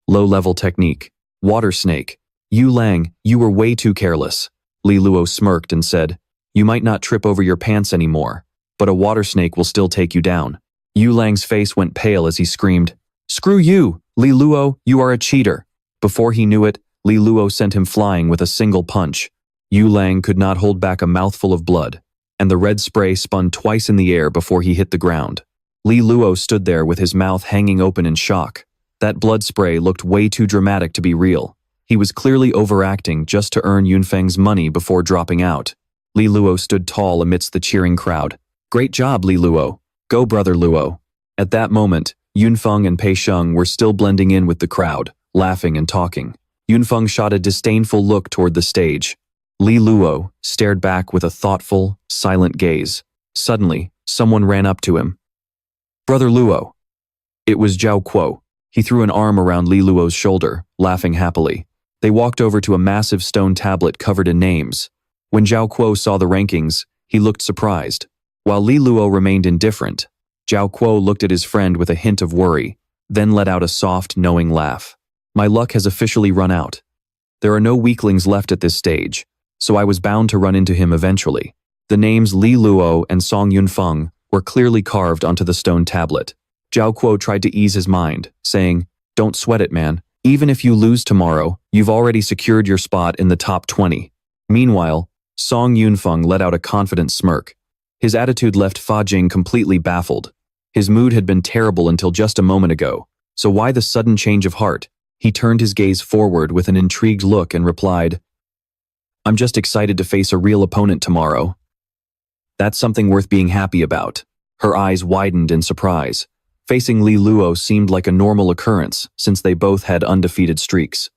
Low-level technique. Water snake. Yulang, you were way too careless. Li Luo smirked and said, you might not trip over your pants anymore, but a water snake will still take you down. Yulang's face went pale as he screamed, screw you, Li Luo, you are a cheater. Before he knew it, Li Luo sent him flying with a single punch. Yulang could not hold back a mouthful of blood, and the red spray spun twice in the air before he hit the ground. Li Luo stood there with his mouth hanging open in shock. That blood spray looked way too dramatic to be real. He was clearly overacting just to earn Yunfeng's money before dropping out. Li Luo stood tall amidst the cheering crowd. Great job, Li Luo. Go, brother Luo. At that moment, Yunfeng and Pei Sheng were still blending in with the crowd, laughing and talking. Yunfeng shot a disdainful look toward the stage. Li Luo stared back with a thoughtful, silent gaze. Suddenly, someone ran up to him. Brother Luo. It was Jiao Qinge. He threw an arm around Li Luo's shoulder, laughing happily. They walked over to a massive stone tablet covered in names. When Jiao Qinge saw the rankings, he looked surprised. While Li Luo remained indifferent, Jiao Qinge looked at his friend with a hint of worry, then let out a soft, knowing laugh. My luck has officially run out. There are no weaklings left at this stage, so I was bound to run into him eventually. The names Li Luo and Song Yunfeng were clearly carved onto the stone tablet. Jiao Qinge tried to ease his mind, saying, don't sweat it, man. Even if you lose tomorrow, you've already secured your spot in the top 20. Meanwhile, Song Yunfeng let out a confident smirk. His attitude left Fa Jing completely baffled. His mood had been terrible until just a moment ago, so why the sudden change of heart? He turned his gaze forward with an intrigued look and replied, I'm just excited to face a real opponent tomorrow. That's something worth being happy about. Her eyes widened in surprise. Facing Li Luo seemed like a normal occurrence, since they both had undefeated streaks.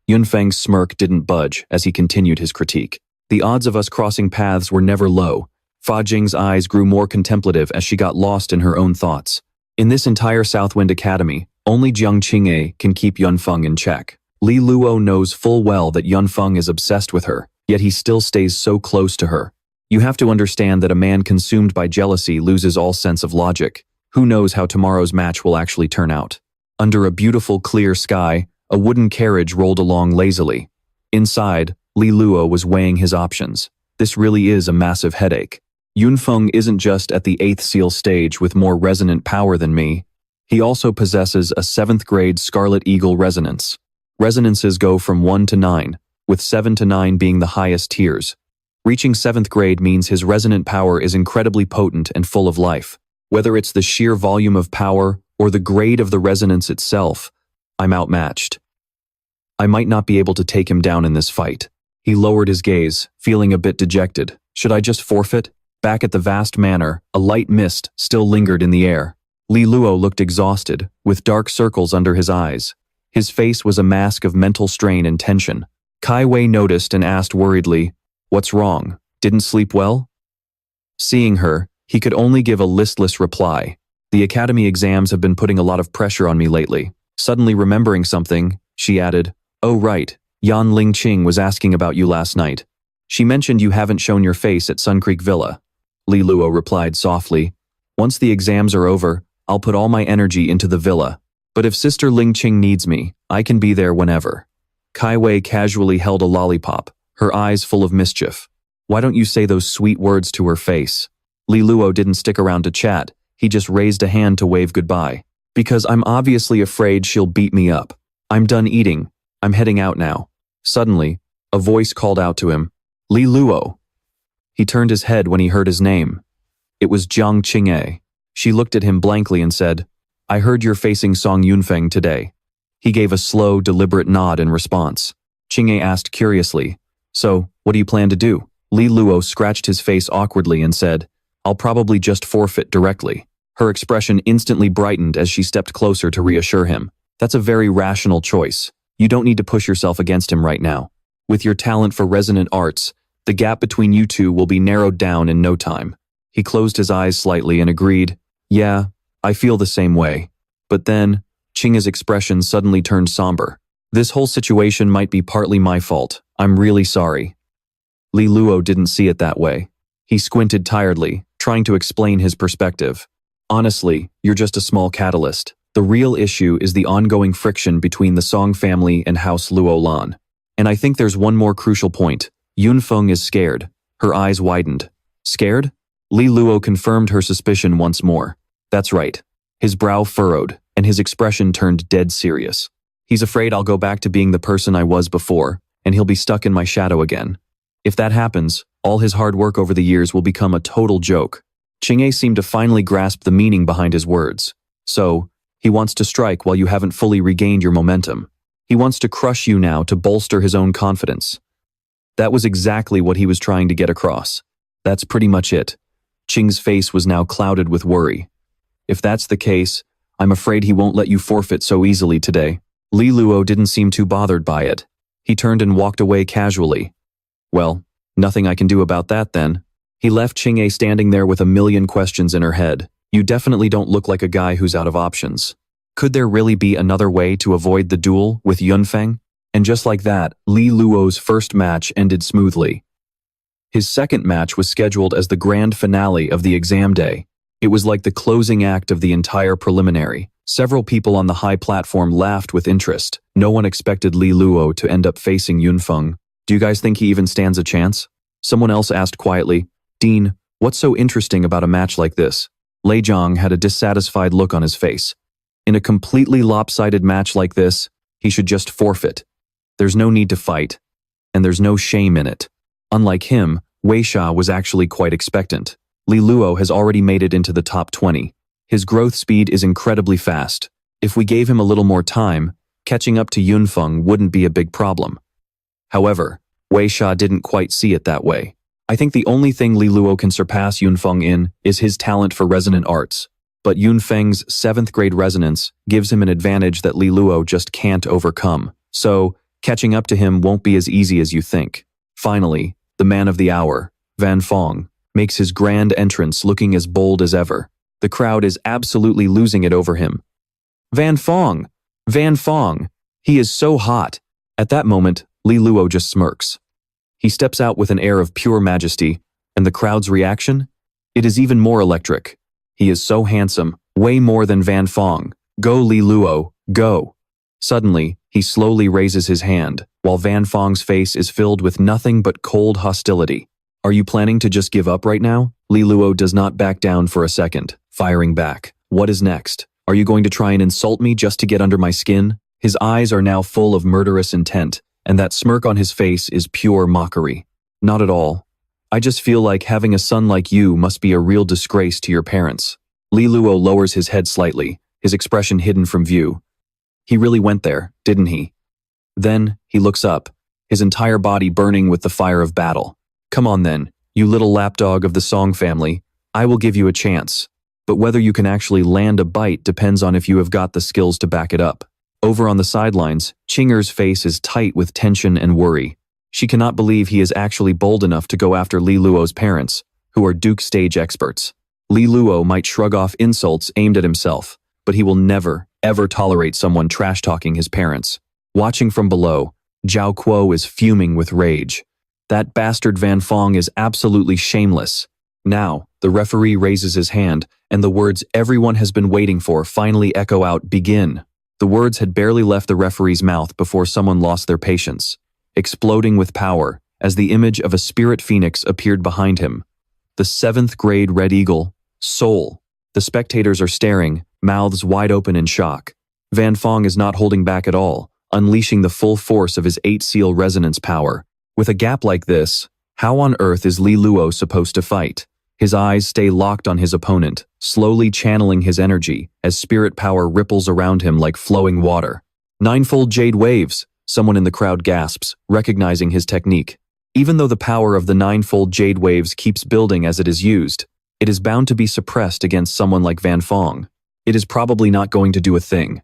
Yunfeng's smirk didn't budge as he continued his critique. The odds of us crossing paths were never low. Fa Jing's eyes grew more contemplative as she got lost in her own thoughts. In this entire Southwind Academy, only Jiang Qinge can keep Yunfeng in check. Li Luo knows full well that Yunfeng is obsessed with her, yet he still stays so close to her. You have to understand that a man consumed by jealousy loses all sense of logic. Who knows how tomorrow's match will actually turn out? Under a beautiful, clear sky, a wooden carriage rolled along lazily. Inside, Li Luo was weighing his options. This really is a massive headache. Yunfeng isn't just at the 8th seal stage with more resonant power than me. He also possesses a 7th grade Scarlet Eagle resonance. Resonances go from 1 to 9, with 7 to 9 being the highest tiers. Reaching 7th grade means his resonant power is incredibly potent and full of life. Whether it's the sheer volume of power or the grade of the resonance itself, I'm outmatched. I might not be able to take him down in this fight. He lowered his gaze, feeling a bit dejected. Should I just forfeit? Back at the vast manor, a light mist still lingered in the air. Li Luo looked exhausted, with dark circles under his eyes. His face was a mask of mental strain and tension. Kai Wei noticed and asked worriedly, "What's wrong? Didn't sleep well?" Seeing her, he could only give a listless reply. "The academy exams have been putting a lot of pressure on me lately." Suddenly remembering something, she added, "Oh right, Yan Lingqing was asking about you last night. She mentioned you haven't shown your face at Sun Creek Villa." Li Luo replied softly, "Once the exams are over, I'll put all my energy into the villa. But if Sister Lingqing needs me, I can be there whenever." Kai Wei casually held a lollipop, her eyes full of mischief. "Why don't you say those sweet words to her face?" Li Luo didn't stick around to chat, he just raised a hand to wave goodbye. "Because I'm obviously afraid she'll beat me up. I'm done eating. I'm heading out now." Suddenly, a voice called out to him, "Li Luo." He turned his head when he heard his name. It was Jiang Qinge. She looked at him blankly and said, "I heard you're facing Song Yunfeng today." He gave a slow, deliberate nod in response. Qinge asked curiously, "So, what do you plan to do?" Li Luo scratched his face awkwardly and said, "I'll probably just forfeit directly." Her expression instantly brightened as she stepped closer to reassure him. That's a very rational choice. You don't need to push yourself against him right now. With your talent for resonant arts, the gap between you two will be narrowed down in no time. He closed his eyes slightly and agreed, yeah, I feel the same way. But then, Qinge's expression suddenly turned somber. This whole situation might be partly my fault. I'm really sorry. Li Luo didn't see it that way. He squinted tiredly, trying to explain his perspective. Honestly, you're just a small catalyst. The real issue is the ongoing friction between the Song family and House Luolan. And I think there's one more crucial point. Yunfeng is scared. Her eyes widened. Scared? Li Luo confirmed her suspicion once more. That's right. His brow furrowed, and his expression turned dead serious. He's afraid I'll go back to being the person I was before, and he'll be stuck in my shadow again. If that happens, all his hard work over the years will become a total joke. Qinge seemed to finally grasp the meaning behind his words. So, he wants to strike while you haven't fully regained your momentum. He wants to crush you now to bolster his own confidence. That was exactly what he was trying to get across. That's pretty much it. Qing's face was now clouded with worry. If that's the case, I'm afraid he won't let you forfeit so easily today. Li Luo didn't seem too bothered by it. He turned and walked away casually. Well, nothing I can do about that then. He left Qinge standing there with a million questions in her head. You definitely don't look like a guy who's out of options. Could there really be another way to avoid the duel with Yunfeng? And just like that, Li Luo's first match ended smoothly. His second match was scheduled as the grand finale of the exam day. It was like the closing act of the entire preliminary. Several people on the high platform laughed with interest. No one expected Li Luo to end up facing Yunfeng. Do you guys think he even stands a chance? Someone else asked quietly, Dean, what's so interesting about a match like this? Lei Zhang had a dissatisfied look on his face. In a completely lopsided match like this, he should just forfeit. There's no need to fight, and there's no shame in it. Unlike him, Wei Sha was actually quite expectant. Li Luo has already made it into the top 20. His growth speed is incredibly fast. If we gave him a little more time, catching up to Yunfeng wouldn't be a big problem. However, Wei Sha didn't quite see it that way. I think the only thing Li Luo can surpass Yunfeng in is his talent for resonant arts. But Yunfeng's 7th grade resonance gives him an advantage that Li Luo just can't overcome. So, catching up to him won't be as easy as you think. Finally, the man of the hour, Van Fong, makes his grand entrance looking as bold as ever. The crowd is absolutely losing it over him. Van Fong! Van Fong! He is so hot! At that moment, Li Luo just smirks. He steps out with an air of pure majesty, and the crowd's reaction? It is even more electric. He is so handsome, way more than Van Fong. Go Li Luo, go! Suddenly, he slowly raises his hand, while Van Fong's face is filled with nothing but cold hostility. Are you planning to just give up right now? Li Luo does not back down for a second, firing back. What is next? Are you going to try and insult me just to get under my skin? His eyes are now full of murderous intent, and that smirk on his face is pure mockery. Not at all. I just feel like having a son like you must be a real disgrace to your parents. Li Luo lowers his head slightly, his expression hidden from view. He really went there, didn't he? Then, he looks up, his entire body burning with the fire of battle. Come on then, you little lapdog of the Song family, I will give you a chance. But whether you can actually land a bite depends on if you have got the skills to back it up. Over on the sidelines, Qinger's face is tight with tension and worry. She cannot believe he is actually bold enough to go after Li Luo's parents, who are Duke stage experts. Li Luo might shrug off insults aimed at himself, but he will never, ever tolerate someone trash-talking his parents. Watching from below, Zhao Kuo is fuming with rage. That bastard Van Fong is absolutely shameless. Now, the referee raises his hand, and the words everyone has been waiting for finally echo out, begin. The words had barely left the referee's mouth before someone lost their patience, exploding with power as the image of a spirit phoenix appeared behind him. The 7th grade red eagle, Soul. The spectators are staring, mouths wide open in shock. Van Fong is not holding back at all, unleashing the full force of his 8-seal resonance power. With a gap like this, how on earth is Li Luo supposed to fight? His eyes stay locked on his opponent, slowly channeling his energy as spirit power ripples around him like flowing water. Ninefold jade waves, someone in the crowd gasps, recognizing his technique. Even though the power of the ninefold jade waves keeps building as it is used, It is bound to be suppressed against someone like Van Fong. It is probably not going to do a thing.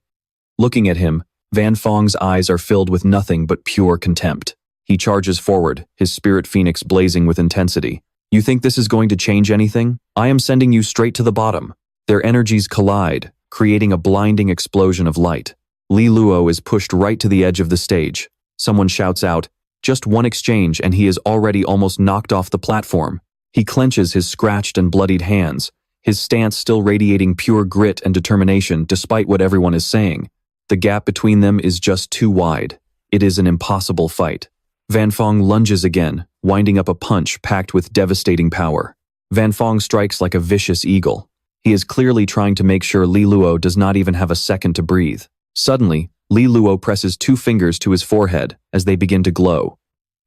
Looking at him, Van Fong's eyes are filled with nothing but pure contempt. He charges forward, his spirit phoenix blazing with intensity. You think this is going to change anything? I am sending you straight to the bottom. Their energies collide, creating a blinding explosion of light. Li Luo is pushed right to the edge of the stage. Someone shouts out, "Just one exchange and he is already almost knocked off the platform." He clenches his scratched and bloodied hands, his stance still radiating pure grit and determination despite what everyone is saying. The gap between them is just too wide. It is an impossible fight. Van Fong lunges again, winding up a punch packed with devastating power. Van Fong strikes like a vicious eagle. He is clearly trying to make sure Li Luo does not even have a second to breathe. Suddenly, Li Luo presses 2 fingers to his forehead as they begin to glow.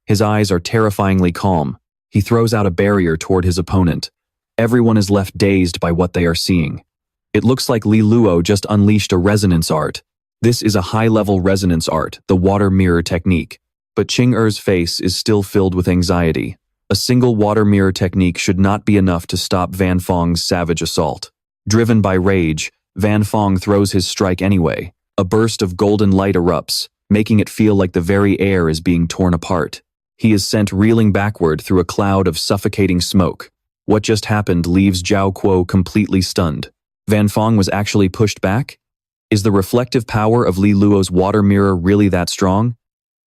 His eyes are terrifyingly calm. He throws out a barrier toward his opponent. Everyone is left dazed by what they are seeing. It looks like Li Luo just unleashed a resonance art. This is a high-level resonance art, the water mirror technique. But Qing'er's face is still filled with anxiety. A single water mirror technique should not be enough to stop Van Fong's savage assault. Driven by rage, Van Fong throws his strike anyway. A burst of golden light erupts, making it feel like the very air is being torn apart. He is sent reeling backward through a cloud of suffocating smoke. What just happened leaves Jiao Qinge completely stunned. Van Fong was actually pushed back? Is the reflective power of Li Luo's water mirror really that strong?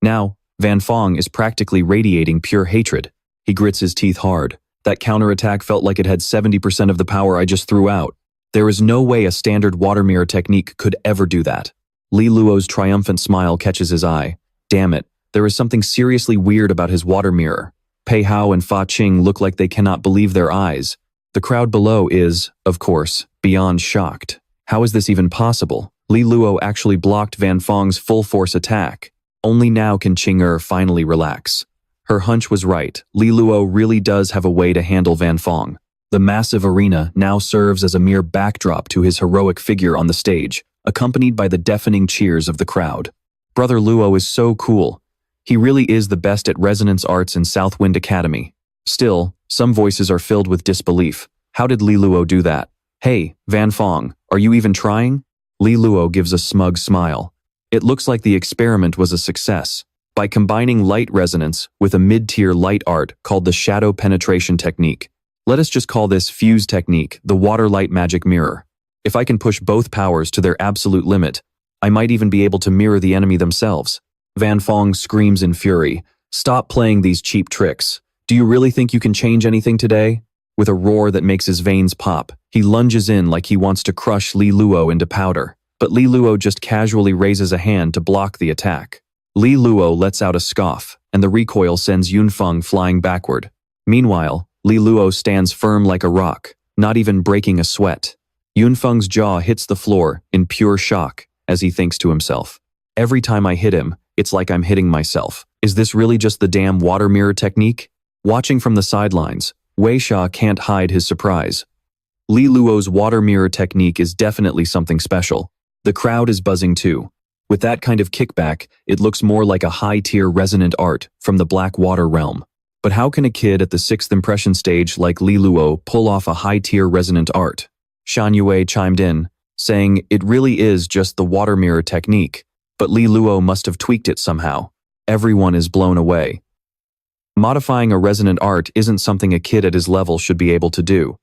Now, Van Fong is practically radiating pure hatred. He grits his teeth hard. That counterattack felt like it had 70% of the power I just threw out. There is no way a standard water mirror technique could ever do that. Li Luo's triumphant smile catches his eye. Damn it, there is something seriously weird about his water mirror. Pei Hao and Fa Qing look like they cannot believe their eyes. The crowd below is, of course, beyond shocked. How is this even possible? Li Luo actually blocked Van Fong's full-force attack. Only now can Qing'er finally relax. Her hunch was right. Li Luo really does have a way to handle Van Fong. The massive arena now serves as a mere backdrop to his heroic figure on the stage, accompanied by the deafening cheers of the crowd. Brother Luo is so cool. He really is the best at resonance arts in Southwind Academy. Still, some voices are filled with disbelief. How did Li Luo do that? Hey, Van Fong, are you even trying? Li Luo gives a smug smile. It looks like the experiment was a success. By combining light resonance with a mid-tier light art called the shadow penetration technique. Let us just call this fuse technique the water light magic mirror. If I can push both powers to their absolute limit, I might even be able to mirror the enemy themselves. Van Fong screams in fury. Stop playing these cheap tricks. Do you really think you can change anything today? With a roar that makes his veins pop, he lunges in like he wants to crush Li Luo into powder. But Li Luo just casually raises a hand to block the attack. Li Luo lets out a scoff, and the recoil sends Yunfeng flying backward. Meanwhile, Li Luo stands firm like a rock, not even breaking a sweat. Yunfeng's jaw hits the floor in pure shock as he thinks to himself. Every time I hit him, it's like I'm hitting myself. Is this really just the damn water mirror technique? Watching from the sidelines, Wei Sha can't hide his surprise. Li Luo's water mirror technique is definitely something special. The crowd is buzzing too. With that kind of kickback, it looks more like a high-tier resonant art from the Black Water realm. But how can a kid at the 6th impression stage like Li Luo pull off a high-tier resonant art? Shan Yue chimed in, saying it really is just the water mirror technique, but Li Luo must have tweaked it somehow. Everyone is blown away. Modifying a resonant art isn't something a kid at his level should be able to do.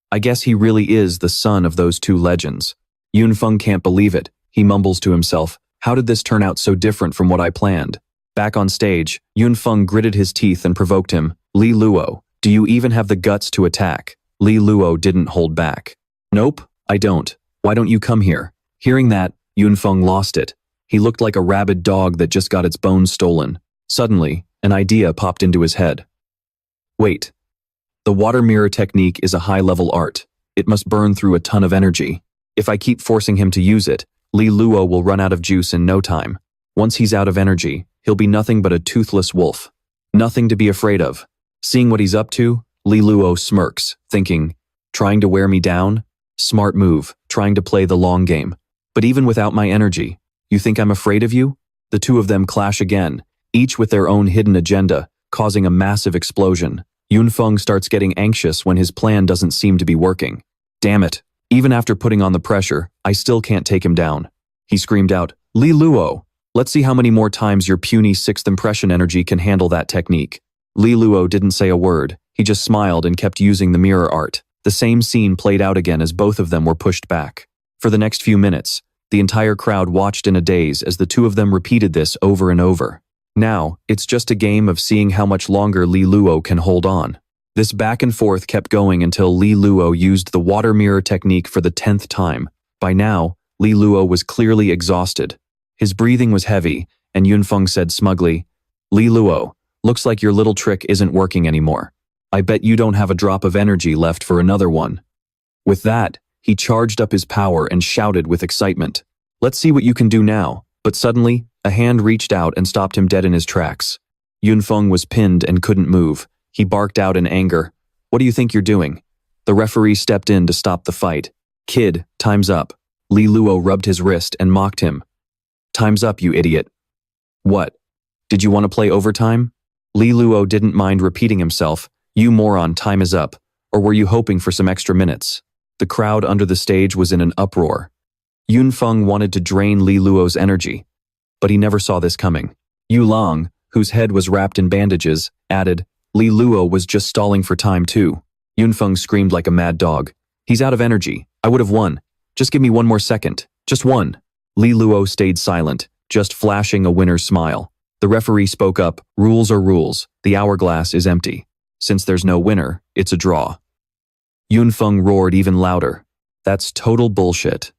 I guess he really is the son of those 2 legends. Yunfeng can't believe it. He mumbles to himself, how did this turn out so different from what I planned? Back on stage, Yunfeng gritted his teeth and provoked him. Li Luo, do you even have the guts to attack? Li Luo didn't hold back. Nope, I don't. Why don't you come here? Hearing that, Yunfeng lost it. He looked like a rabid dog that just got its bones stolen. Suddenly, an idea popped into his head. Wait. The water mirror technique is a high-level art. It must burn through a ton of energy. If I keep forcing him to use it, Li Luo will run out of juice in no time. Once he's out of energy, he'll be nothing but a toothless wolf. Nothing to be afraid of. Seeing what he's up to, Li Luo smirks, thinking, trying to wear me down? Smart move, trying to play the long game. But even without my energy, you think I'm afraid of you? The 2 of them clash again, each with their own hidden agenda, causing a massive explosion. Yunfeng starts getting anxious when his plan doesn't seem to be working. Damn it. Even after putting on the pressure, I still can't take him down. He screamed out, Li Luo, let's see how many more times your puny sixth impression energy can handle that technique. Li Luo didn't say a word. He just smiled and kept using the mirror art. The same scene played out again as both of them were pushed back. For the next few minutes, the entire crowd watched in a daze as the two of them repeated this over and over. Now, it's just a game of seeing how much longer Li Luo can hold on. This back and forth kept going until Li Luo used the water mirror technique for the 10th time. By now, Li Luo was clearly exhausted. His breathing was heavy, and Yunfeng said smugly, Li Luo, looks like your little trick isn't working anymore. I bet you don't have a drop of energy left for another one. With that, he charged up his power and shouted with excitement. Let's see what you can do now. But suddenly, a hand reached out and stopped him dead in his tracks. Yunfeng was pinned and couldn't move. He barked out in anger. What do you think you're doing? The referee stepped in to stop the fight. Kid, time's up. Li Luo rubbed his wrist and mocked him. Time's up, you idiot. What? Did you want to play overtime? Li Luo didn't mind repeating himself. You moron, time is up. Or were you hoping for some extra minutes? The crowd under the stage was in an uproar. Yunfeng wanted to drain Li Luo's energy, but he never saw this coming. Yu Long, whose head was wrapped in bandages, added, Li Luo was just stalling for time too. Yunfeng screamed like a mad dog. He's out of energy. I would have won. Just give me one more second. Just one. Li Luo stayed silent, just flashing a winner's smile. The referee spoke up, rules are rules. The hourglass is empty. Since there's no winner, it's a draw. Yunfeng roared even louder. That's total bullshit.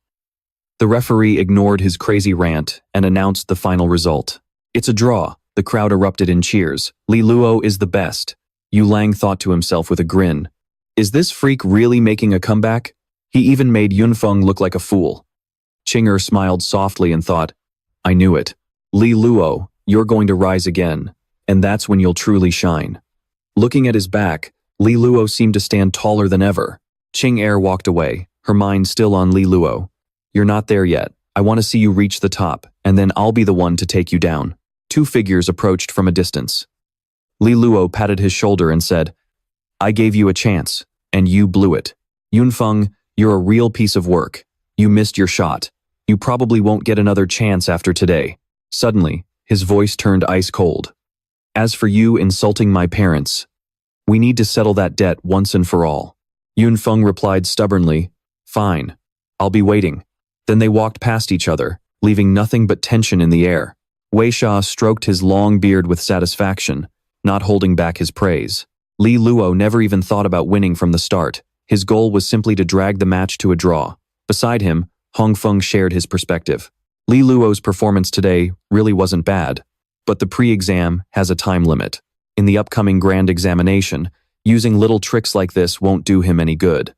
The referee ignored his crazy rant and announced the final result. It's a draw. The crowd erupted in cheers. Li Luo is the best. Yu Lang thought to himself with a grin. Is this freak really making a comeback? He even made Yunfeng look like a fool. Qinge smiled softly and thought, I knew it. Li Luo, you're going to rise again, and that's when you'll truly shine. Looking at his back, Li Luo seemed to stand taller than ever. Qinge walked away, her mind still on Li Luo. You're not there yet. I want to see you reach the top, and then I'll be the one to take you down. Two figures approached from a distance. Li Luo patted his shoulder and said, I gave you a chance, and you blew it. Yunfeng, you're a real piece of work. You missed your shot. You probably won't get another chance after today. Suddenly, his voice turned ice cold. As for you insulting my parents, we need to settle that debt once and for all. Yunfeng replied stubbornly, Fine. I'll be waiting. Then they walked past each other, leaving nothing but tension in the air. Weisha stroked his long beard with satisfaction, not holding back his praise. Li Luo never even thought about winning from the start. His goal was simply to drag the match to a draw. Beside him, Hongfeng shared his perspective. Li Luo's performance today really wasn't bad, but the pre-exam has a time limit. In the upcoming grand examination, using little tricks like this won't do him any good.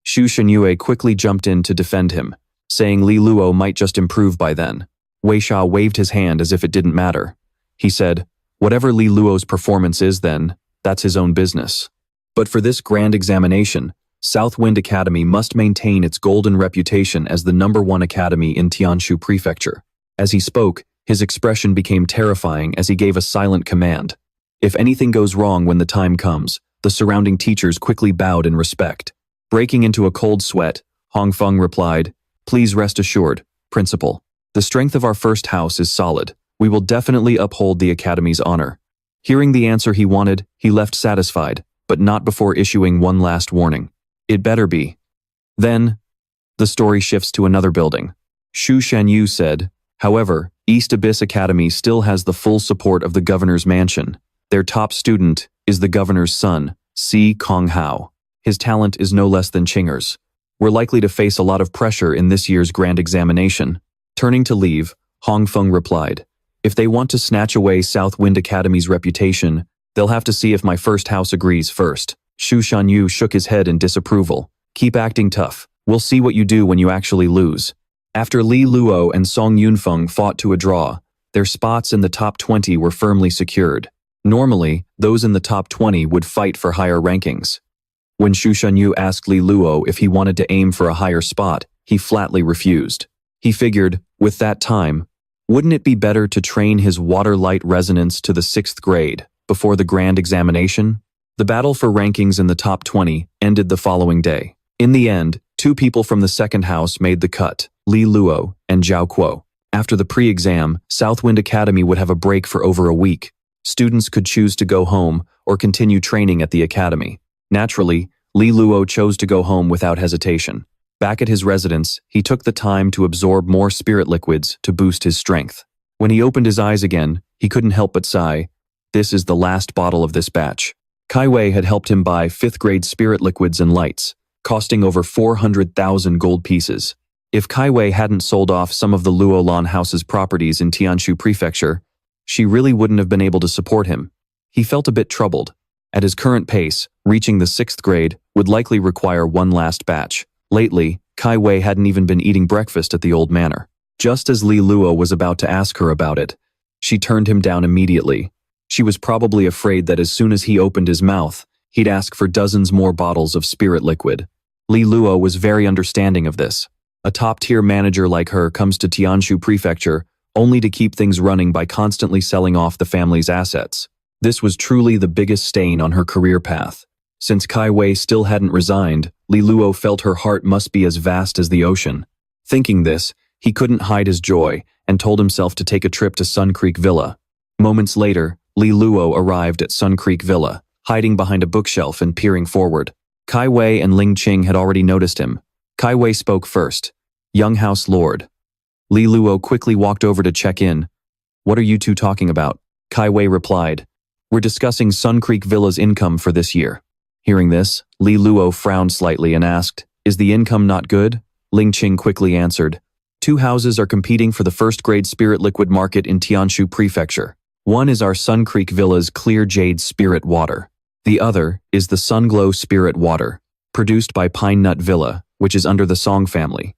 Xu Shenyue quickly jumped in to defend him, saying Li Luo might just improve by then. Weisha waved his hand as if it didn't matter. He said, whatever Li Luo's performance is then, that's his own business. But for this grand examination, Southwind Academy must maintain its golden reputation as the #1 academy in Tianshu Prefecture. As he spoke, his expression became terrifying as he gave a silent command. If anything goes wrong when the time comes, the surrounding teachers quickly bowed in respect. Breaking into a cold sweat, Hongfeng replied, Please rest assured, Principal. The strength of our first house is solid. We will definitely uphold the Academy's honor. Hearing the answer he wanted, he left satisfied, but not before issuing one last warning. It better be. Then, the story shifts to another building. Xu Shanyu said, however, East Abyss Academy still has the full support of the governor's mansion. Their top student is the governor's son, Si Konghao. His talent is no less than Qinger's. We're likely to face a lot of pressure in this year's grand examination. Turning to leave, Hongfeng replied, If they want to snatch away Southwind Academy's reputation, they'll have to see if my first house agrees first. Xu Shanyu shook his head in disapproval. Keep acting tough. We'll see what you do when you actually lose. After Li Luo and Song Yunfeng fought to a draw, their spots in the top 20 were firmly secured. Normally, those in the top 20 would fight for higher rankings. When Xu Shanyu asked Li Luo if he wanted to aim for a higher spot, he flatly refused. He figured, with that time, wouldn't it be better to train his water light resonance to the 6th grade before the grand examination? The battle for rankings in the top 20 ended the following day. In the end, two people from the second house made the cut, Li Luo and Jiang Qinge. After the pre-exam, Southwind Academy would have a break for over a week. Students could choose to go home or continue training at the academy. Naturally, Li Luo chose to go home without hesitation. Back at his residence, he took the time to absorb more spirit liquids to boost his strength. When he opened his eyes again, he couldn't help but sigh. This is the last bottle of this batch. Kai Wei had helped him buy 5th grade spirit liquids and lights, costing over 400,000 gold pieces. If Kai Wei hadn't sold off some of the Luolan house's properties in Tianshu Prefecture, she really wouldn't have been able to support him. He felt a bit troubled. At his current pace, reaching the 6th grade would likely require one last batch. Lately, Kai Wei hadn't even been eating breakfast at the old manor. Just as Li Luo was about to ask her about it, she turned him down immediately. She was probably afraid that as soon as he opened his mouth, he'd ask for dozens more bottles of spirit liquid. Li Luo was very understanding of this. A top-tier manager like her comes to Tianshu Prefecture only to keep things running by constantly selling off the family's assets. This was truly the biggest stain on her career path. Since Kai Wei still hadn't resigned, Li Luo felt her heart must be as vast as the ocean. Thinking this, he couldn't hide his joy and told himself to take a trip to Sun Creek Villa. Moments later, Li Luo arrived at Sun Creek Villa, hiding behind a bookshelf and peering forward. Kai Wei and Ling Qinge had already noticed him. Kai Wei spoke first. "Young House Lord." Li Luo quickly walked over to check in. "What are you two talking about?" Kai Wei replied. "We're discussing Sun Creek Villa's income for this year." Hearing this, Li Luo frowned slightly and asked, "Is the income not good?" Ling Qinge quickly answered, "Two houses are competing for the 1st grade spirit liquid market in Tianshu Prefecture. One is our Sun Creek Villa's Clear Jade Spirit Water. The other is the Sunglow Spirit Water, produced by Pine Nut Villa, which is under the Song family.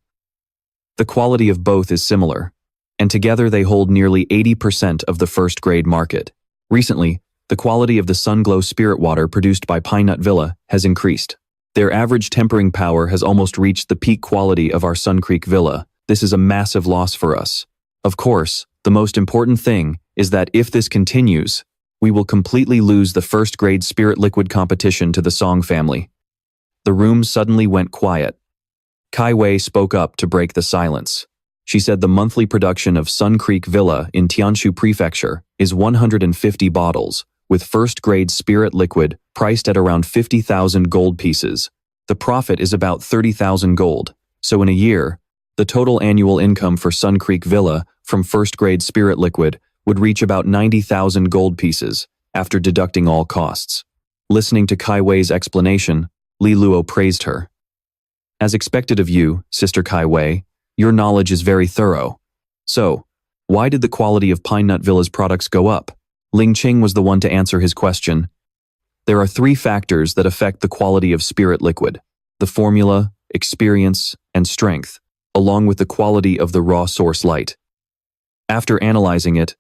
The quality of both is similar, and together they hold nearly 80% of the 1st grade market. Recently, the quality of the Sunglow Spirit Water produced by Pine Nut Villa has increased. Their average tempering power has almost reached the peak quality of our Sun Creek Villa. This is a massive loss for us. Of course, the most important thing is that if this continues, we will completely lose the 1st grade spirit liquid competition to the Song family." The room suddenly went quiet. Kai Wei spoke up to break the silence. She said the monthly production of Sun Creek Villa in Tianshu Prefecture is 150 bottles, with 1st grade spirit liquid priced at around 50,000 gold pieces. The profit is about 30,000 gold, so in a year, the total annual income for Sun Creek Villa from 1st grade spirit liquid would reach about 90,000 gold pieces after deducting all costs. Listening to Kai Wei's explanation, Li Luo praised her. "As expected of you, Sister Kai Wei, your knowledge is very thorough. So, why did the quality of Pine Nut Villa's products go up?" Ling Qinge was the one to answer his question. "There are 3 factors that affect the quality of spirit liquid: the formula, experience, and strength, along with the quality of the raw source light. After analyzing it,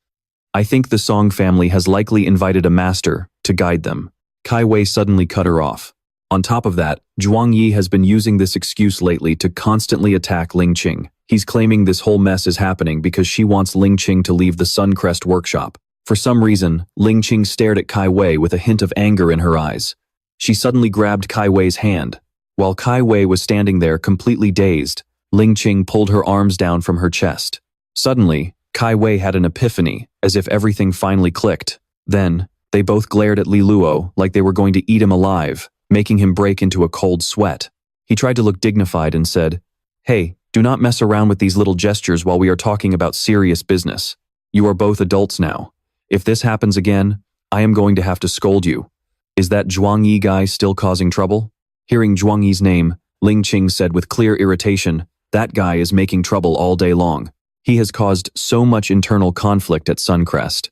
I think the Song family has likely invited a master to guide them." Kai Wei suddenly cut her off. On top of that, Zhuang Yi has been using this excuse lately to constantly attack Ling Qinge. He's claiming this whole mess is happening because she wants Ling Qinge to leave the Suncrest workshop. For some reason, Ling Qinge stared at Kai Wei with a hint of anger in her eyes. She suddenly grabbed Kai Wei's hand. While Kai Wei was standing there completely dazed, Ling Qinge pulled her arms down from her chest. Suddenly, Kai Wei had an epiphany, as if everything finally clicked. Then, they both glared at Li Luo like they were going to eat him alive, making him break into a cold sweat. He tried to look dignified and said, "Hey, do not mess around with these little gestures while we are talking about serious business. You are both adults now. If this happens again, I am going to have to scold you. Is that Zhuang Yi guy still causing trouble?" Hearing Zhuang Yi's name, Ling Qinge said with clear irritation, "That guy is making trouble all day long. He has caused so much internal conflict at Suncrest.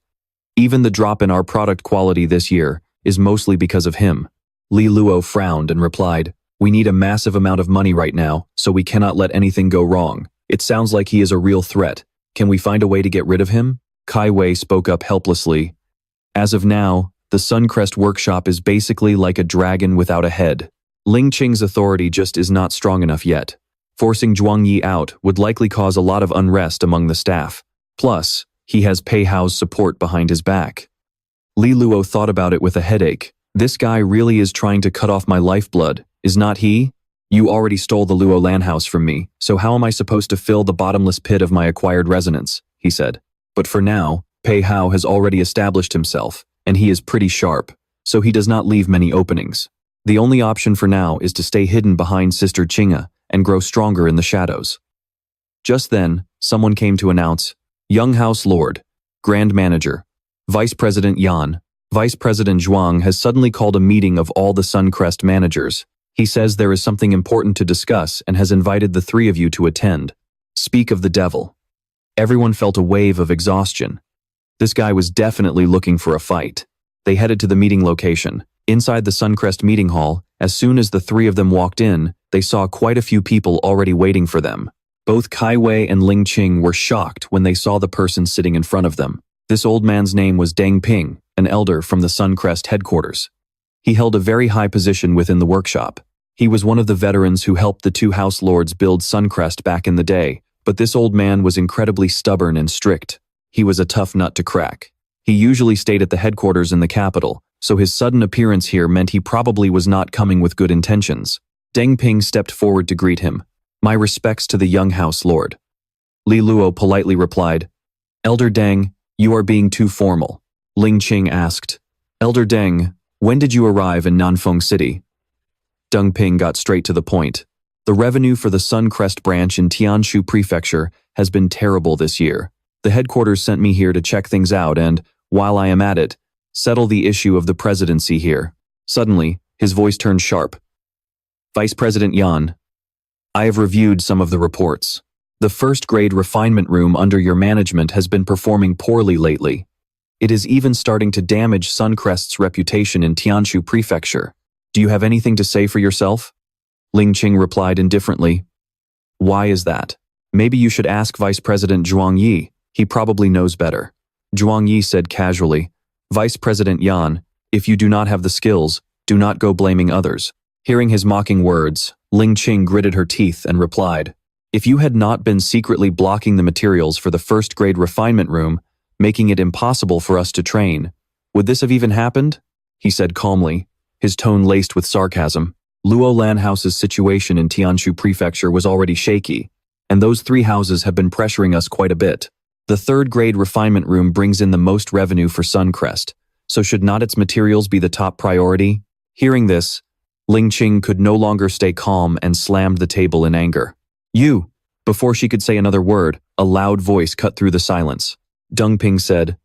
Even the drop in our product quality this year is mostly because of him." Li Luo frowned and replied, "We need a massive amount of money right now, so we cannot let anything go wrong. It sounds like he is a real threat. Can we find a way to get rid of him?" Kai Wei spoke up helplessly. "As of now, the Suncrest workshop is basically like a dragon without a head. Ling Qing's authority just is not strong enough yet. Forcing Zhuang Yi out would likely cause a lot of unrest among the staff. Plus, he has Pei Hao's support behind his back." Li Luo thought about it with a headache. This guy really is trying to cut off my lifeblood, is not he? You already stole the Luolan house from me, so how am I supposed to fill the bottomless pit of my acquired resonance? He said. But for now, Pei Hao has already established himself, and he is pretty sharp, so he does not leave many openings. The only option for now is to stay hidden behind Sister Qinge and grow stronger in the shadows. Just then, someone came to announce, Young House Lord, Grand Manager, Vice President Yan, Vice President Zhuang has suddenly called a meeting of all the Suncrest managers. He says there is something important to discuss and has invited the three of you to attend. Speak of the devil. Everyone felt a wave of exhaustion. This guy was definitely looking for a fight. They headed to the meeting location. Inside the Suncrest meeting hall, as soon as the three of them walked in, they saw quite a few people already waiting for them. Both Kai Wei and Ling Qing were shocked when they saw the person sitting in front of them. This old man's name was Deng Ping, an elder from the Suncrest headquarters. He held a very high position within the workshop. He was one of the veterans who helped the two house lords build Suncrest back in the day, but this old man was incredibly stubborn and strict. He was a tough nut to crack. He usually stayed at the headquarters in the capital, so his sudden appearance here meant he probably was not coming with good intentions. Deng Ping stepped forward to greet him. My respects to the young house lord. Li Luo politely replied, Elder Deng, you are being too formal. Ling Qing asked, Elder Deng, when did you arrive in Nanfeng City? Deng Ping got straight to the point. The revenue for the Suncrest branch in Tianshu Prefecture has been terrible this year. The headquarters sent me here to check things out and, while I am at it, settle the issue of the presidency here. Suddenly, his voice turned sharp. Vice President Yan, I have reviewed some of the reports. The first-grade refinement room under your management has been performing poorly lately. It is even starting to damage Suncrest's reputation in Tianshu Prefecture. Do you have anything to say for yourself? Ling Qing replied indifferently. Why is that? Maybe you should ask Vice President Zhuang Yi. He probably knows better. Zhuang Yi said casually, Vice President Yan, if you do not have the skills, do not go blaming others. Hearing his mocking words, Ling Qing gritted her teeth and replied, If you had not been secretly blocking the materials for the first-grade refinement room, making it impossible for us to train, would this have even happened? He said calmly, his tone laced with sarcasm. Luolan House's situation in Tianshu Prefecture was already shaky, and those three houses have been pressuring us quite a bit. The third-grade refinement room brings in the most revenue for Suncrest, so should not its materials be the top priority? Hearing this, Ling Qing could no longer stay calm and slammed the table in anger. You! Before she could say another word, a loud voice cut through the silence. Deng Ping said,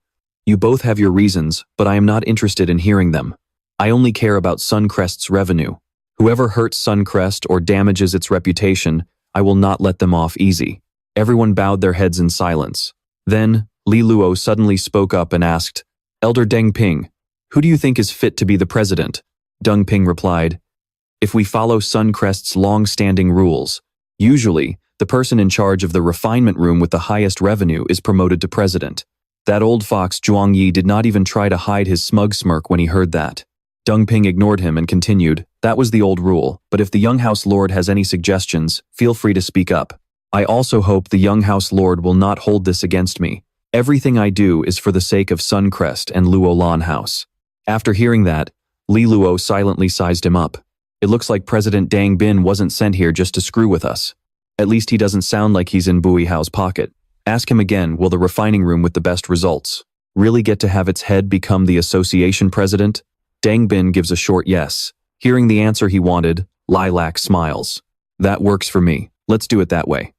You both have your reasons, but I am not interested in hearing them. I only care about Suncrest's revenue. Whoever hurts Suncrest or damages its reputation, I will not let them off easy. Everyone bowed their heads in silence. Then, Li Luo suddenly spoke up and asked, Elder Deng Ping, who do you think is fit to be the president? Deng Ping replied, If we follow Suncrest's long-standing rules, usually, the person in charge of the refinement room with the highest revenue is promoted to president. That old fox Zhuang Yi did not even try to hide his smug smirk when he heard that. Deng Ping ignored him and continued, That was the old rule, but if the young house lord has any suggestions, feel free to speak up. I also hope the young house lord will not hold this against me. Everything I do is for the sake of Suncrest and Luolan House. After hearing that, Li Luo silently sized him up. It looks like President Deng Bin wasn't sent here just to screw with us. At least he doesn't sound like he's in Bui Hao's pocket. Ask him again, will the refining room with the best results really get to have its head become the association president? Deng Bin gives a short yes. Hearing the answer he wanted, Lilac smiles. That works for me. Let's do it that way.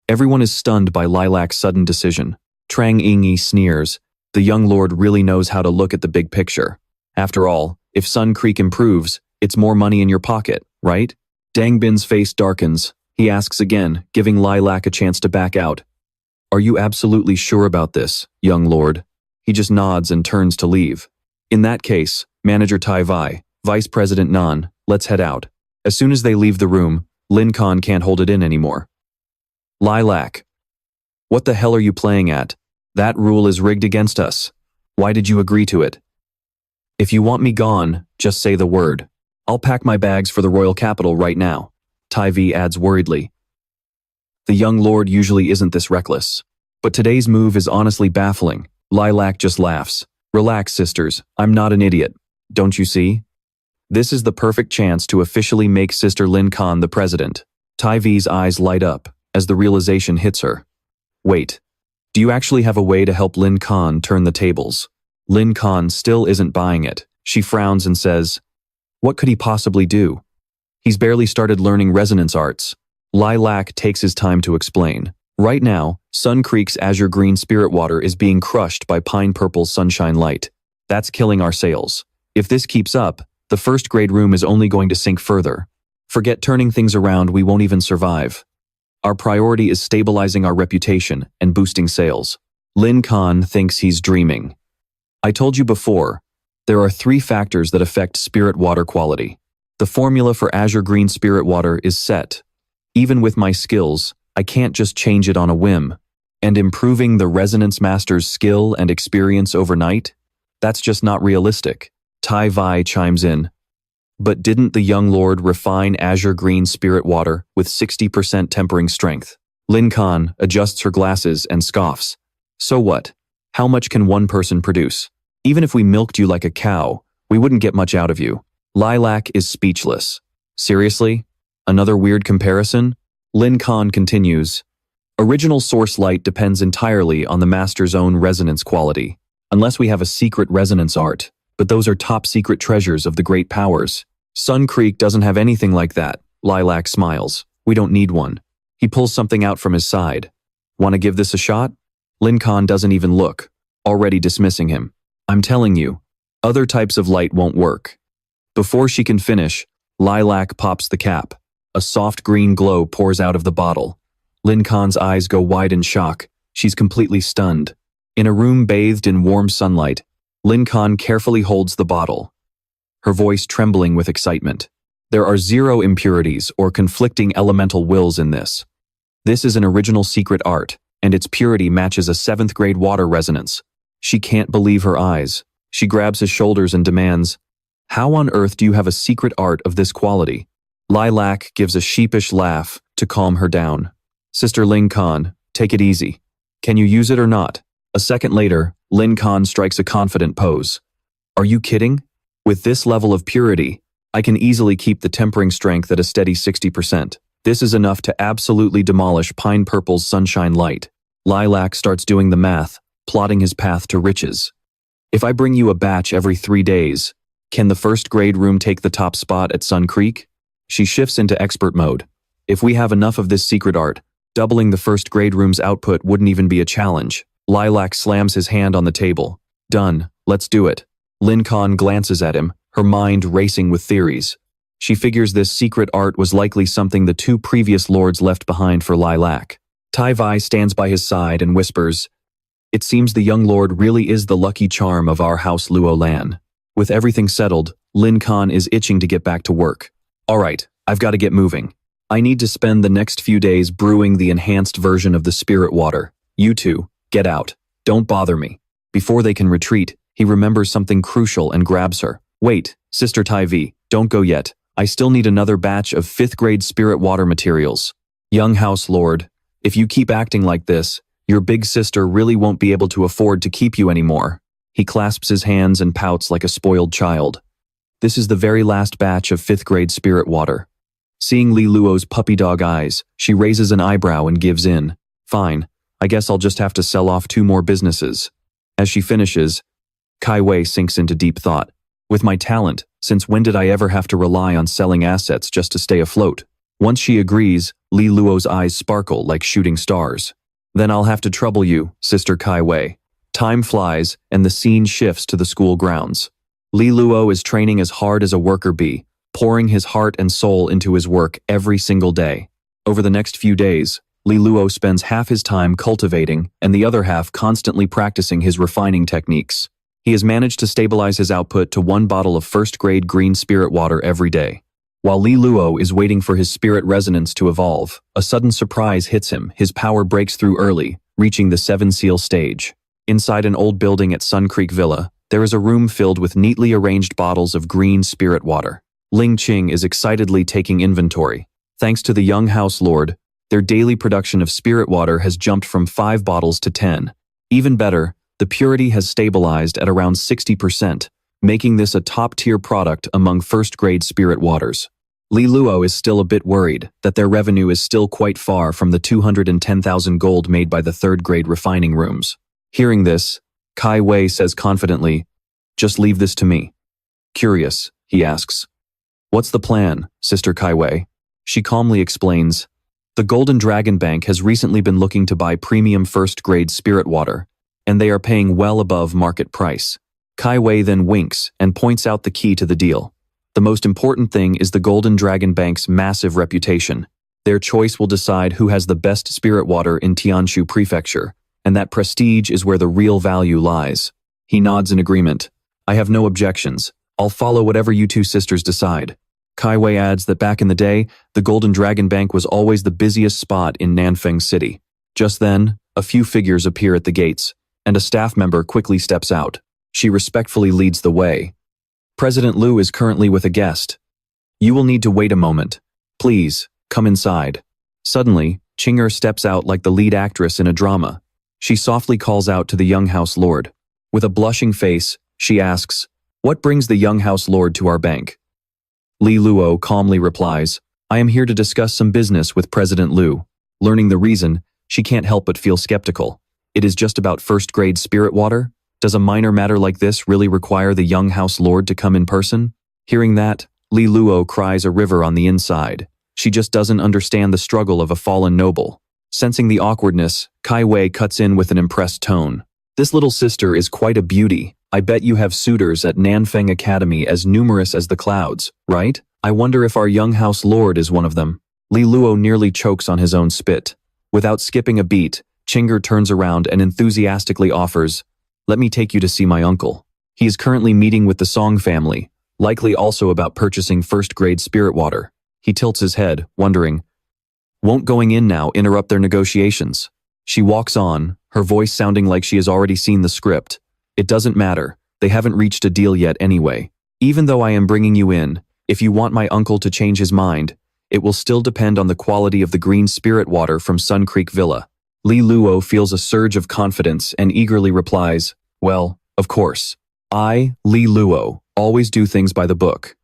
Everyone is stunned by Lilac's sudden decision. Trang Yingyi sneers. The young lord really knows how to look at the big picture. After all, if Sun Creek improves, it's more money in your pocket, right? Deng Bin's face darkens. He asks again, giving Lilac a chance to back out. Are you absolutely sure about this, young lord? He just nods and turns to leave. In that case, Manager Tai Vai, Vice President Nan, let's head out. As soon as they leave the room, Lin Khan can't hold it in anymore. Lilac. What the hell are you playing at? That rule is rigged against us. Why did you agree to it? If you want me gone, just say the word. I'll pack my bags for the royal capital right now. Tai Vi adds worriedly. The young lord usually isn't this reckless. But today's move is honestly baffling. Lilac just laughs. Relax, sisters. I'm not an idiot. Don't you see? This is the perfect chance to officially make Sister Lin Kan the president. Tai V's eyes light up as the realization hits her. Wait, do you actually have a way to help Lin Kan turn the tables? Lin Kan still isn't buying it. She frowns and says, what could he possibly do? He's barely started learning resonance arts. Lilac takes his time to explain. Right now, Sun Creek's azure green spirit water is being crushed by pine purple sunshine light. That's killing our sales. If this keeps up, the first grade room is only going to sink further. Forget turning things around, we won't even survive. Our priority is stabilizing our reputation and boosting sales. Lin Kan thinks he's dreaming. I told you before, there are 3 factors that affect spirit water quality. The formula for azure green spirit water is set. Even with my skills, I can't just change it on a whim. And improving the Resonance Master's skill and experience overnight? That's just not realistic. Tai Vi chimes in. But didn't the young lord refine azure green spirit water with 60% tempering strength? Lin Kan adjusts her glasses and scoffs. So what? How much can one person produce? Even if we milked you like a cow, we wouldn't get much out of you. Lilac is speechless. Seriously? Another weird comparison? Lin Kan continues. Original source light depends entirely on the master's own resonance quality, unless we have a secret resonance art, but those are top secret treasures of the great powers. Sun Creek doesn't have anything like that. Lilac smiles. We don't need one. He pulls something out from his side. Want to give this a shot? Lin Kan doesn't even look, already dismissing him. I'm telling you, other types of light won't work. Before she can finish, Lilac pops the cap. A soft green glow pours out of the bottle. Lin Kan's eyes go wide in shock. She's completely stunned. In a room bathed in warm sunlight, Lin Kan carefully holds the bottle, her voice trembling with excitement. There are 0 impurities or conflicting elemental wills in this. This is an original secret art, and its purity matches a 7th grade water resonance. She can't believe her eyes. She grabs his shoulders and demands, how on earth do you have a secret art of this quality? Lilac gives a sheepish laugh to calm her down. Sister Lin Kan, take it easy. Can you use it or not? A second later, Lin Kan strikes a confident pose. Are you kidding? With this level of purity, I can easily keep the tempering strength at a steady 60%. This is enough to absolutely demolish Pine Purple's sunshine light. Lilac starts doing the math, plotting his path to riches. If I bring you a batch every 3 days, can the first grade room take the top spot at Sun Creek? She shifts into expert mode. If we have enough of this secret art, doubling the first grade room's output wouldn't even be a challenge. Lilac slams his hand on the table. Done, let's do it. Lin Kan glances at him, her mind racing with theories. She figures this secret art was likely something the 2 previous lords left behind for Lilac. Tai Vi stands by his side and whispers, it seems the young lord really is the lucky charm of our House Luolan. With everything settled, Lin Kan is itching to get back to work. All right, I've got to get moving. I need to spend the next few days brewing the enhanced version of the spirit water. You 2, get out. Don't bother me. Before they can retreat, he remembers something crucial and grabs her. Wait, Sister Tai Vi, don't go yet. I still need another batch of 5th grade spirit water materials. Young House Lord, if you keep acting like this, your big sister really won't be able to afford to keep you anymore. He clasps his hands and pouts like a spoiled child. This is the very last batch of 5th grade spirit water. Seeing Li Luo's puppy dog eyes, she raises an eyebrow and gives in. Fine, I guess I'll just have to sell off 2 more businesses. As she finishes, Kai Wei sinks into deep thought. With my talent, since when did I ever have to rely on selling assets just to stay afloat? Once she agrees, Li Luo's eyes sparkle like shooting stars. Then I'll have to trouble you, Sister Kai Wei. Time flies, and the scene shifts to the school grounds. Li Luo is training as hard as a worker bee, pouring his heart and soul into his work every single day. Over the next few days, Li Luo spends half his time cultivating and the other half constantly practicing his refining techniques. He has managed to stabilize his output to 1 bottle of 1st grade green spirit water every day. While Li Luo is waiting for his spirit resonance to evolve, a sudden surprise hits him. His power breaks through early, reaching the 7 seal stage. Inside an old building at Sun Creek Villa, there is a room filled with neatly arranged bottles of green spirit water. Ling Qing is excitedly taking inventory. Thanks to the young House Lord, their daily production of spirit water has jumped from 5 bottles to 10. Even better, the purity has stabilized at around 60%, making this a top-tier product among first-grade spirit waters. Li Luo is still a bit worried that their revenue is still quite far from the 210,000 gold made by the third-grade refining rooms. Hearing this, Kai Wei says confidently, "Just leave this to me." Curious, he asks, "What's the plan, Sister Kai Wei?" She calmly explains, "The Golden Dragon Bank has recently been looking to buy premium first-grade spirit water, and they are paying well above market price." Kai Wei then winks and points out the key to the deal. The most important thing is the Golden Dragon Bank's massive reputation. Their choice will decide who has the best spirit water in Tianshu Prefecture, and that prestige is where the real value lies. He nods in agreement. "I have no objections. I'll follow whatever you two sisters decide." Kai Wei adds that back in the day, the Golden Dragon Bank was always the busiest spot in Nanfeng City. Just then, a few figures appear at the gates, and a staff member quickly steps out. She respectfully leads the way. "President Liu is currently with a guest. You will need to wait a moment. Please, come inside." Suddenly, Qinge steps out like the lead actress in a drama. She softly calls out to the young House Lord. With a blushing face, she asks, "What brings the young House Lord to our bank?" Li Luo calmly replies, "I am here to discuss some business with President Liu." Learning the reason, she can't help but feel skeptical. It is just about first-grade spirit water? Does a minor matter like this really require the young House Lord to come in person? Hearing that, Li Luo cries a river on the inside. She just doesn't understand the struggle of a fallen noble. Sensing the awkwardness, Kai Wei cuts in with an impressed tone. "This little sister is quite a beauty. I bet you have suitors at Nanfeng Academy as numerous as the clouds, right? I wonder if our young House Lord is one of them." Li Luo nearly chokes on his own spit. Without skipping a beat, Qinge turns around and enthusiastically offers, "Let me take you to see my uncle. He is currently meeting with the Song family, likely also about purchasing first-grade spirit water." He tilts his head, wondering, won't going in now interrupt their negotiations? She walks on, her voice sounding like she has already seen the script. "It doesn't matter, they haven't reached a deal yet anyway. Even though I am bringing you in, if you want my uncle to change his mind, it will still depend on the quality of the green spirit water from Sun Creek Villa." Li Luo feels a surge of confidence and eagerly replies, "Well, of course. I, Li Luo, always do things by the book.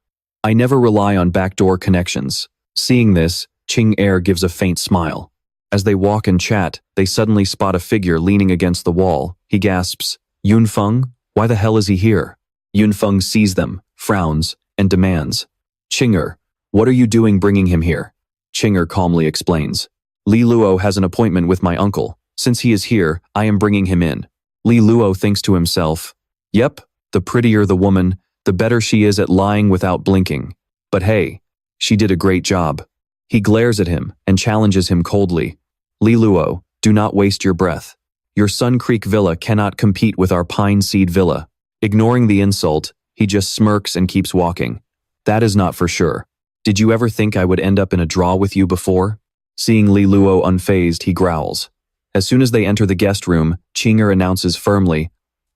I never rely on backdoor connections." Seeing this, Qinge gives a faint smile. As they walk and chat, they suddenly spot a figure leaning against the wall. He gasps, "Yunfeng? Why the hell is he here?" Yunfeng sees them, frowns, and demands, "Qinge, what are you doing bringing him here?" Qinge calmly explains, "Li Luo has an appointment with my uncle. Since he is here, I am bringing him in." Li Luo thinks to himself, "Yep, the prettier the woman, the better she is at lying without blinking. But hey, she did a great job." He glares at him and challenges him coldly, "Li Luo, do not waste your breath. Your Sun Creek Villa cannot compete with our Pine Seed Villa." Ignoring the insult, he just smirks and keeps walking. "That is not for sure. Did you ever think I would end up in a draw with you before?" Seeing Li Luo unfazed, he growls. As soon as they enter the guest room, Qinge announces firmly,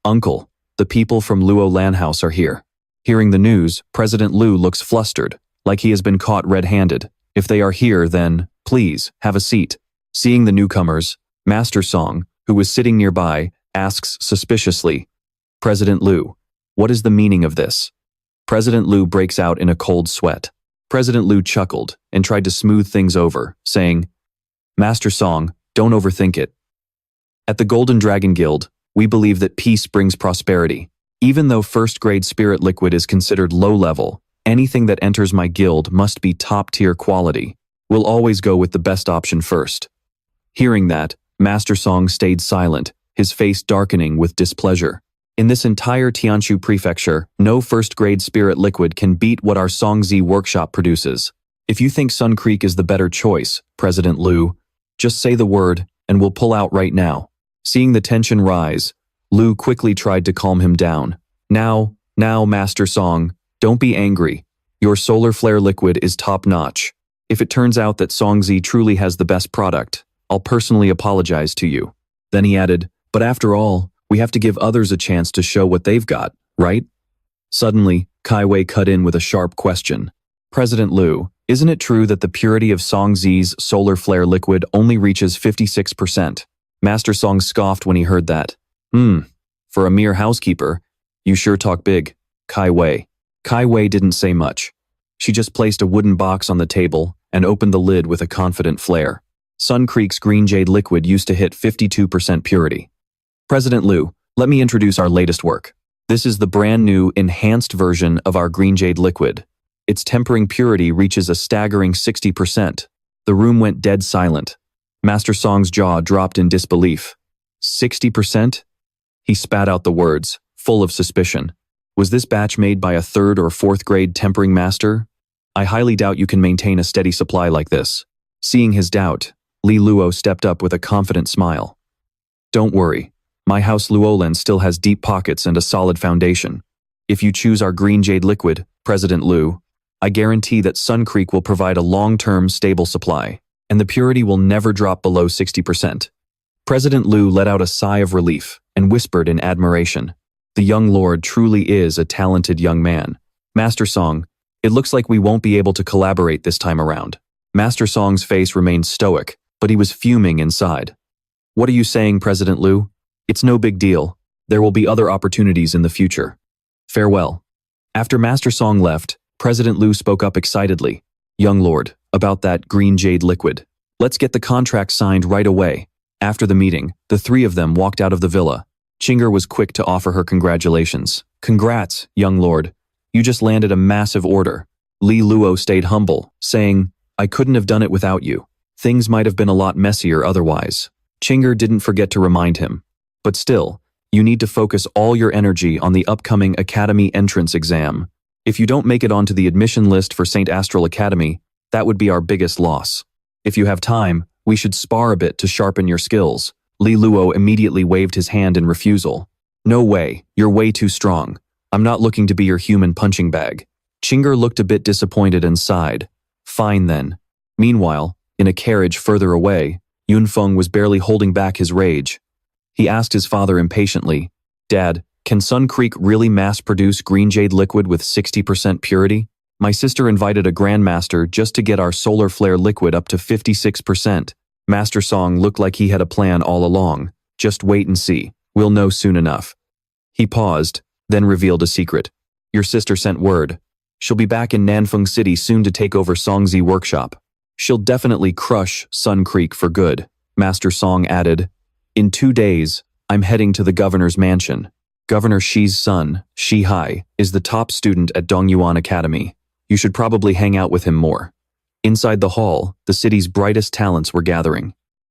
"Uncle, the people from Luolan House are here." Hearing the news, President Liu looks flustered, like he has been caught red-handed. "If they are here, then, please, have a seat." Seeing the newcomers, Master Song, who was sitting nearby, asks suspiciously, "President Liu, what is the meaning of this?" President Liu breaks out in a cold sweat. President Liu chuckled and tried to smooth things over, saying, "Master Song, don't overthink it. At the Golden Dragon Guild, we believe that peace brings prosperity. Even though first-grade spirit liquid is considered low-level, anything that enters my guild must be top-tier quality. We'll always go with the best option first." Hearing that, Master Song stayed silent, his face darkening with displeasure. In this entire Tianshu Prefecture, no first-grade spirit liquid can beat what our Songzi workshop produces. If you think Sun Creek is the better choice, President Liu, just say the word, and we'll pull out right now. Seeing the tension rise, Liu quickly tried to calm him down. Now, Master Song, don't be angry. Your solar flare liquid is top-notch. If it turns out that Songzi truly has the best product, I'll personally apologize to you." Then he added, "But after all, we have to give others a chance to show what they've got, right?" Suddenly, Kai Wei cut in with a sharp question. "President Liu, isn't it true that the purity of Songzi's solar flare liquid only reaches 56%? Master Song scoffed when he heard that. For a mere housekeeper, you sure talk big." Kai Wei. Kai Wei didn't say much. She just placed a wooden box on the table and opened the lid with a confident flair. Sun Creek's green jade liquid used to hit 52% purity. President Liu, let me introduce our latest work. This is the brand new, enhanced version of our green jade liquid. Its tempering purity reaches a staggering 60%. The room went dead silent. Master Song's jaw dropped in disbelief. 60%? He spat out the words, full of suspicion. Was this batch made by a 3rd or 4th grade tempering master? I highly doubt you can maintain a steady supply like this. Seeing his doubt, Li Luo stepped up with a confident smile. Don't worry. My House Luolan still has deep pockets and a solid foundation. If you choose our green jade liquid, President Liu, I guarantee that Sun Creek will provide a long-term, stable supply, and the purity will never drop below 60%. President Liu let out a sigh of relief and whispered in admiration. The young lord truly is a talented young man. Master Song, it looks like we won't be able to collaborate this time around. Master Song's face remained stoic, but he was fuming inside. What are you saying, President Liu? It's no big deal. There will be other opportunities in the future. Farewell. After Master Song left, President Liu spoke up excitedly. Young lord, about that green jade liquid. Let's get the contract signed right away. After the meeting, the three of them walked out of the villa. Qinge was quick to offer her congratulations. Congrats, young lord. You just landed a massive order. Li Luo stayed humble, saying, I couldn't have done it without you. Things might have been a lot messier otherwise. Qinge didn't forget to remind him. But still, you need to focus all your energy on the upcoming Academy entrance exam. If you don't make it onto the admission list for St. Astral Academy, that would be our biggest loss. If you have time, we should spar a bit to sharpen your skills. Li Luo immediately waved his hand in refusal. No way, you're way too strong. I'm not looking to be your human punching bag. Qinge looked a bit disappointed and sighed. Fine then. Meanwhile, in a carriage further away, Yunfeng was barely holding back his rage. He asked his father impatiently, Dad, can Sun Creek really mass-produce green jade liquid with 60% purity? My sister invited a grandmaster just to get our solar flare liquid up to 56%. Master Song looked like he had a plan all along. Just wait and see. We'll know soon enough. He paused, then revealed a secret. Your sister sent word. She'll be back in Nanfeng City soon to take over Songzi workshop. She'll definitely crush Sun Creek for good. Master Song added, In 2 days, I'm heading to the governor's mansion. Governor Shi's son, Shi Hai, is the top student at Dongyuan Academy. You should probably hang out with him more. Inside the hall, the city's brightest talents were gathering.